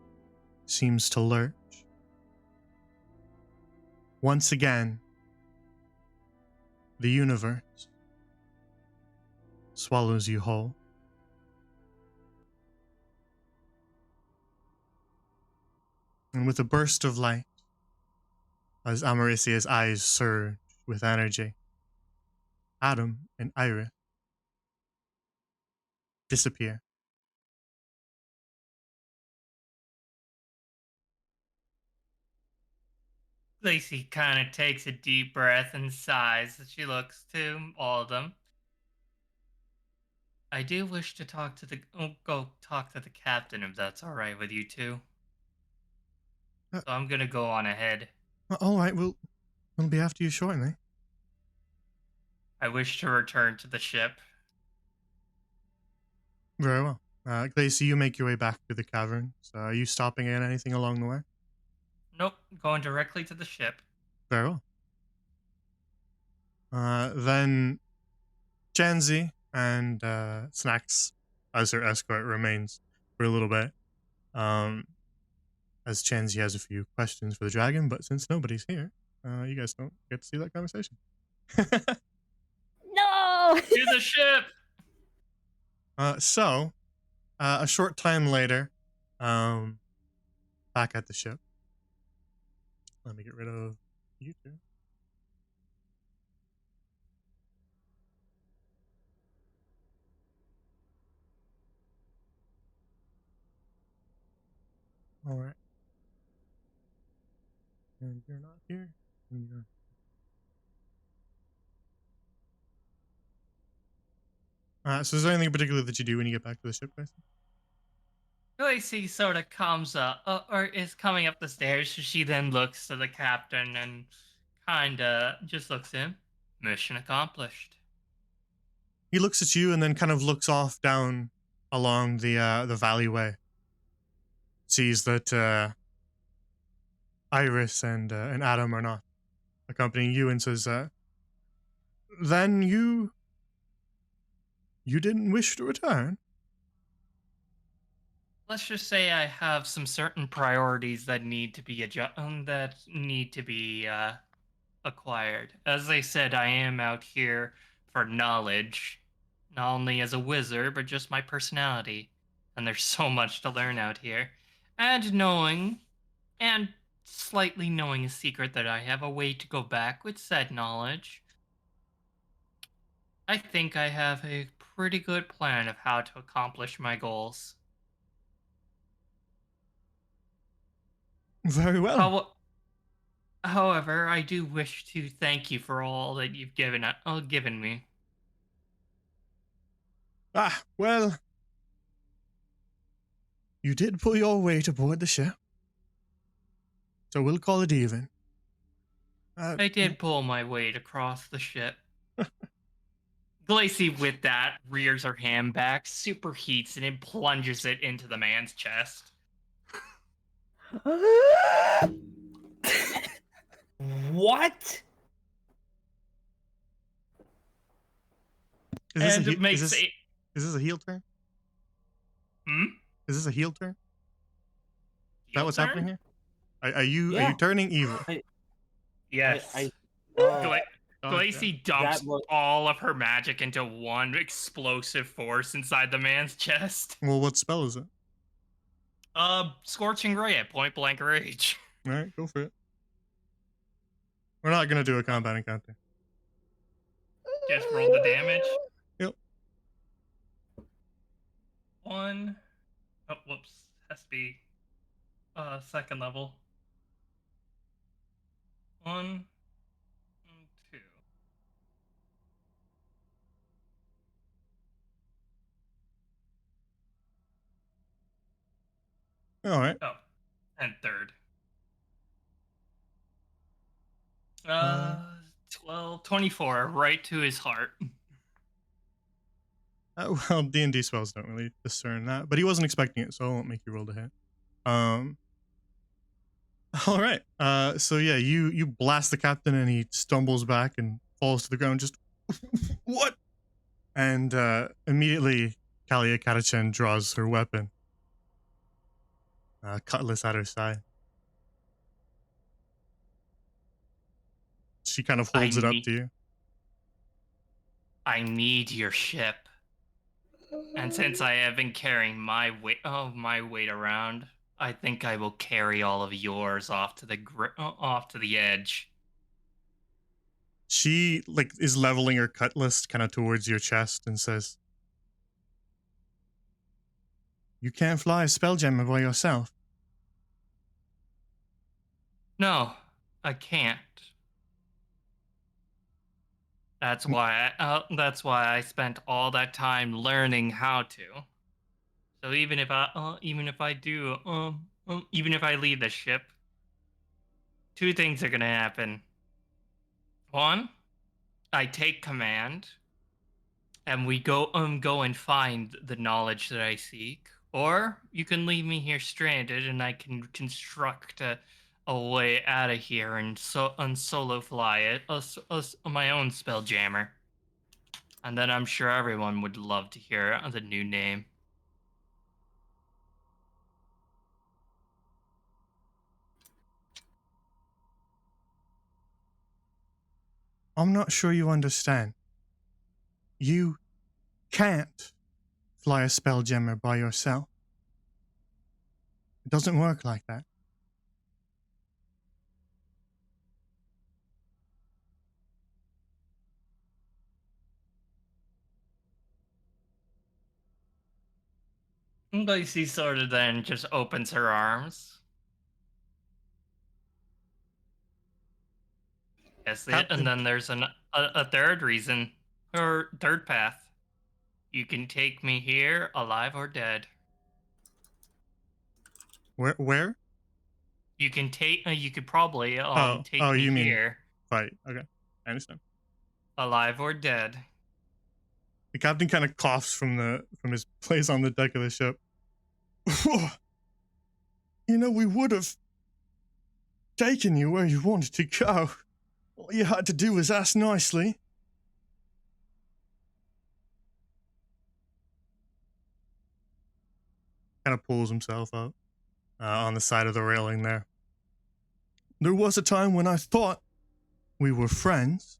Speaker 1: seems to lurch. Once again, the universe swallows you whole. And with a burst of light, as Amaricia's eyes surge with energy, Adam and Iris disappear.
Speaker 2: Lacey kind of takes a deep breath and sighs as she looks to all of them. I do wish to go talk to the captain if that's all right with you two.
Speaker 1: Uh,
Speaker 2: So I'm gonna go on ahead.
Speaker 1: all right, we'll be after you shortly.
Speaker 2: I wish to return to the ship.
Speaker 1: Very well. Glacy, you make your way back to the caverns. Are you stopping at anything along the way?
Speaker 2: Nope, going directly to the ship.
Speaker 1: Very well. Then Janzi and Snacks, as her escort, remains for a little bit. As Chanzi has a few questions for the dragon, but since nobody's here, you guys don't get to see that conversation.
Speaker 3: no!
Speaker 2: To the ship!
Speaker 1: So, a short time later, back at the ship. Let me get rid of you two. All right. And you're not here. And you're... So is there anything particular that you do when you get back to the ship, guys?
Speaker 2: Lacey sort of comes up, or is coming up the stairs. So she then looks to the captain and kinda just looks in. Mission accomplished.
Speaker 1: He looks at you and then kind of looks off down along the alleyway. Sees that Iris and Adam are not accompanying you, and says, "Then you didn't wish to return?"
Speaker 2: Let's just say I have some certain priorities that need to be acquired. As I said, I am out here for knowledge, not only as a wizard, but just my personality. And there's so much to learn out here. And and slightly knowing a secret that I have a way to go back with said knowledge. I think I have a pretty good plan of how to accomplish my goals.
Speaker 1: Very well.
Speaker 2: However, I do wish to thank you for all that you've given me.
Speaker 1: Well, you did pull your weight aboard the ship, so we'll call it even.
Speaker 2: I did pull my weight across the ship. Glacy, with that, rears her hand back, superheats it, and plunges it into the man's chest.
Speaker 4: What?
Speaker 1: Is this a heel turn?
Speaker 2: Hmm?
Speaker 1: Is this a heel turn? Is that
Speaker 2: Heel
Speaker 1: what's
Speaker 2: turn?
Speaker 1: happening here? Are you
Speaker 4: Yeah.
Speaker 1: turning evil?
Speaker 2: Yes.
Speaker 4: Oh,
Speaker 2: Gla-
Speaker 1: Okay.
Speaker 2: Glacy dumps
Speaker 4: that was
Speaker 2: all of her magic into one explosive force inside the man's chest.
Speaker 1: Well, what spell is it?
Speaker 2: Scorching Ray at point blank range.
Speaker 1: All right, go for it. We're not gonna do a combat encounter.
Speaker 2: Just roll the damage.
Speaker 1: Yep.
Speaker 2: One. Oh, whoops. Has to be second level. One, two.
Speaker 1: All right.
Speaker 2: Oh, and third.
Speaker 1: Uh,
Speaker 2: 12, 24, right to his heart.
Speaker 1: well, D&D spells don't really discern that, but he wasn't expecting it, so I won't make you roll to hit. Um. All right. So yeah, you blast the captain, and he stumbles back and falls to the ground. Just what? And immediately, Kalia Katachen draws her weapon, cutlass at her side. She kind of holds it up to you.
Speaker 2: I need your ship. And since I have been carrying my weight around, I think I will carry all of yours off to the edge.
Speaker 1: She is leveling her cutlass kind of towards your chest and says, "You can't fly a spelljammer by yourself."
Speaker 2: No, I can't. That's why I spent all that time learning how to. So even if I leave the ship, two things are gonna happen. One, I take command, and we go and find the knowledge that I seek. Or you can leave me here stranded, and I can construct a way out of here and solo fly it, my own Spelljammer. And then I'm sure everyone would love to hear the new name.
Speaker 1: I'm not sure you understand. You can't fly a spelljammer by yourself. It doesn't work like that.
Speaker 2: Lacey sort of then just opens her arms. Yes, and
Speaker 1: Captain,
Speaker 2: then there's a third reason, or third path. You can take me here, alive or dead.
Speaker 1: where?
Speaker 2: You could probably take
Speaker 1: Oh,
Speaker 2: me
Speaker 1: you mean
Speaker 2: here,
Speaker 1: fight? Okay, I understand.
Speaker 2: alive or dead.
Speaker 1: The captain kind of coughs from his place on the deck of the ship. We would have taken you where you wanted to go. All you had to do was ask nicely. Kind of pulls himself up on the side of the railing there. There was a time when I thought we were friends.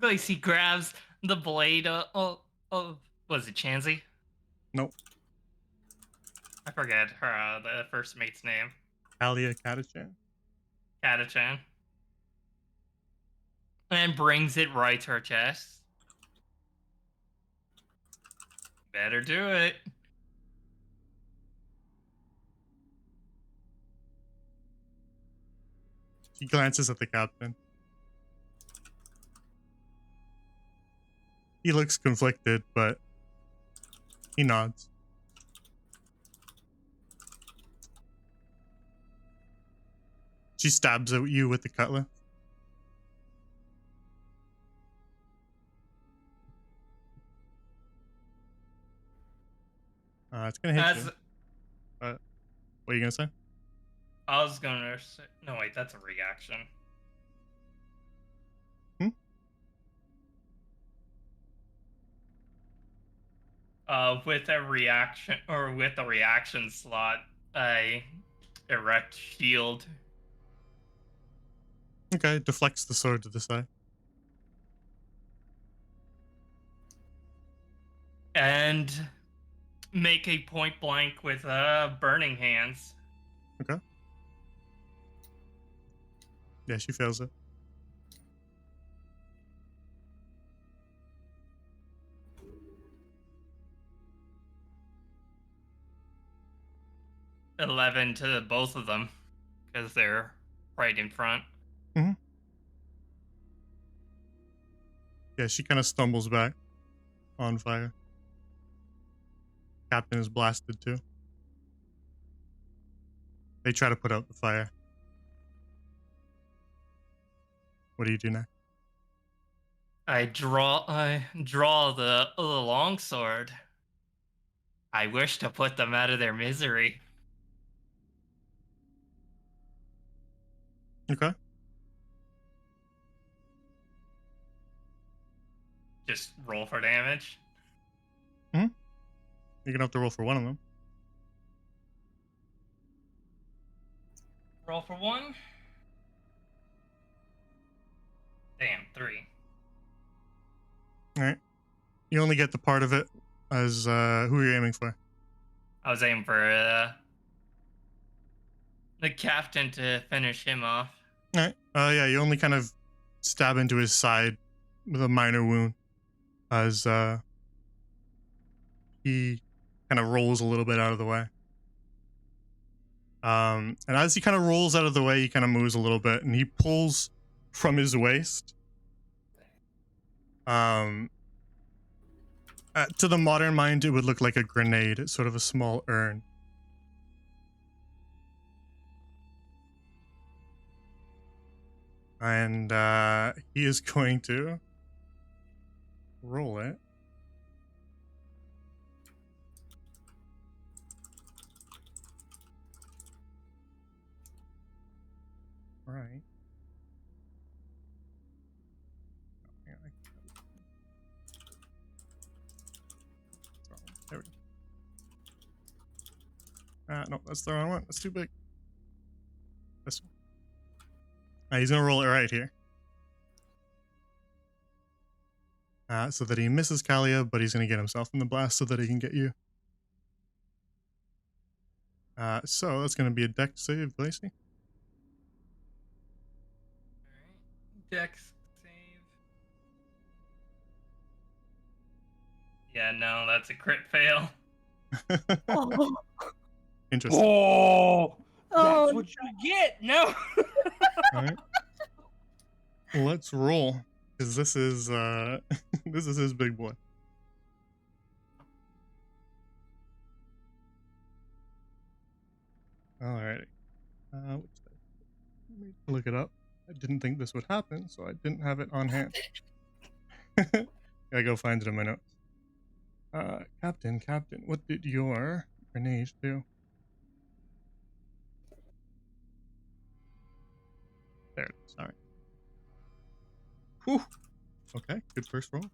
Speaker 2: Lacey grabs the blade of was it Chansey?
Speaker 1: Nope.
Speaker 2: I forget her the first mate's name.
Speaker 1: Kalia Katachan.
Speaker 2: Katachan. And brings it right to her chest. Better do it.
Speaker 1: She glances at the captain. He looks conflicted, but he nods. She stabs at you with the cutlass. It's gonna hit you. What are you gonna say?
Speaker 2: I was gonna say, no wait, that's a reaction. With a reaction or with a reaction slot, I erect shield
Speaker 1: Okay, deflects the sword to the side.
Speaker 2: and make a point blank with burning hands.
Speaker 1: Okay. Yeah, she fails it.
Speaker 2: $11 to both of them because they're right in front.
Speaker 1: Mm-hmm. Yeah, she kind of stumbles back on fire. Captain is blasted too. They try to put out the fire. What do you do next?
Speaker 2: I draw the longsword. I wish to put them out of their misery.
Speaker 1: Okay.
Speaker 2: Just roll for damage.
Speaker 1: You're gonna have to roll for one of them.
Speaker 2: Roll for one. Damn, 3.
Speaker 1: All right. You only get the part of it as who are you aiming for?
Speaker 2: I was aiming for the captain to finish him off.
Speaker 1: All right. Yeah, you only kind of stab into his side with a minor wound as he kind of rolls a little bit out of the way. And as he kind of rolls out of the way, he kind of moves a little bit, and he pulls from his waist. To the modern mind, it would look like a grenade. It's sort of a small urn. And he is going to roll it. Right. There we go. No, that's the wrong one. That's too big. This one. He's gonna roll it right here. So that he misses Kalia, but he's gonna get himself in the blast so that he can get you. So that's gonna be a dex save, Lacey.
Speaker 2: Alright. Dex save. Yeah, no, that's a crit fail.
Speaker 3: Oh,
Speaker 1: Interesting.
Speaker 4: Oh,
Speaker 3: Oh,
Speaker 4: that's what you get. No.
Speaker 1: All right. Let's roll, because this is this is his big boy. Alrighty. What's that? Let me look it up. I didn't think this would happen, so I didn't have it on hand. Gotta go find it in my notes. Captain, what did your grenade do? There it is. Alright. Whew. Okay, good first roll.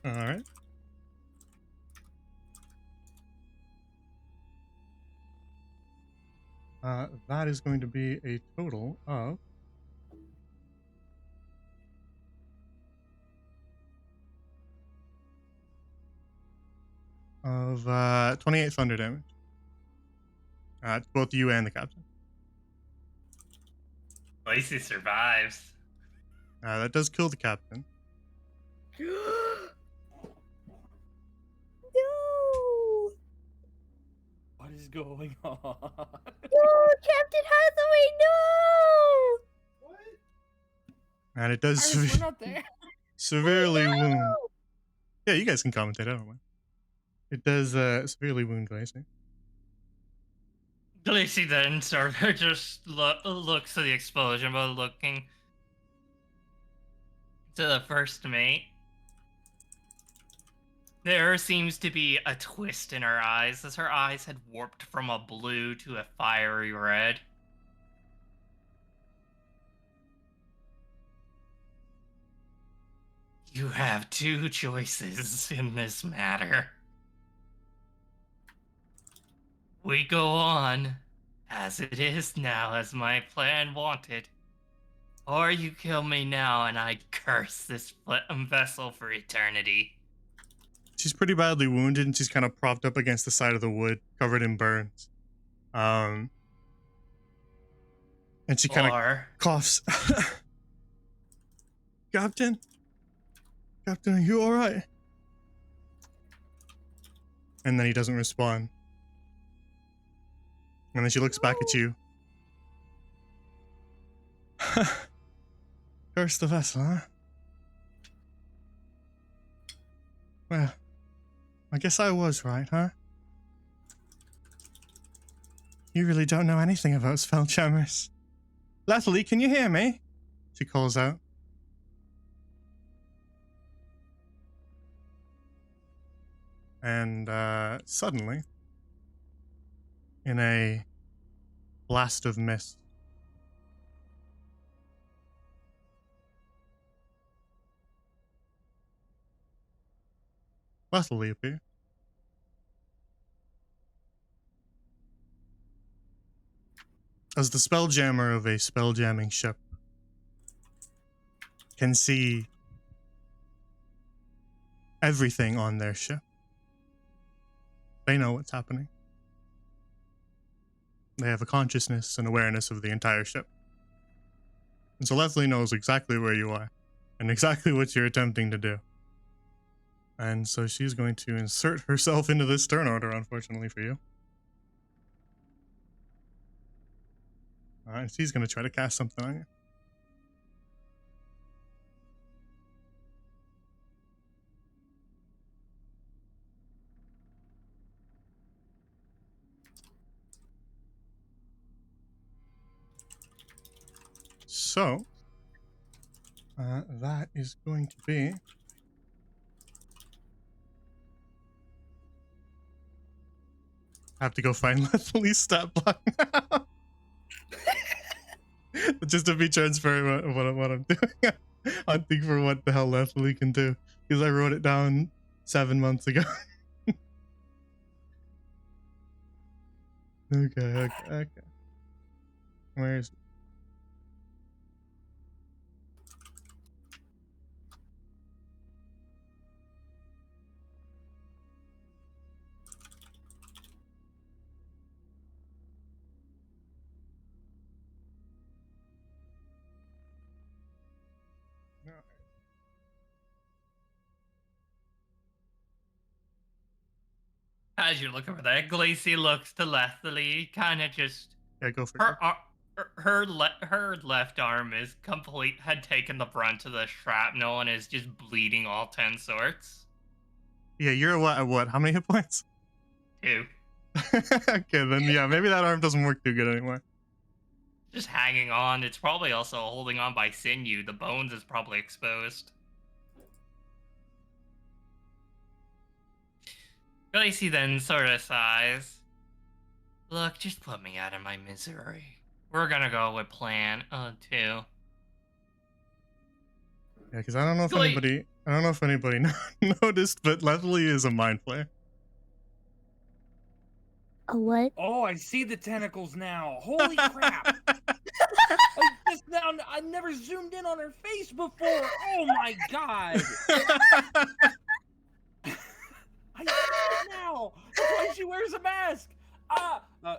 Speaker 1: Alright. That is going to be a total of 28 thunder damage. To both you and the captain.
Speaker 2: Lacey survives.
Speaker 1: That does kill the captain.
Speaker 3: no!
Speaker 4: What is going on?
Speaker 3: No, Captain Hathaway, no!
Speaker 1: And it does
Speaker 4: Iris, we're not there.
Speaker 1: severely wound.
Speaker 3: No!
Speaker 1: Yeah, you guys can commentate. I don't mind. It does severely wound Lacey.
Speaker 2: Lacey then sort of just looks at the explosion while looking to the first mate. There seems to be a twist in her eyes, as her eyes had warped from a blue to a fiery red. You have two choices in this matter. We go on as it is now, as my plan wanted. Or you kill me now and I curse this vessel for eternity.
Speaker 1: She's pretty badly wounded and she's kind of propped up against the side of the wood, covered in burns. And she kind of
Speaker 2: Or
Speaker 1: coughs. Captain? Captain, are you alright? And then he doesn't respond. And then she looks back at you. Curse the vessel, huh? Well, I guess I was right, huh? You really don't know anything about Spelljammers. Leslie, can you hear me? She calls out. And suddenly, in a blast of mist, Leslie appears. As the spelljammer of a spelljamming ship can see everything on their ship. They know what's happening. They have a consciousness and awareness of the entire ship. And so Leslie knows exactly where you are and exactly what you're attempting to do. And so she's going to insert herself into this turn order, unfortunately for you. Alright, she's going to try to cast something on you. So, that is going to be... I have to go find Leslie's stat block now. Just to be transparent what I'm doing. Hunting for what the hell Leslie can do. Because I wrote it down 7 months ago. Okay. Where is it? No.
Speaker 2: as you look over there, Glacy looks to Leslie, kind of just
Speaker 1: Yeah, go for it.
Speaker 2: her left arm is complete, had taken the brunt of the shrapnel and is just bleeding all 10 sorts.
Speaker 1: Yeah, you're at what? How many hit points?
Speaker 2: 2.
Speaker 1: Okay, then yeah, maybe that arm doesn't work too good anymore.
Speaker 2: Just hanging on. It's probably also holding on by sinew. The bones is probably exposed. Glacy then sort of sighs. Look, just put me out of my misery. We're gonna go with plan 2.
Speaker 1: Yeah, because I don't know if
Speaker 2: Gla-
Speaker 1: anybody noticed, but Leslie is a mind flayer.
Speaker 3: A what?
Speaker 4: Oh, I see the tentacles now. Holy crap. I never zoomed in on her face before. Oh my god. I see it now. That's why she wears a mask.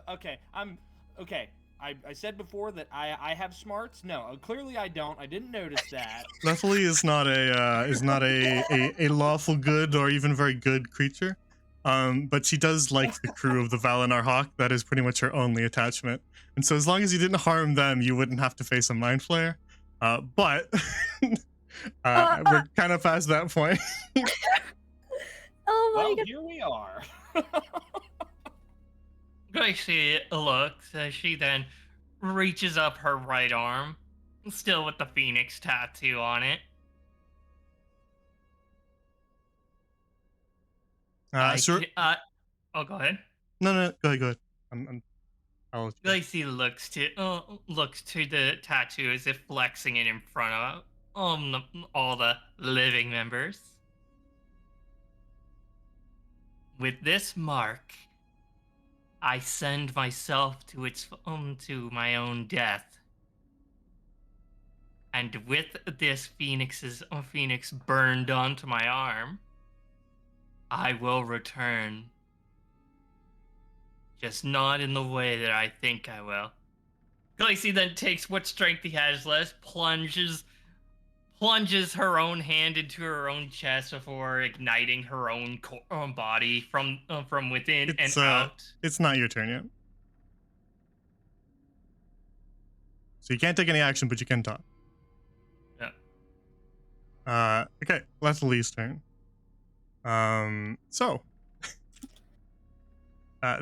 Speaker 4: Okay. I said before that I have smarts. No, clearly I don't. I didn't notice that.
Speaker 1: Leslie is not a lawful good or even very good creature. But she does like the crew of the Valinar Hawk. That is pretty much her only attachment. And so as long as you didn't harm them, you wouldn't have to face a mind flayer. But we're kind of past that point.
Speaker 3: Oh my
Speaker 4: Well,
Speaker 3: god.
Speaker 4: here we are.
Speaker 2: Gracie looks as she then reaches up her right arm, still with the phoenix tattoo on it.
Speaker 1: Sure.
Speaker 2: Oh, go ahead.
Speaker 1: No, go ahead. I'll let you go.
Speaker 2: Gracie looks to the tattoo as if flexing it in front all the living members. With this mark, I send myself to my own death. And with this phoenix burned onto my arm, I will return. Just not in the way that I think I will. Glacy then takes what strength he has left, plunges her own hand into her own chest before igniting her own body from within and out.
Speaker 1: It's not your turn yet. So you can't take any action, but you can talk.
Speaker 2: Yeah.
Speaker 1: Okay, Lethalie's turn.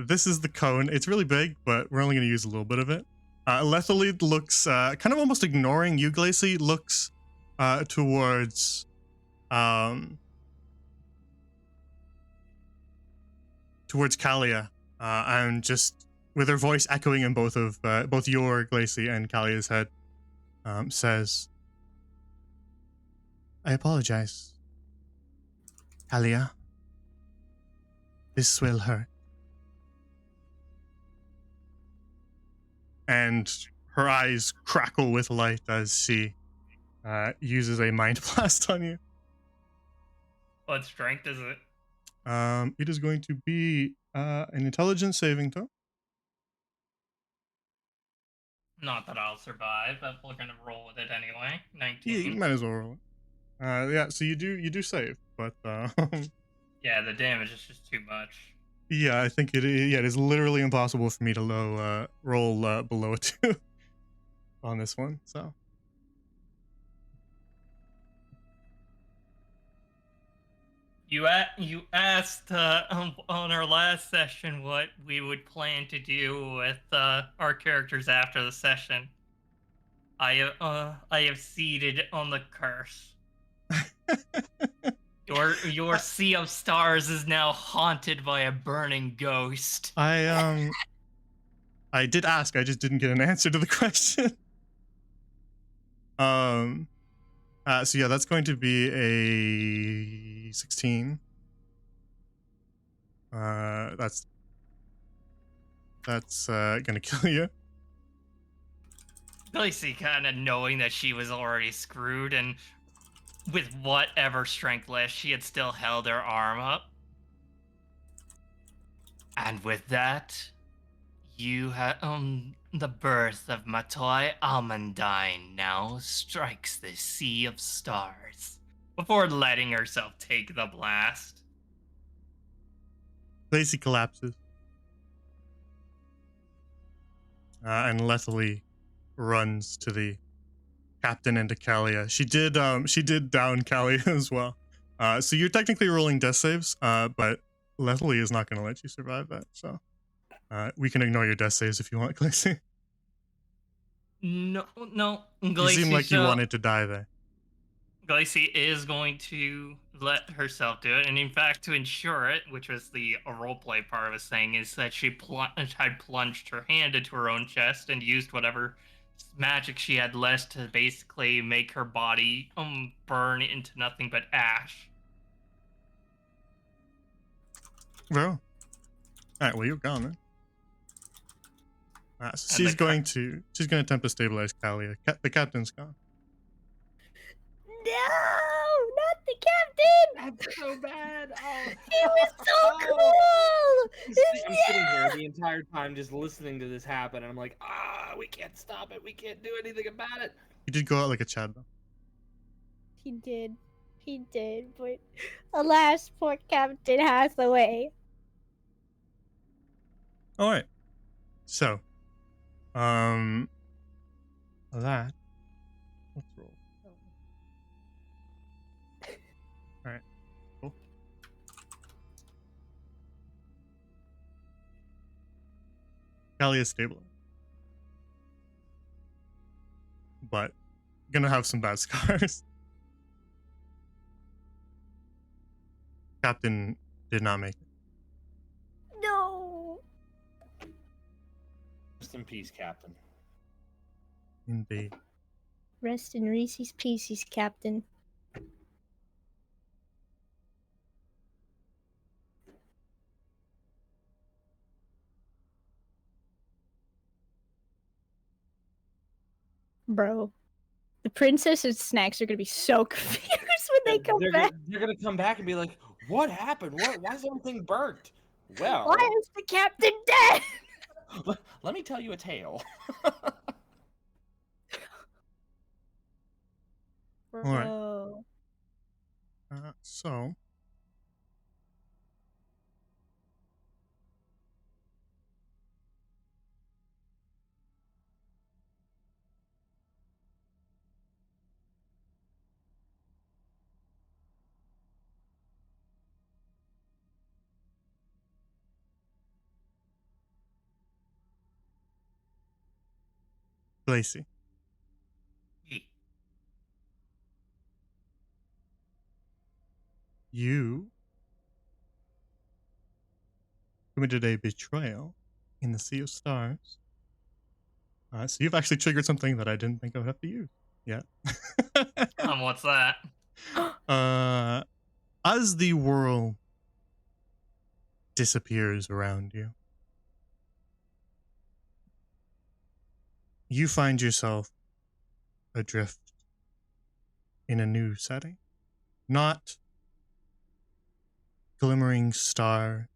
Speaker 1: This is the cone. It's really big, but we're only going to use a little bit of it. Lethalie looks kind of almost ignoring you, Glacy, looks towards Kalia, and just with her voice echoing in both your Glacy and Kalia's head, says, "I apologize, Kalia. This will hurt." And her eyes crackle with light as she uses a mind blast on you.
Speaker 2: What strength is it?
Speaker 1: It is going to be an intelligence saving throw.
Speaker 2: Not that I'll survive, but we're gonna roll with it anyway. 19.
Speaker 1: Yeah, you might as well roll it. Yeah, so you do save, but
Speaker 2: yeah, the damage is just too much.
Speaker 1: Yeah, I think it is literally impossible for me to roll below a 2 on this one, so.
Speaker 2: You asked on our last session what we would plan to do with our characters after the session. I have seeded on the curse. Your sea of stars is now haunted by a burning ghost.
Speaker 1: I did ask, I just didn't get an answer to the question. So yeah, that's going to be a 16. That's gonna kill you.
Speaker 2: Lacey kind of knowing that she was already screwed, and with whatever strength left, she had still held her arm up. And with that, you have the birth of Matoi Almondine now strikes the sea of stars before letting herself take the blast.
Speaker 1: Lacey collapses. And Lethalie runs to the captain and to Kalia. She did down Kalia as well. So you're technically rolling death saves, but Lethalie is not going to let you survive that. So we can ignore your death saves if you want, Glacy.
Speaker 2: No.
Speaker 1: You seem like you wanted to die there.
Speaker 2: Glacy is going to let herself do it, and in fact, to ensure it, which was the roleplay part of us saying, is that she had plunged her hand into her own chest and used whatever magic she had left to basically make her body burn into nothing but ash.
Speaker 1: Bro. Alright, well, you're gone then. So she's going to attempt to stabilize Kalia. The captain's gone.
Speaker 3: No, not the captain.
Speaker 4: That's so bad. Oh.
Speaker 3: He was so cool.
Speaker 4: I'm sitting here the entire time just listening to this happen, and I'm like, we can't stop it. We can't do anything about it.
Speaker 1: He did go out like a Chad, though.
Speaker 3: He did, but alas, poor Captain Hathaway.
Speaker 1: All right. So, that. Let's roll. All right. Cool. Callie is stable, but gonna have some bad scars. Captain did not make it.
Speaker 3: No.
Speaker 4: Rest in peace, Captain.
Speaker 1: Indeed.
Speaker 3: Rest in Reese's Pieces, Captain. Bro, the princess's snacks are gonna be so confused when they come back.
Speaker 4: They're gonna come back and be like, "What happened? Why is everything burnt?" Well,
Speaker 3: Why is the captain dead?
Speaker 4: let me tell you a tale.
Speaker 1: Alright.
Speaker 3: Bro.
Speaker 1: So, Lacey, you committed a betrayal in the Sea of Stars. So you've actually triggered something that I didn't think I would have to use yet.
Speaker 2: What's that?
Speaker 1: As the world disappears around you, you find yourself adrift in a new setting. Not glimmering star,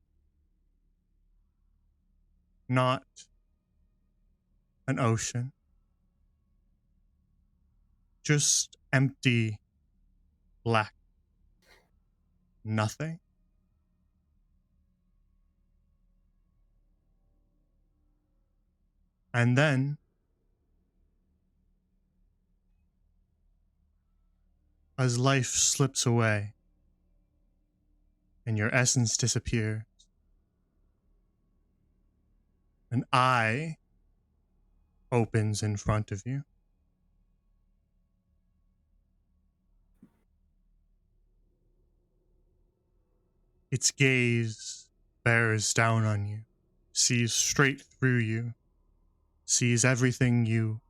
Speaker 1: not an ocean, just empty, black, nothing. And then, as life slips away and your essence disappears, an eye opens in front of you. Its gaze bears down on you, sees straight through you, sees everything you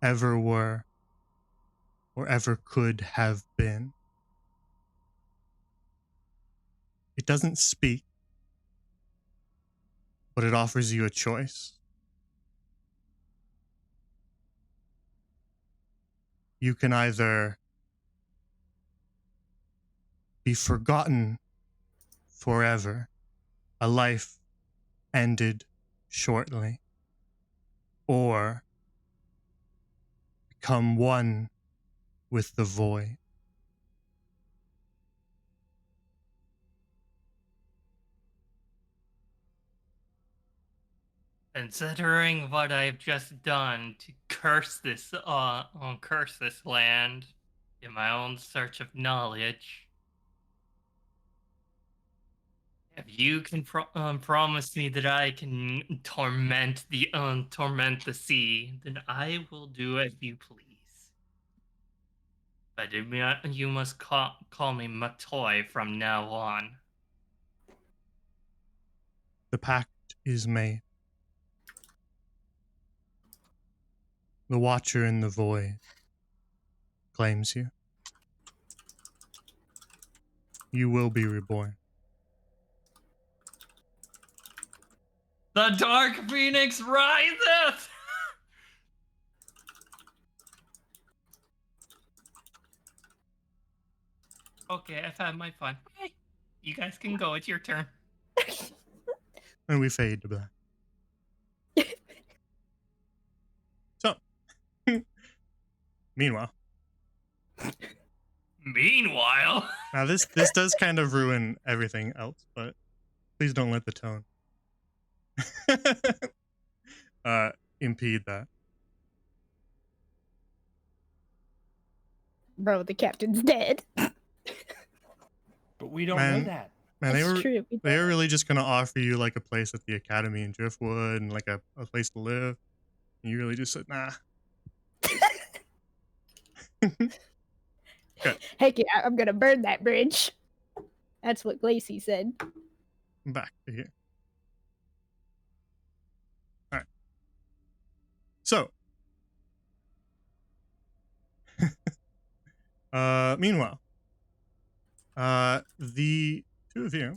Speaker 1: ever were or ever could have been. It doesn't speak, but it offers you a choice. You can either be forgotten forever, a life ended shortly, or become one with the void.
Speaker 2: Considering what I've just done to curse this land in my own search of knowledge, if you can promise me that I can torment the sea, then I will do as you please. But you must call me Matoy from now on.
Speaker 1: The pact is made. The Watcher in the Void claims you. You will be reborn.
Speaker 2: The Dark Phoenix riseth! Okay, I've had my fun. Okay, you guys can go. It's your turn.
Speaker 1: And we fade to black. So, meanwhile, now this does kind of ruin everything else, but please don't let the tone impede that.
Speaker 3: Bro, the captain's dead.
Speaker 4: But we don't know that.
Speaker 1: Man,
Speaker 3: That's true.
Speaker 1: they were really just gonna offer you like a place at the academy in Driftwood and like a place to live. And you really just said, nah. Good.
Speaker 3: Heck yeah, I'm gonna burn that bridge. That's what Lacey said.
Speaker 1: Back to here. Alright. So Meanwhile, the two of you.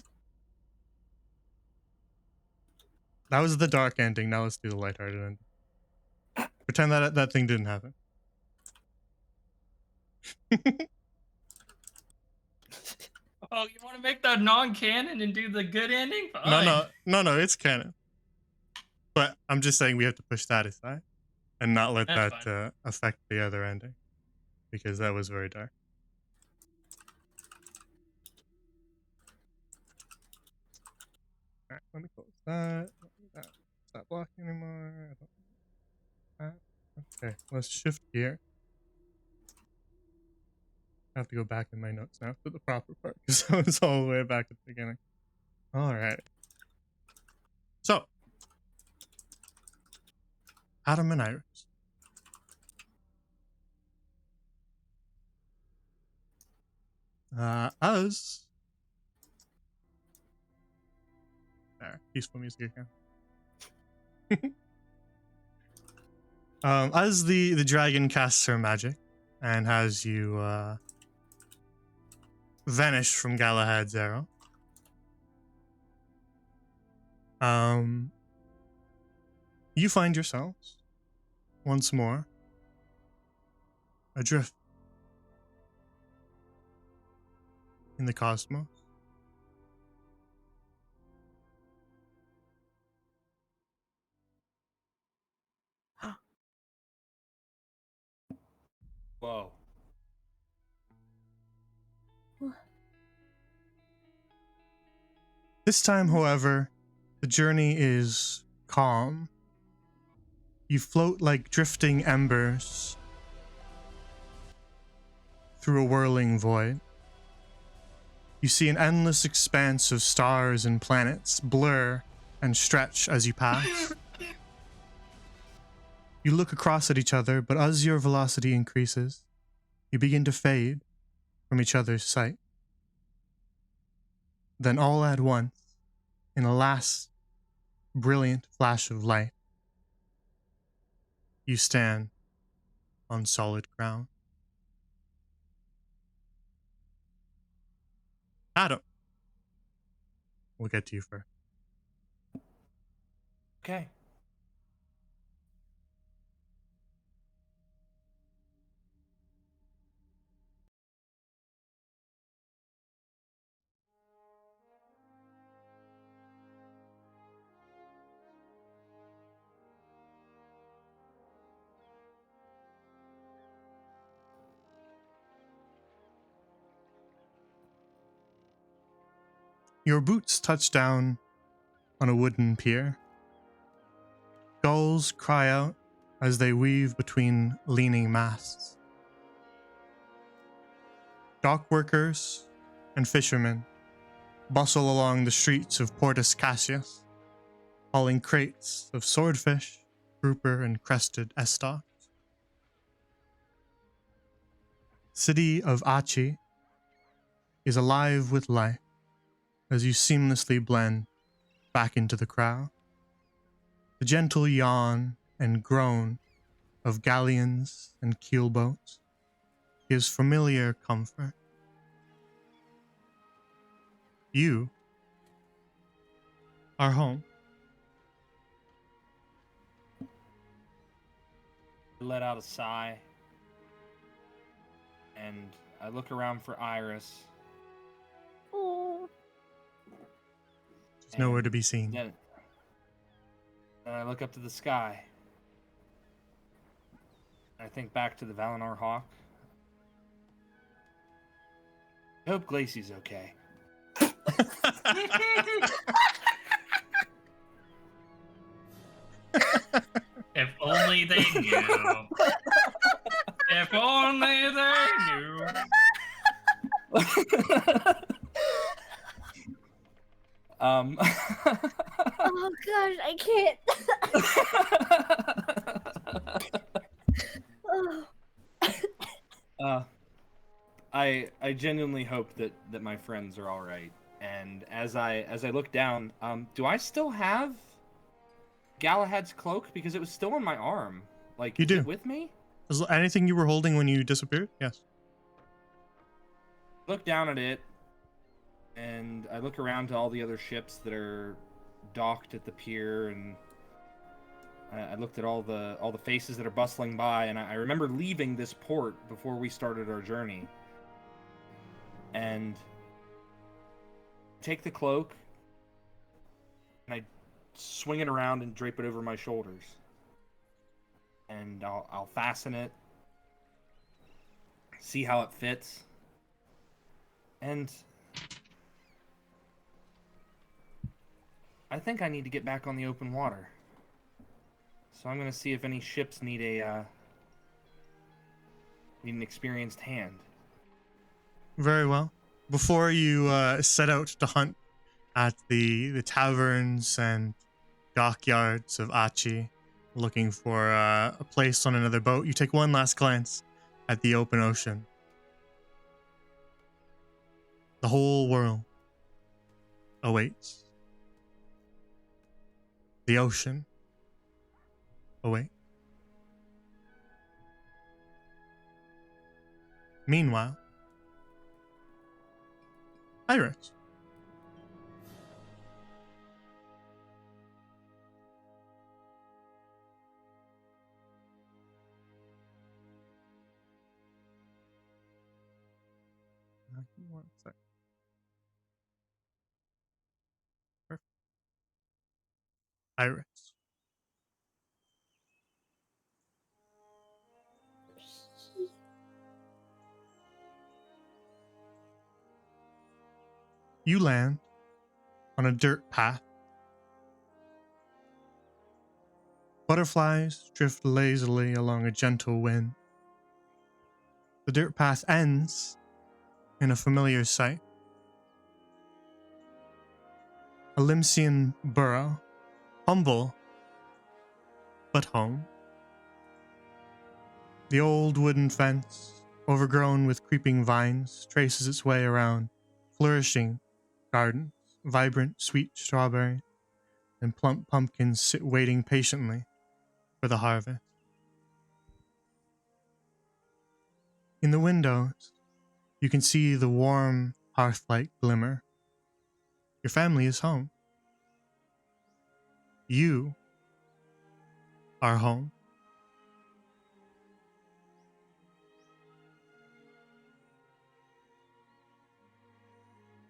Speaker 1: That was the dark ending. Now let's do the lighthearted ending. Pretend that thing didn't happen.
Speaker 2: Oh, you want to make that non-canon and do the good ending?
Speaker 1: No,
Speaker 2: Fine.
Speaker 1: it's canon. But I'm just saying we have to push that aside and not let
Speaker 2: That's
Speaker 1: that
Speaker 2: fine.
Speaker 1: affect the other ending, because that was very dark. All right, let me close that. It's not blocking anymore. I don't that. Okay, let's shift gear. I have to go back in my notes now to the proper part because I was all the way back at the beginning. All right. So, Adam and Iris. As there, peaceful music again. As the dragon casts her magic and has you vanish from Galahad's arrow, you find yourselves once more adrift in the cosmos.
Speaker 4: Whoa.
Speaker 1: This time, however, the journey is calm. You float like drifting embers through a whirling void. You see an endless expanse of stars and planets blur and stretch as you pass. You look across at each other, but as your velocity increases, you begin to fade from each other's sight. Then all at once, in a last brilliant flash of light, you stand on solid ground. Adam, we'll get to you first.
Speaker 4: Okay.
Speaker 1: Your boots touch down on a wooden pier. Gulls cry out as they weave between leaning masts. Dock workers and fishermen bustle along the streets of Portus Cassius, hauling crates of swordfish, grouper, and crested estocs. City of Achi is alive with life as you seamlessly blend back into the crowd. The gentle yawn and groan of galleons and keelboats gives familiar comfort. You are home.
Speaker 4: I let out a sigh, and I look around for Iris.
Speaker 3: Oh.
Speaker 1: She's nowhere to be seen.
Speaker 4: Then I look up to the sky. I think back to the Valinor Hawk. I hope Glacey's okay.
Speaker 2: If only they knew. If only they knew.
Speaker 3: Oh gosh, I can't. Oh.
Speaker 4: I genuinely hope that my friends are all right. And as I look down, do I still have Galahad's cloak? Because it was still on my arm. Like,
Speaker 1: You
Speaker 4: is
Speaker 1: do.
Speaker 4: it with me?
Speaker 1: Is anything you were holding when you disappeared? Yes.
Speaker 4: Look down at it, and I look around to all the other ships that are docked at the pier, and I looked at all the faces that are bustling by, and I remember leaving this port before we started our journey. And take the cloak, and I swing it around and drape it over my shoulders. And I'll fasten it, see how it fits, and I think I need to get back on the open water. So I'm gonna see if any ships need an experienced hand.
Speaker 1: Very well. Before you set out to hunt at the taverns and dockyards of Achi, looking for a place on another boat, you take one last glance at the open ocean. The whole world awaits. The ocean awaits. Meanwhile, Iris. One sec. Perfect. Iris. You land on a dirt path. Butterflies drift lazily along a gentle wind. The dirt path ends in a familiar sight. A Limsian burrow, humble but home. The old wooden fence, overgrown with creeping vines, traces its way around flourishing gardens. Vibrant, sweet strawberries and plump pumpkins sit waiting patiently for the harvest. In the windows, you can see the warm hearth-like glimmer. Your family is home. You are home.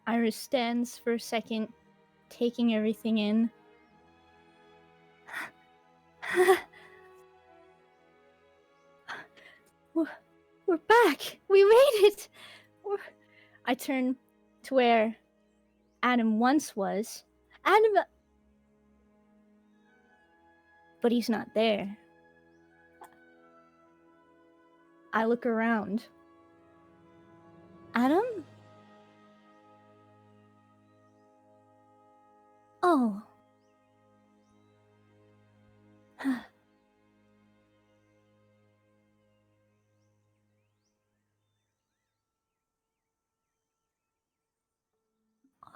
Speaker 3: Iris stands for a second, taking everything in. We're back! We made it! I turn to where Adam once was. Adam... But he's not there. I look around. Adam? Oh.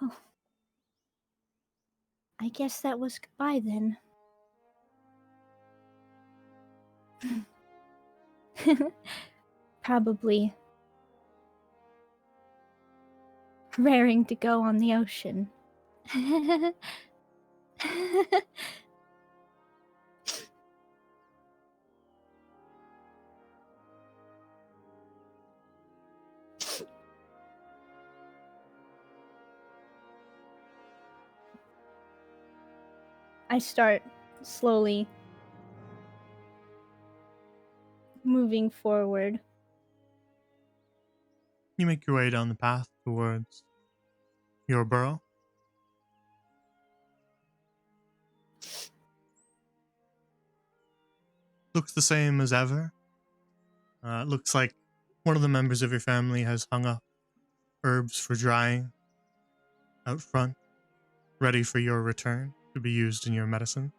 Speaker 3: Oh. I guess that was goodbye then. Probably raring to go on the ocean. I start slowly moving forward.
Speaker 1: You make your way down the path towards your burrow. Looks the same as ever. It looks like one of the members of your family has hung up herbs for drying out front, ready for your return to be used in your medicine.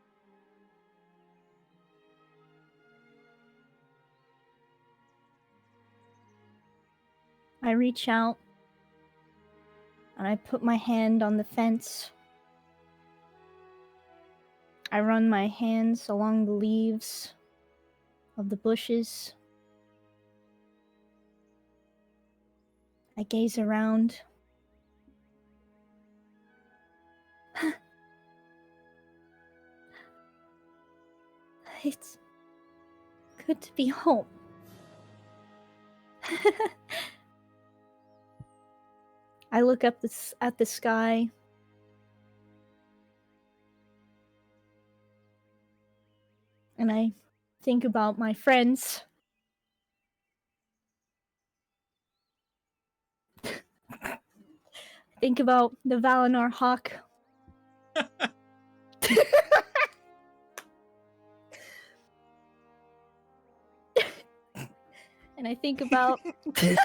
Speaker 3: I reach out and I put my hand on the fence. I run my hands along the leaves of the bushes. I gaze around. It's good to be home. I look up at the sky. And I think about my friends. Think about the Valinor Hawk. And I think about... Sorry.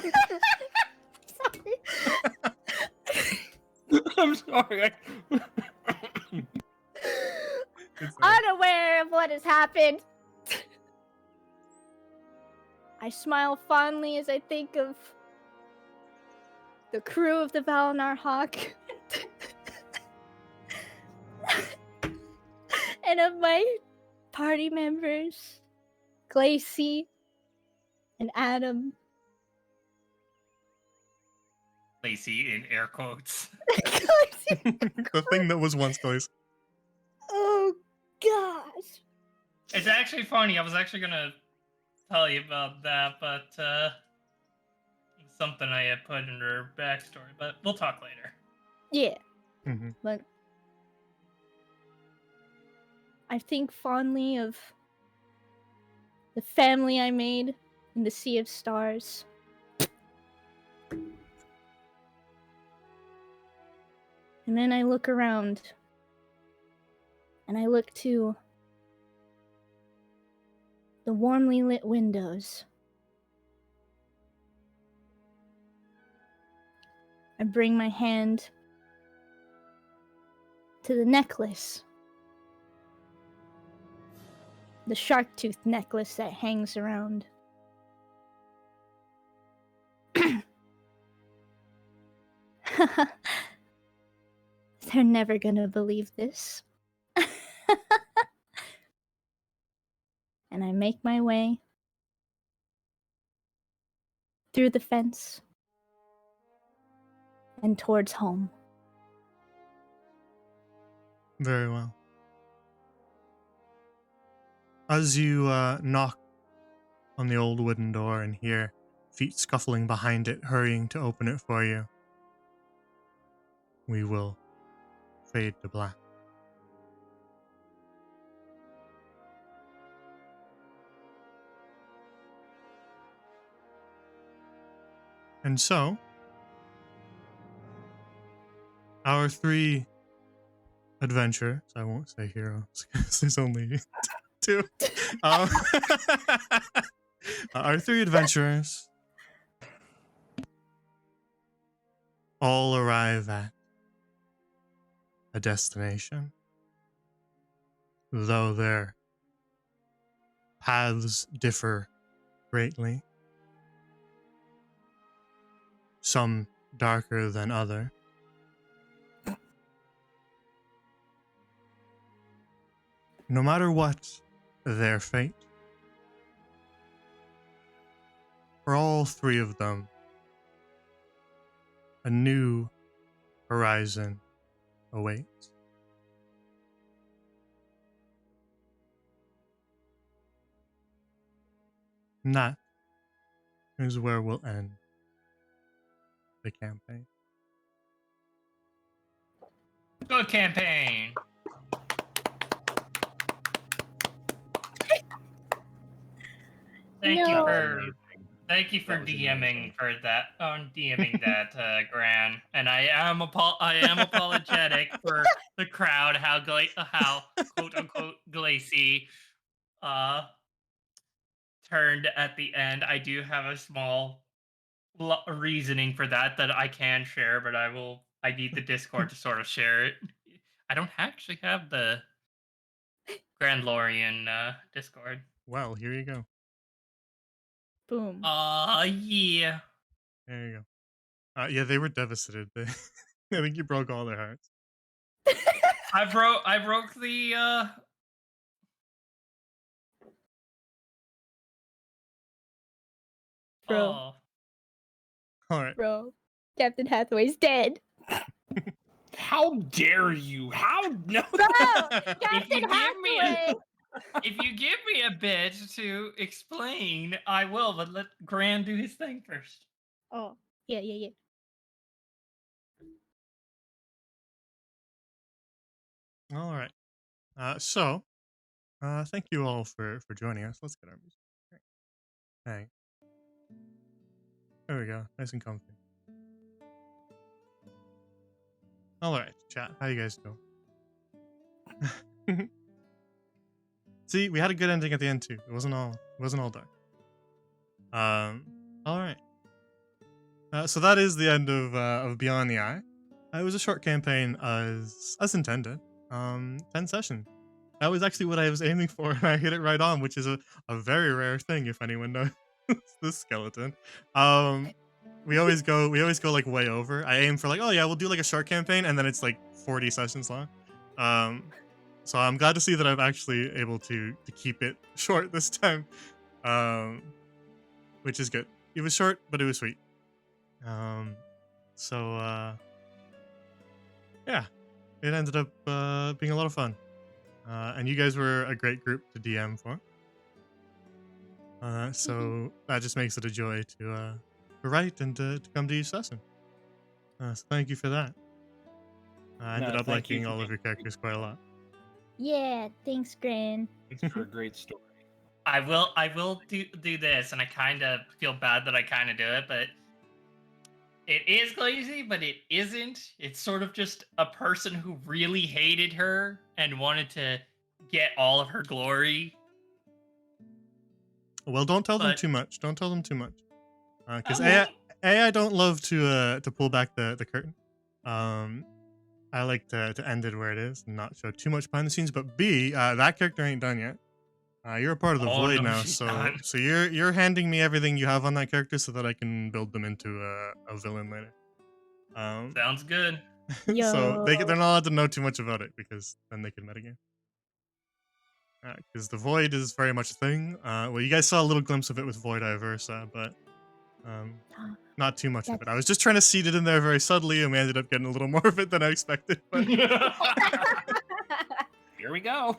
Speaker 4: I'm sorry.
Speaker 3: Unaware of what has happened. I smile fondly as I think of the crew of the Valinor Hawk. And of my party members, Glacy and Adam.
Speaker 2: Lacey in air quotes.
Speaker 1: The thing that was once Glace.
Speaker 3: Oh gosh.
Speaker 2: It's actually funny. I was actually gonna tell you about that, but it's something I had put in her backstory. But we'll talk later.
Speaker 3: Yeah.
Speaker 1: Mm-hmm.
Speaker 3: But I think fondly of the family I made in the Sea of Stars. And then I look around. And I look to the warmly lit windows. I bring my hand to the necklace. The shark tooth necklace that hangs around. They're never gonna believe this. And I make my way through the fence and towards home.
Speaker 1: Very well. As you knock on the old wooden door and hear feet scuffling behind it, hurrying to open it for you, we will fade to black. And so, our three adventurers, I won't say heroes because there's only two. Our three adventurers all arrive at a destination, though their paths differ greatly, some darker than other. No matter what their fate, for all three of them, a new horizon awaits. And that is where we'll end the campaign.
Speaker 2: Good campaign. Thank you
Speaker 3: No.
Speaker 2: for
Speaker 4: That was
Speaker 2: DMing
Speaker 4: amazing.
Speaker 2: for that. DMing that, Gran. And I am apologetic for the crowd. How quote unquote Glacy turned at the end. I do have a small reasoning for that I can share, but I need the Discord to sort of share it. I don't actually have the Grandlorian Discord.
Speaker 1: Well, here you go.
Speaker 3: Boom.
Speaker 2: Yeah.
Speaker 1: There you go. Yeah, they were devastated. I think you broke all their hearts.
Speaker 2: I broke the
Speaker 3: Bro.
Speaker 2: oh.
Speaker 1: All right.
Speaker 3: Bro. Captain Hathaway's dead.
Speaker 4: How dare you? How no?
Speaker 3: Bro,
Speaker 2: If
Speaker 3: Captain
Speaker 2: you give me
Speaker 3: Hathaway.
Speaker 2: if you give me a bit to explain, I will. But let Gran do his thing first.
Speaker 3: Oh, yeah.
Speaker 1: All right. Thank you all for joining us. Let's get our music. Hey, there we go. Nice and comfy. All right, chat. How you guys doing? See, we had a good ending at the end too. It wasn't all dark. All right. So that is the end of Beyond the Eye. It was a short campaign as intended. 10 sessions. That was actually what I was aiming for, and I hit it right on, which is a very rare thing if anyone knows this skeleton. We always go like way over. I aim for like, oh yeah, we'll do like a short campaign, and then it's like 40 sessions long. So I'm glad to see that I'm actually able to keep it short this time. Which is good. It was short, but it was sweet. Yeah, it ended up being a lot of fun. And you guys were a great group to DM for. So that just makes it a joy to write and to come to each session. So thank you for that. I ended up
Speaker 4: thank you
Speaker 1: liking
Speaker 4: for
Speaker 1: all of
Speaker 4: being
Speaker 1: your characters quite a lot.
Speaker 3: Yeah, thanks, Gran.
Speaker 4: Thanks for a great story.
Speaker 2: I will do this, and I kind of feel bad that I kind of do it, but it is lazy, but it isn't. It's sort of just a person who really hated her and wanted to get all of her glory.
Speaker 1: Well, don't tell them
Speaker 2: But
Speaker 1: too much. Don't tell them too much. Because
Speaker 2: I won't.
Speaker 1: I don't love to pull back the curtain. I like to end it where it is and not show too much behind the scenes. But B, that character ain't done yet. You're a part of the
Speaker 2: Oh
Speaker 1: void
Speaker 2: no,
Speaker 1: now,
Speaker 2: she's
Speaker 1: so
Speaker 2: done.
Speaker 1: you're handing me everything you have on that character so that I can build them into a villain later.
Speaker 2: Sounds good.
Speaker 1: So
Speaker 3: Yo.
Speaker 1: they're not allowed to know too much about it because then they can metagame. Because the void is very much a thing. Well, you guys saw a little glimpse of it with Void Iversa, but not too much of it. I was just trying to seed it in there very subtly, and we ended up getting a little more of it than I expected. But
Speaker 4: Here we go.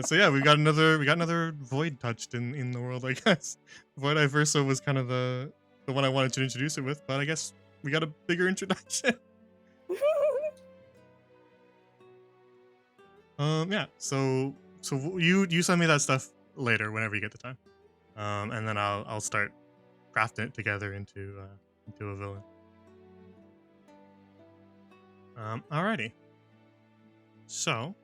Speaker 1: so yeah, we got another void touched in the world, I guess. Void Iversa was kind of the one I wanted to introduce it with, but I guess we got a bigger introduction. Yeah. So you send me that stuff later whenever you get the time, and then I'll start crafting it together into a villain. Alrighty. So,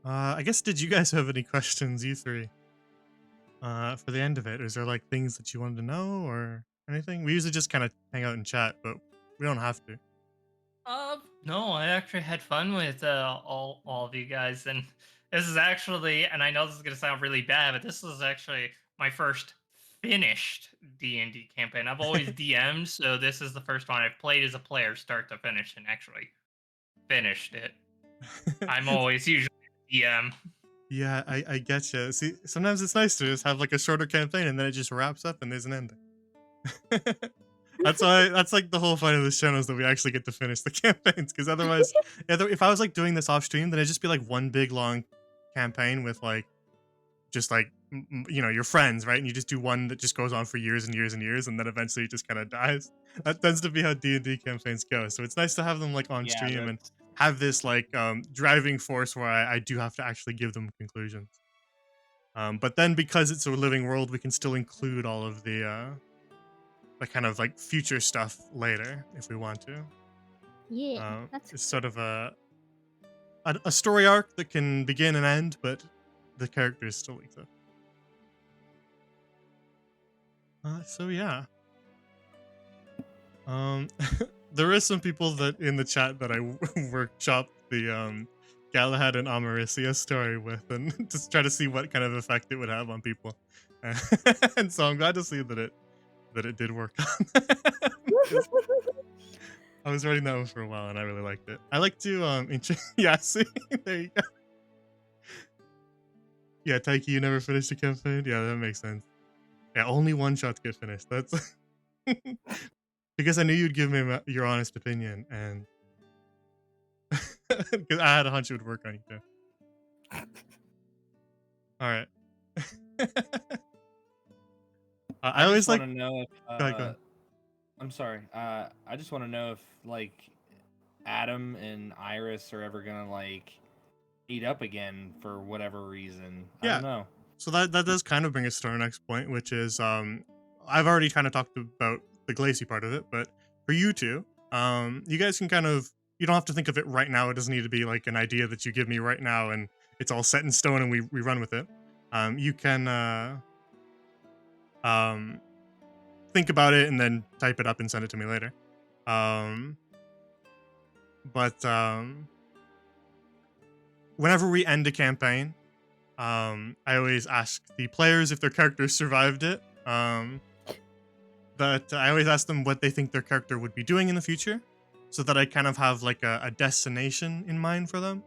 Speaker 1: I guess, did you guys have any questions, you three, for the end of it? Is there like things that you wanted to know or anything? We usually just kind of hang out and chat, but we don't have to.
Speaker 2: No, I actually had fun with all of you guys, and this is actually, and I know this is gonna sound really bad, but this is actually my first finished D&D campaign. I've always DM'd, so this is the first one I've played as a player, start to finish, and actually finished it. I'm always usually DM.
Speaker 1: Yeah, I get you. See, sometimes it's nice to just have like a shorter campaign and then it just wraps up and there's an ending. That's like the whole fun of this channel is that we actually get to finish the campaigns, because otherwise, if I was like doing this off stream, then it'd just be like one big long campaign with like just like your friends, right? And you just do one that just goes on for years and years and years, and then eventually it just kind of dies. That tends to be how D&D campaigns go. So it's nice to have them like on stream and have this like driving force where I do have to actually give them conclusions. But then because it's a living world, we can still include all of the kind of like future stuff later if we want to.
Speaker 3: Yeah,
Speaker 1: It's sort of a story arc that can begin and end, but the characters still exist. So yeah. There is some people that in the chat that I workshopped the Galahad and Amarisia story with, and just try to see what kind of effect it would have on people. And so I'm glad to see that it did work on. I was writing that one for a while and I really liked it. I like to yeah, see, there you go. Yeah, Taiki, you never finished a campaign? Yeah, that makes sense. Yeah, only one shots get finished. That's because I knew you'd give me your honest opinion, and because I had a hunch it would work on you too. All right. I
Speaker 4: I just
Speaker 1: always
Speaker 4: want
Speaker 1: like.
Speaker 4: to know if
Speaker 1: Go ahead. Go ahead.
Speaker 4: I'm sorry. I just want to know if like Adam and Iris are ever gonna like meet up again for whatever reason. I
Speaker 1: Yeah.
Speaker 4: don't know.
Speaker 1: So that does kind of bring us to our next point, which is I've already kind of talked about the glacy part of it, but for you two, you guys can kind of, you don't have to think of it right now. It doesn't need to be like an idea that you give me right now and it's all set in stone and we run with it. You can um think about it and then type it up and send it to me later. Um but whenever we end a campaign, I always ask the players if their characters survived it. But I always ask them what they think their character would be doing in the future, so that I kind of have like a destination in mind for them.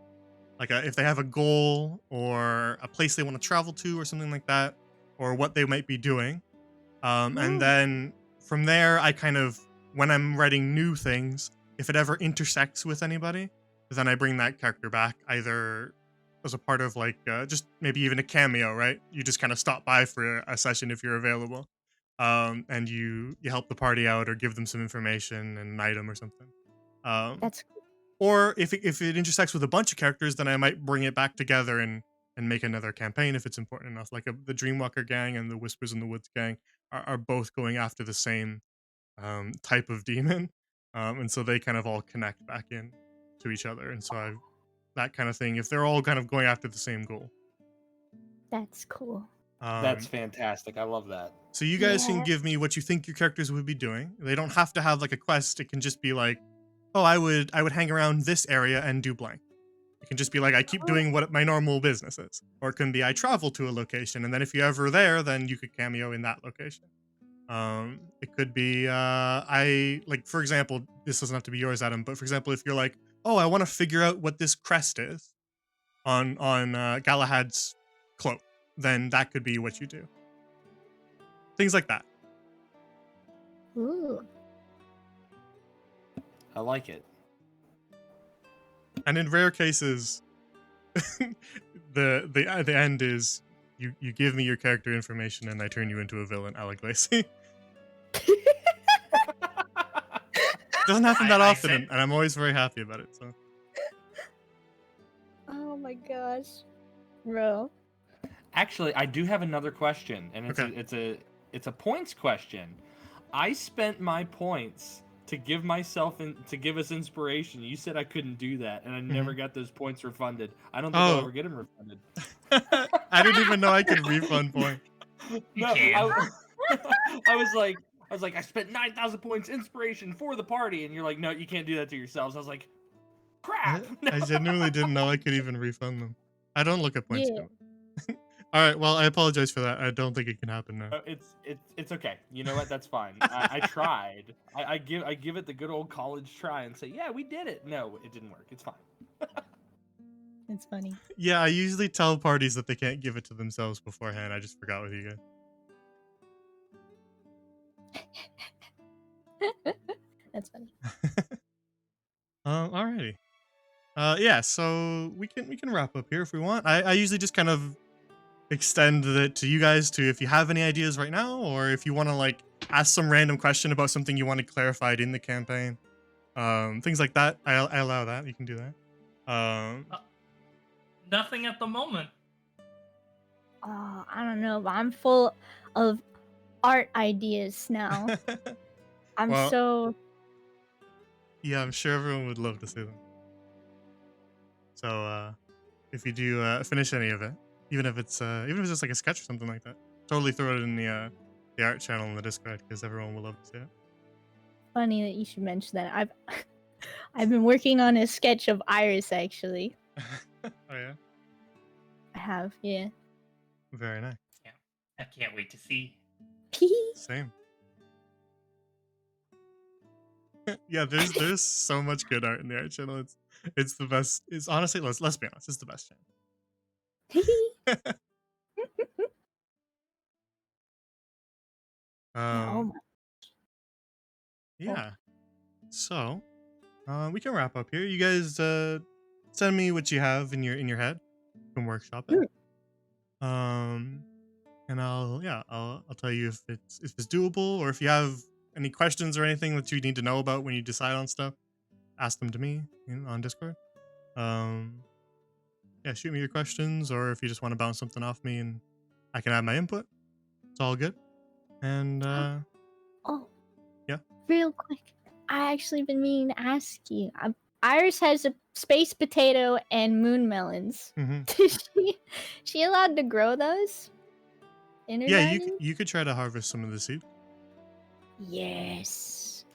Speaker 1: Like if they have a goal or a place they want to travel to or something like that, or what they might be doing. And
Speaker 3: Ooh.
Speaker 1: then from there, I kind of, when I'm writing new things, if it ever intersects with anybody, then I bring that character back either as a part of like just maybe even a cameo, right? You just kind of stop by for a session if you're available, and you help the party out or give them some information and an item or something. Um,
Speaker 3: That's
Speaker 1: or if it intersects with a bunch of characters, then I might bring it back together and make another campaign if it's important enough. Like the Dreamwalker gang and the Whispers in the Woods gang are both going after the same type of demon, and so they kind of all connect back in to each other. And so that kind of thing. If they're all kind of going after the same goal,
Speaker 3: cool.
Speaker 4: That's
Speaker 1: um,
Speaker 4: fantastic. I love that.
Speaker 1: so you guys can
Speaker 3: Yeah.
Speaker 1: give me what you think your characters would be doing. They don't have to have like a quest. It can just be like, oh, I would hang around this area and do blank. It can just be like I keep
Speaker 3: Oh,
Speaker 1: doing what my normal business is, or it can be I travel to a location, and then if you're ever there, then you could cameo in that location. It could be I like, for example, this doesn't have to be yours, Adam, but for example, if you're like, oh, I want to figure out what this crest is on Galahad's cloak, then that could be what you do. Things like that.
Speaker 3: ooh.
Speaker 4: I like it.
Speaker 1: And in rare cases, the end is you give me your character information and I turn you into a villain, Alec Lacey. Doesn't happen that
Speaker 2: I
Speaker 1: often,
Speaker 2: said
Speaker 1: and I'm always very happy about it. So
Speaker 3: Oh my gosh, bro.
Speaker 4: Actually, I do have another question, and
Speaker 1: okay.
Speaker 4: it's a points question. I spent my points to give myself to give us inspiration. You said I couldn't do that, and I never got those points refunded. I don't think I'll
Speaker 1: Oh,
Speaker 4: ever get them refunded.
Speaker 1: I didn't even know I could refund points.
Speaker 2: you
Speaker 4: No,
Speaker 2: can.
Speaker 4: I was like, I spent 9,000 points inspiration for the party, and you're like, no, you can't do that to yourselves. I was like, crap.
Speaker 1: I genuinely didn't know I could even refund them. I don't look at points
Speaker 3: Yeah.
Speaker 1: too much. All right, well, I apologize for that. I don't think it can happen now.
Speaker 4: It's okay. You know what? That's fine. I tried. I give it the good old college try and say, yeah, we did it. No, it didn't work. It's fine.
Speaker 3: That's funny.
Speaker 1: Yeah, I usually tell parties that they can't give it to themselves beforehand. I just forgot with you guys.
Speaker 3: That's funny.
Speaker 1: Alrighty. Yeah, so we can wrap up here if we want. I usually just kind of extend it to you guys to if you have any ideas right now, or if you want to like ask some random question about something you want clarified in the campaign. Things like that. I allow that. You can do that.
Speaker 2: Nothing at the moment.
Speaker 3: Oh, I don't know, but I'm full of art ideas now. I'm
Speaker 1: Well,
Speaker 3: so
Speaker 1: yeah, I'm sure everyone would love to see them. So if you do finish any of it, even if it's just like a sketch or something like that, totally throw it in the art channel in the Discord because everyone will love to see it.
Speaker 3: funny that you should mention that. I've been working on a sketch of Iris actually.
Speaker 1: Oh yeah,
Speaker 3: I have, yeah.
Speaker 1: very nice.
Speaker 2: Yeah, I can't wait to see.
Speaker 1: Same. Yeah, there's so much good art in the art channel. It's the best. It's honestly, let's be honest, it's the best channel.
Speaker 3: Oh
Speaker 1: um,
Speaker 3: my.
Speaker 1: Yeah. So, we can wrap up here. You guys send me what you have in your head. You can workshop it. And I'll tell you if it's doable, or if you have any questions or anything that you need to know about when you decide on stuff, ask them to me on Discord. Yeah, shoot me your questions, or if you just want to bounce something off me and I can add my input, it's all good. And
Speaker 3: Oh,
Speaker 1: yeah.
Speaker 3: real quick, I actually been meaning to ask you. Iris has a space potato and moon melons.
Speaker 1: Mm-hmm.
Speaker 3: Is she allowed to grow those in her
Speaker 1: Yeah,
Speaker 3: garden?
Speaker 1: you could try to harvest some of the seed.
Speaker 3: Yes.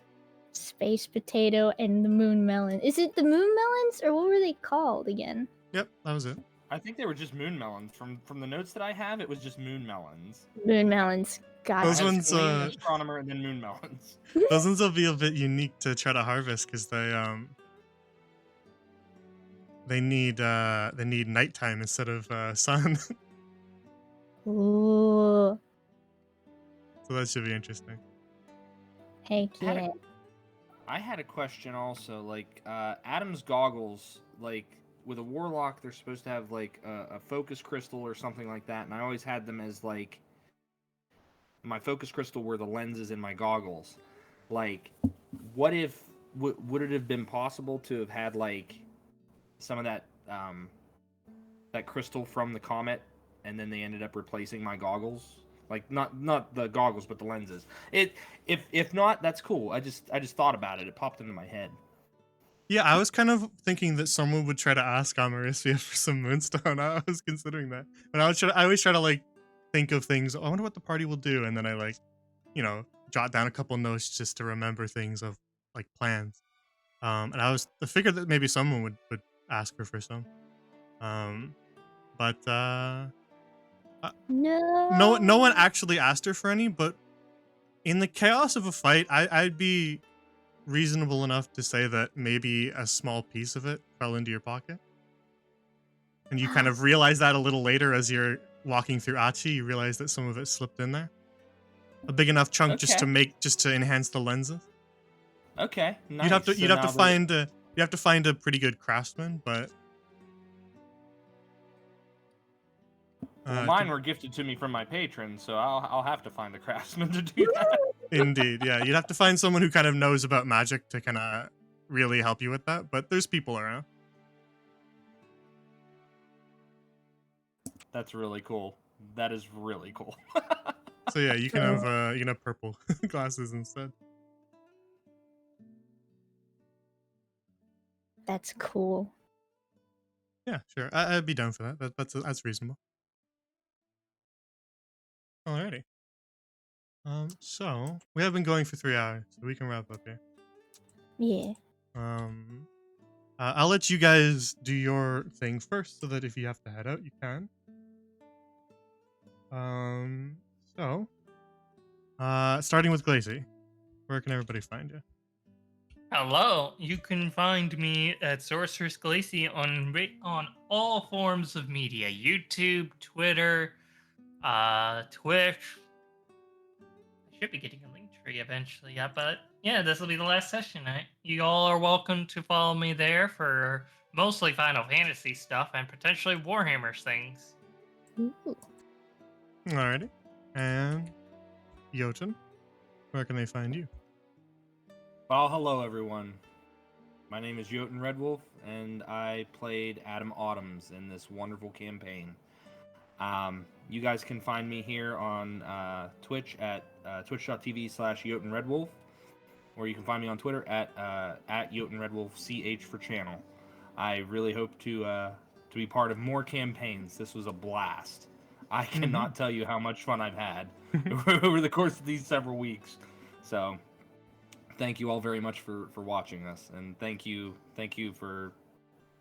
Speaker 3: Space potato and the moon melon. Is it the moon melons, or what were they called again?
Speaker 1: Yep, that was it.
Speaker 4: I think they were just moon melons. From the notes that I have, it was just moon melons.
Speaker 3: Moon melons. Got
Speaker 1: Those
Speaker 3: it.
Speaker 1: ones,
Speaker 4: astronomer, and then moon melons.
Speaker 1: those ones will be a bit unique to try to harvest because they need nighttime instead of sun.
Speaker 3: Ooh.
Speaker 1: So that should be interesting.
Speaker 3: Heck yeah.
Speaker 4: I had a question also. Like, Adam's goggles, like, with a warlock, they're supposed to have, like, a focus crystal or something like that. And I always had them as, like, my focus crystal were the lenses in my goggles. Like, what if, would it have been possible to have had, like, some of that, that crystal from the comet, and then they ended up replacing my goggles? Like, not the goggles, but the lenses. If not, that's cool. I just thought about it. It popped into my head.
Speaker 1: Yeah, I was kind of thinking that someone would try to ask Amarisia for some moonstone. I was considering that, but I always try to like think of things. Oh, I wonder what the party will do, and then I like, jot down a couple notes just to remember things of like plans. And I figured that maybe someone would ask her for some. But no one actually asked her for any. But in the chaos of a fight, I'd be reasonable enough to say that maybe a small piece of it fell into your pocket. And you kind of realize that a little later as you're walking through Achi, you realize that some of it slipped in there. A big enough chunk
Speaker 4: Okay.
Speaker 1: just to enhance the lenses.
Speaker 4: Okay, nice.
Speaker 1: You'd have to find a pretty good craftsman, but
Speaker 4: well, mine were gifted to me from my patron, so I'll have to find a craftsman to do that.
Speaker 1: Indeed, yeah. You'd have to find someone who kind of knows about magic to kind of really help you with that, but there's people around.
Speaker 4: That's really cool. That is really cool.
Speaker 1: So yeah, you can have purple glasses instead.
Speaker 3: That's cool.
Speaker 1: Yeah, sure. I'd be down for that. That's reasonable. Alrighty. So we have been going for 3 hours, so we can wrap up here.
Speaker 3: Yeah.
Speaker 1: I'll let you guys do your thing first, so that if you have to head out, you can. So, starting with Glacy, where can everybody find you?
Speaker 2: Hello, you can find me at Sorceress Glacy on all forms of media: YouTube, Twitter, Twitch. I should be getting a link tree eventually, yeah, but yeah, this will be the last session. You all are welcome to follow me there for mostly Final Fantasy stuff and potentially Warhammer things.
Speaker 3: Ooh.
Speaker 1: Alrighty. And Jotun, where can they find you?
Speaker 4: Well, hello everyone. My name is Jotun Redwolf, and I played Adam Autumns in this wonderful campaign. You guys can find me here on Twitch at twitch.tv/Jotun Redwolf, or you can find me on Twitter at Jotun Redwolf CH for channel. I really hope to be part of more campaigns. This was a blast. I cannot tell you how much fun I've had over the course of these several weeks. So, thank you all very much for watching us, and thank you for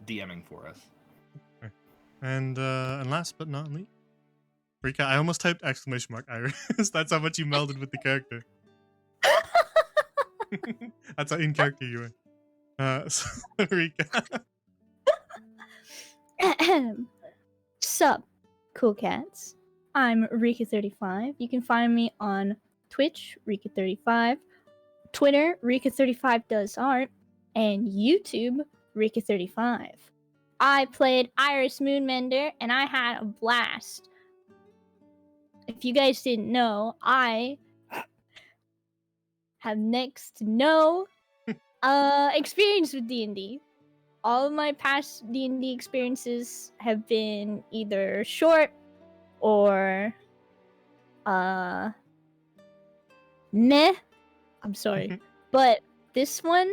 Speaker 4: DMing for us.
Speaker 1: And last but not least, Rika. I almost typed exclamation mark Iris. That's how much you melded with the character. That's how in character you were. Rika.
Speaker 3: Sup, cool cats. I'm Rika35. You can find me on Twitch, Rika35, Twitter, Rika35 does art, and YouTube, Rika35. I played Iris Moonmender, and I had a blast. If you guys didn't know, I have next to no experience with D&D. All of my past D&D experiences have been either short or meh. I'm sorry. But this one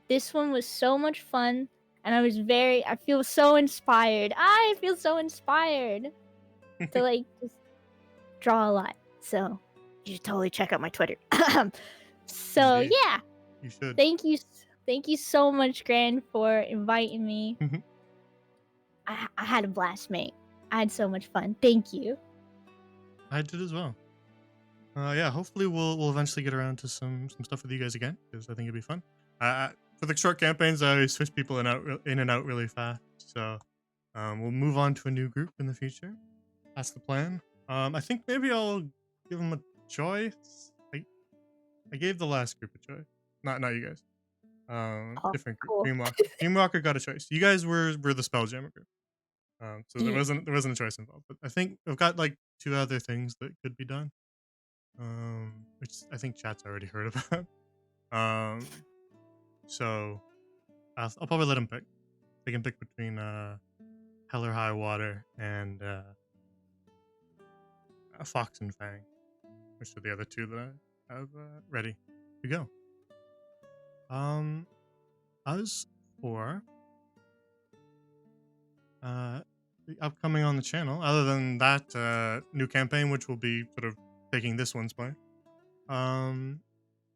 Speaker 3: was so much fun, and I feel so inspired. I feel so inspired to like just draw a lot. So you should totally check out my Twitter. So
Speaker 1: Indeed.
Speaker 3: yeah,
Speaker 1: You should.
Speaker 3: thank you so much, Gran, for inviting me. I had a blast, mate. I had so much fun. Thank you.
Speaker 1: I did as well. Yeah, hopefully we'll eventually get around to some stuff with you guys again, because I think it'd be fun. For the short campaigns, I always switch people in and out really fast. So we'll move on to a new group in the future. That's the plan. I think maybe I'll give them a choice. I gave the last group a choice. Not you guys.
Speaker 3: Oh,
Speaker 1: Different group.
Speaker 3: cool.
Speaker 1: Dreamwalker. Dreamwalker got a choice. You guys were the Spelljammer group. So there
Speaker 3: Yeah.
Speaker 1: wasn't a choice involved. But I think I've got like 2 other things that could be done. Which I think chat's already heard about. So I'll probably let them pick. They can pick between Hell or High Water and Fox and Fang, which are the other 2 that I have ready to go. As for the upcoming on the channel, other than that new campaign, which will be sort of taking this one's place,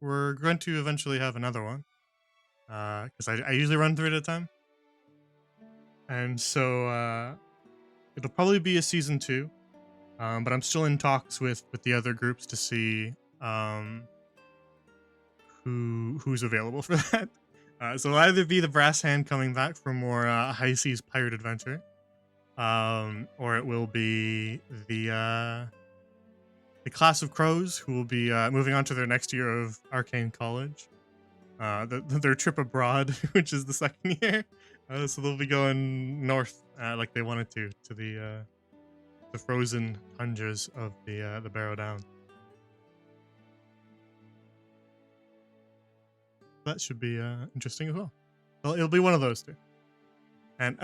Speaker 1: we're going to eventually have another one, because I usually run 3 at a time, and so it'll probably be a season 2, but I'm still in talks with the other groups to see who's available for that. So it'll either be the Brass Hand coming back for more high seas pirate adventure, or it will be the Class of Crows, who will be moving on to their next year of Arcane College, their trip abroad, which is the second year. So they'll be going north, like they wanted to the frozen tundras of the Barrow Down. That should be interesting as well. Well, it'll be one of those 2. And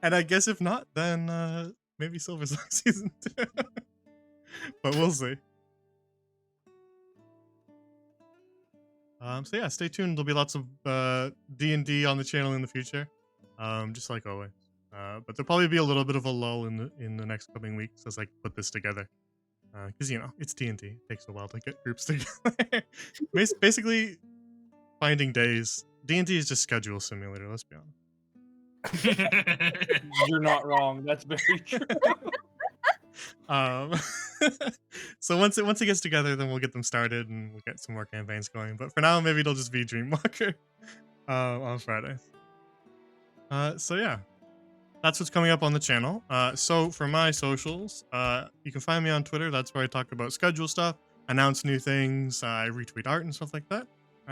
Speaker 1: and I guess if not, then maybe Silver Song season 2. But we'll see. So yeah, stay tuned. There'll be lots of D&D on the channel in the future, just like always. But there'll probably be a little bit of a lull in the next coming weeks as I put this together, because it's D&D. It takes a while to get groups together. Basically, finding days. D&D is just schedule simulator. Let's be honest.
Speaker 4: You're not wrong. That's very true.
Speaker 1: So once it gets together, then we'll get them started and we'll get some more campaigns going. But for now, maybe it'll just be Dreamwalker on Fridays. So yeah, that's what's coming up on the channel. So for my socials, you can find me on Twitter. That's where I talk about schedule stuff, announce new things, I retweet art and stuff like that.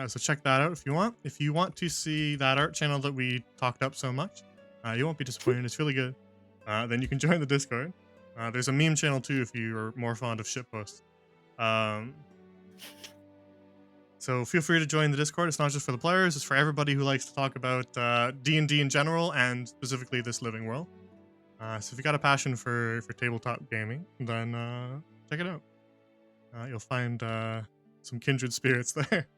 Speaker 1: So check that out if you want. If you want to see that art channel that we talked up so much, you won't be disappointed. It's really good. Then you can join the Discord. There's a meme channel too if you're more fond of shitposts. So feel free to join the Discord. It's not just for the players; it's for everybody who likes to talk about D&D in general and specifically this living world. So if you got a passion for tabletop gaming, then check it out. You'll find some kindred spirits there.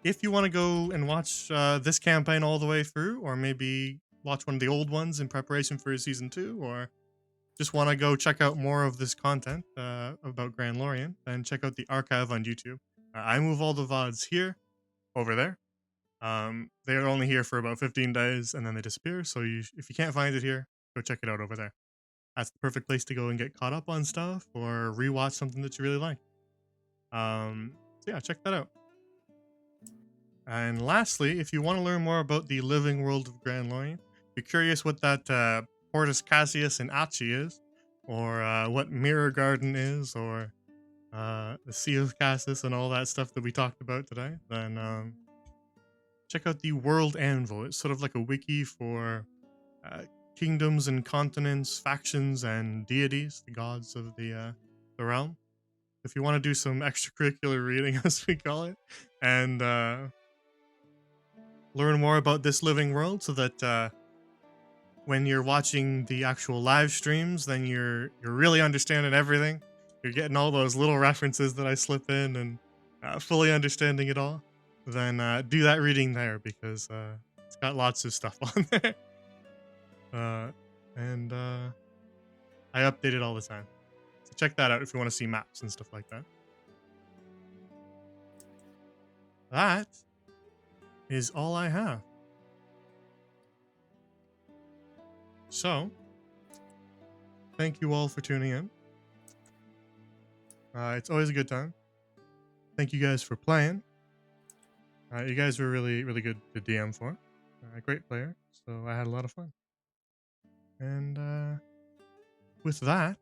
Speaker 1: If you want to go and watch this campaign all the way through, or maybe watch one of the old ones in preparation for season 2, or just want to go check out more of this content about Grand Lorien, then check out the archive on YouTube. I move all the VODs here, over there. They're only here for about 15 days and then they disappear. So if you can't find it here, go check it out over there. That's the perfect place to go and get caught up on stuff or rewatch something that you really like. So yeah, check that out. And lastly, if you want to learn more about the living world of Grand Lorien, if you're curious what that Portus Cassius and Achi is, or what Mirror Garden is, or the Sea of Cassis and all that stuff that we talked about today, then check out the World Anvil. It's sort of like a wiki for kingdoms and continents, factions, and deities, the gods of the realm. If you want to do some extracurricular reading, as we call it, and learn more about this living world, so that when you're watching the actual live streams, then you're really understanding everything. You're getting all those little references that I slip in and fully understanding it all. Then do that reading there, because it's got lots of stuff on there. And I update it all the time. So check that out if you want to see maps and stuff like that. That is all I have. So, thank you all for tuning in. It's always a good time. Thank you guys for playing. You guys were really, really good to DM for. Great player, so I had a lot of fun. And with that,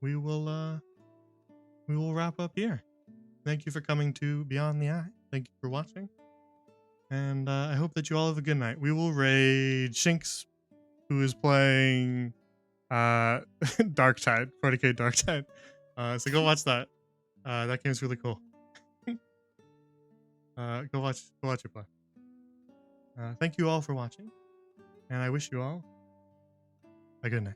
Speaker 1: we will wrap up here. Thank you for coming to Beyond the Eye. Thank you for watching. And I hope that you all have a good night. We will raid Shinx, who is playing Darktide, 40k Darktide. So go watch that. That game's really cool. Go watch it play. Thank you all for watching, and I wish you all a good night.